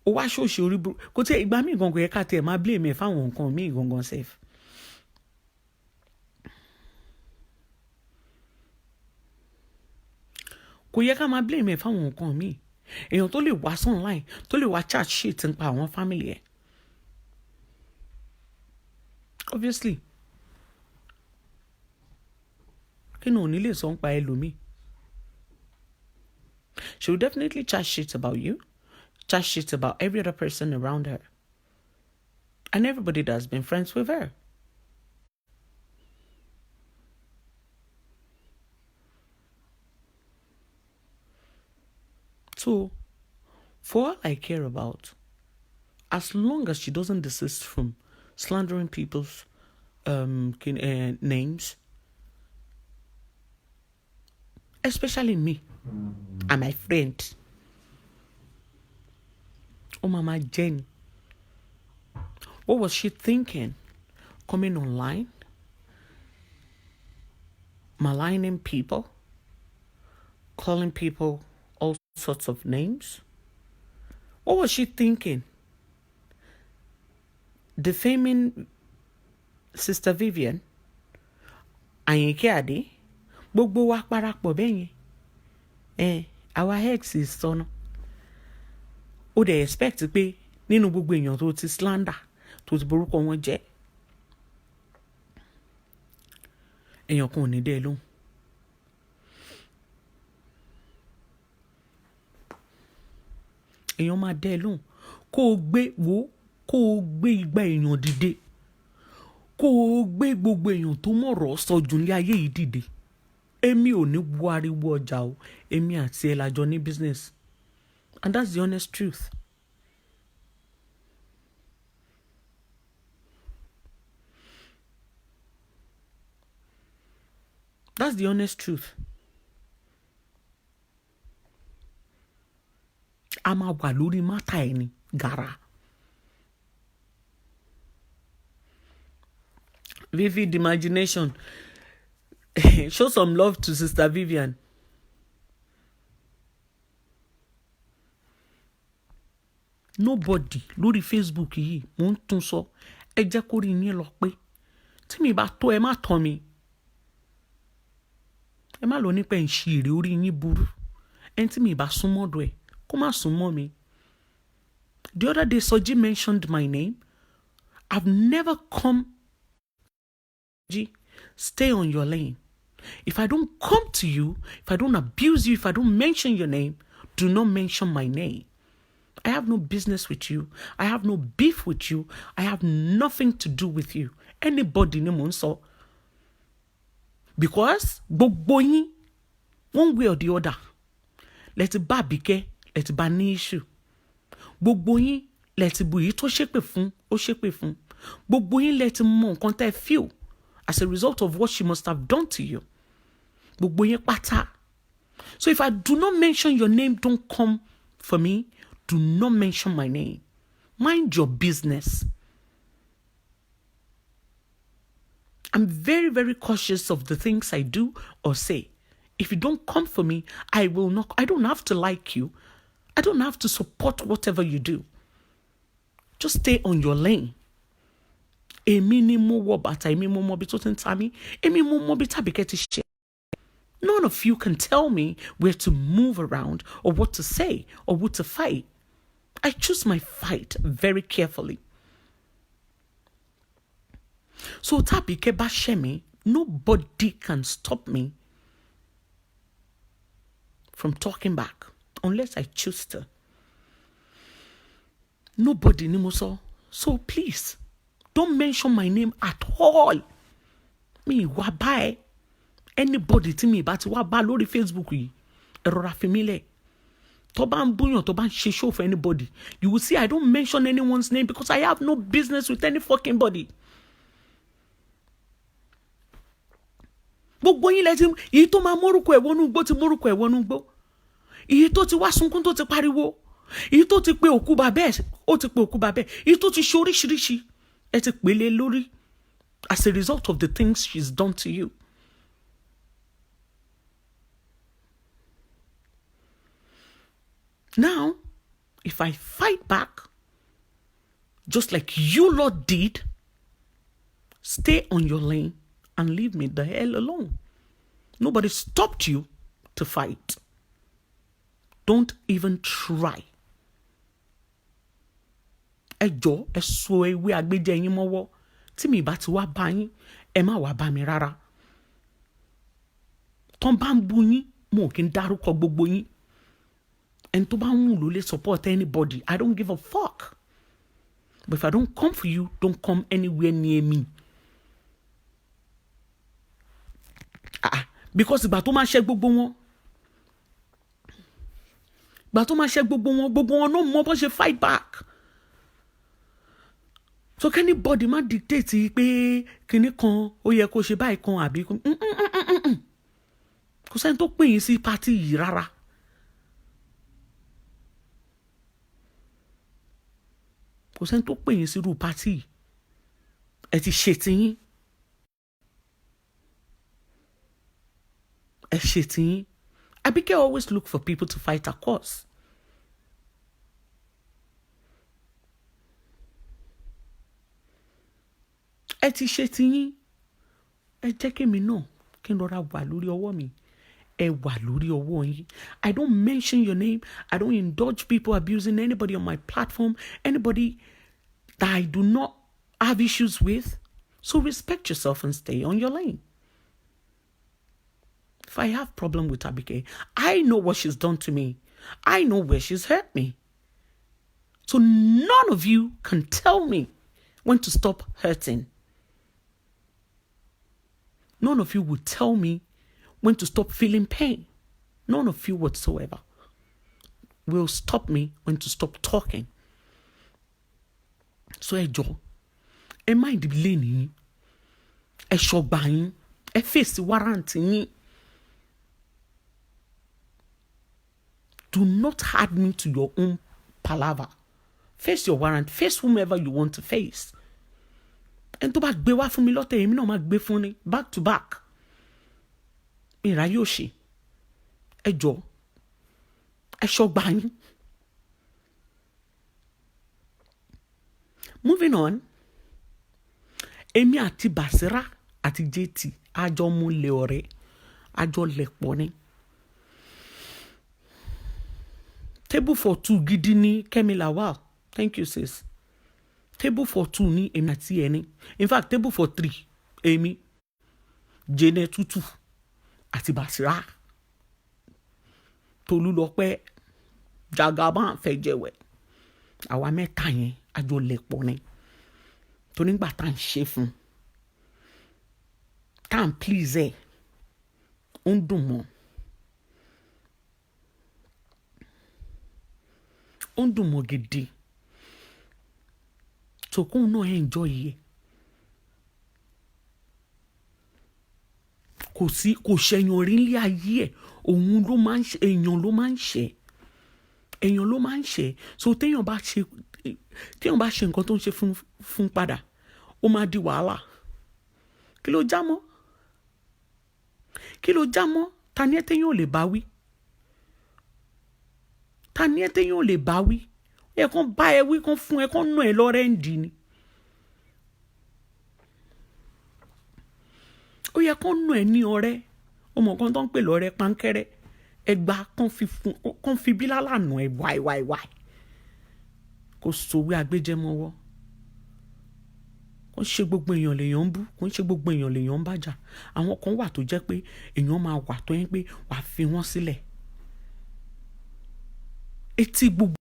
S2: ó wá ṣòṣì orí burú. Kò tí ìgbà míì gangan yẹ ká tiẹ̀ máa blame ẹ̀ fáwọn nǹkan míì gangan sef. Kò yẹ ká máa blame ẹ̀ fáwọn nǹkan míì. Èèyàn tó lè wá online, tó lè wá chat shit nípa àwọn family ẹ̀. Obviously, kí ni ò ní lè sọ nípa ẹlòmíì? She will definitely chat shit about you, chat shit about every other person around her, and everybody that's been friends with her. So, for all I care about, as long as she doesn't desist from slandering people's names, especially me and my friend, Mama Jen, what was she thinking? Coming online, maligning people, calling people all sorts of names. What was she thinking? defaming Sister Vivian, Àyìnkẹ́ Adé, gbogbo wa parapọ̀ bẹ́yẹn. Our ex is sọnù. Ó dẹ̀ expect pé nínú gbogbo èèyàn tó ti slander, tó ti borúkọ wọn jẹ́, èèyàn kan ò ní dẹ́ lóhùn. Èèyàn máa dẹ́ lóhùn. Kó o gbé igba èèyàn dìde. Kó o gbé gbogbo èèyàn tó mọ̀rọ̀ sọ jù ní ayé yìí dìde. Èmi ò ní wo ariwo ọjà o. Èmi àti ẹ la jọ ní business. And that's the honest truth. That's the honest truth. A máa wà lórí mátà ẹni gàrà. Vivid imagination. Show some love to Sister Vivian. Nobody lórí Facebook yìí mo ń tún sọ, ẹ jẹ́ kó rí yín lọ pé tí mi bá tó ẹ má tàn mí. Ẹ má lọ nípa ìṣirè orí yín burú. Ẹni tí mi bá súnmọ́ ọ̀dọ̀ ẹ̀ kó má súnmọ́ mi. The other day Soji mentioned my name. I've never come. Stay on your lane. If I don't come to you, if I don't abuse you, if I don't mention your name, do not mention my name. I have no business with you. I have no beef with you. I have nothing to do with you. Anybody ni mo ń sọ. Because gbogbo yín, one way or the other, let it bá Abike, let it bá ní issue. Gbogbo yín, let it bu yìí tó ṣépè fún, ó ṣépè fún. Gbogbo yín let it mọ nǹkan tẹ́ feel as a result of what she must have done to you. Gbogbo yín pátá. So if I do not mention your name, don't come for me. Do not mention my name. Mind your business. I'm very, very cautious of the things I do or say. If you don't come for me, I don't have to like you. I don't have to support whatever you do. Just stay on your lane. Èmi ni mo wọ bàtà, èmi mo mọ bí tó ti ń ta mí, èmi mo mọ bí tàbíkẹ́ ti ṣe. None of you can tell me where to move around or what to say or what to fight. I choose my fight very carefully. So tàbíkẹ́ bá ṣẹ́ mi, nobody can stop me from talking back unless I choose to. Nobody ni mo sọ. So please, don't mention my name at all. Mi wá bá ẹ. Anybody tí mi bá ti wá bá lórí Facebook yìí, ẹ rọra fi mí lẹ̀. Tó bá ń búyàn, tó bá ń ṣe show for anybody, you will see I don't mention anyone's name because I have no business with any fucking body. Gbogbo yín lẹ́tí, èyí tó máa mórúkọ ẹ̀ wọnú igbó ti mórúkọ ẹ̀ wọnú igbó. Èyí tó ti wá sunkún tó ti pariwo. Èyí tó ti pe òkú bàbá ẹ̀, ó ti pe òkú bàbá ẹ̀. Èyí tó ti ṣe oríṣiríṣi, ẹ ti pèlè lórí as a result of the things she's done to you. Now, if I fight back, just like you lot did, stay on your lane and leave me the hell alone. Nobody stopped you to fight. Don't even try. Ẹ jọ̀ọ́, ẹ so ewé agbéjẹ yín mọ́wọ́. Tí mi bá ti wá bá yín, ẹ má wá bá mi rárá. Tọ́n bá ń bú yín, mo kì í dárúkọ gbogbo yín. And tó bá ń wù ló lè support anybody. I don't give a fuck. But if I don't come for you, don't come anywhere near me. Because ìgbà tó máa ṣe gbogbo wọn. Ìgbà tó máa ṣe gbogbo wọn náà mọ bó ṣe fight back. So can anybody má dictate pé kinní kan ó yẹ kó ṣe báyìí kan àbí kò sẹ́ni tó pè yín sí party yìí rárá. Kò sẹ́ni tó pè yín sí irú party yìí. Ẹ ti ṣe tiyín. Ẹ ṣe tiyín. Abike always look for people to fight her cause. ẹ ti ṣe tiyín, ẹ jẹ́ kémi náà kí n rọra wà lórí ọwọ́ mi. Ẹ wà lórí ọwọ́ yín. I don't mention your name. I don't indulge people abusing anybody on my platform, anybody that I do not have issues with. So respect yourself and stay on your lane. If I have problem with Abike, I know what she's done to me. I know where she's hurt me. So none of you can tell me when to stop hurting. None of you will tell me when to stop feeling pain. None of you whatsoever will stop me when to stop talking. So ẹ jọ̀ọ́, ẹ má ìdílé nìyí, ẹ ṣọgbà yín, ẹ fèsì warrant yín. Do not add me to your own palaver. Face your warrant. Face whomever you want to face. And tó bá gbé wá fún mi lọ́tẹ̀, èmi náà máa gbé fún ni back to back. Ìrà yóò ṣe. Ẹ jọ̀ọ́, ẹ ṣọgbà yín. Moving on. Èmi àti Basira àti JT àjọ múlẹ̀ ọ̀rẹ́, àjọ lẹ̀pọ̀ ni. Table for two gidi ni Kemi Lawal. Thank you, sis. Table for two ni èmi àti ẹni. In fact, table for three. Èmi, Jene Tutu àti Basira. Tolúlọpẹ́ Jagaban fẹ́ jẹ́wẹ́. Àwa mẹ́ta yẹn àjọ lẹ̀pọ̀ ni. Tó nígbà tá ń ṣe fún. Tá ń please ẹ̀. Ó ń dùn mọ́. Ó ń dùn mọ́ gidi. So kóun náà enjoy yẹ. Kò ṣẹ̀yàn orí ilé ayé ẹ̀. Òun ló máa ń ṣe, èèyàn ló máa ń ṣe. Èèyàn ló máa ń ṣe. So téèyàn bá ṣe nǹkan tó ń ṣe fún padà, ó máa di wàhálà. Kí ló já mọ́? Kí ló já mọ́? Ta ni ẹ téèyàn ò lè bá wí? Ta ni ẹ téèyàn ò lè bá wí? Ẹ kàn bá ẹ wí, kàn fún ẹ, kàn nù ẹ lọ́rẹ́ǹdì ni. Ó yẹ kàn nù ẹ ní ọ̀rẹ́. Ọmọ kan tó ń pè lọ́rẹ́ pánkẹ́rẹ́. Ẹgbà kàn fi bílálà nù ẹ wáì. Kò sòwé agbéjẹmọ́wọ́. Kò ṣe gbogbo èèyàn lèèyàn ń bú. Kò ṣe gbogbo èèyàn lèèyàn ń bájà. Àwọn kan wà tó jẹ́ pé èèyàn máa wà tó yẹn pé wàá fi wọ́n sílẹ̀. Etí gbogbo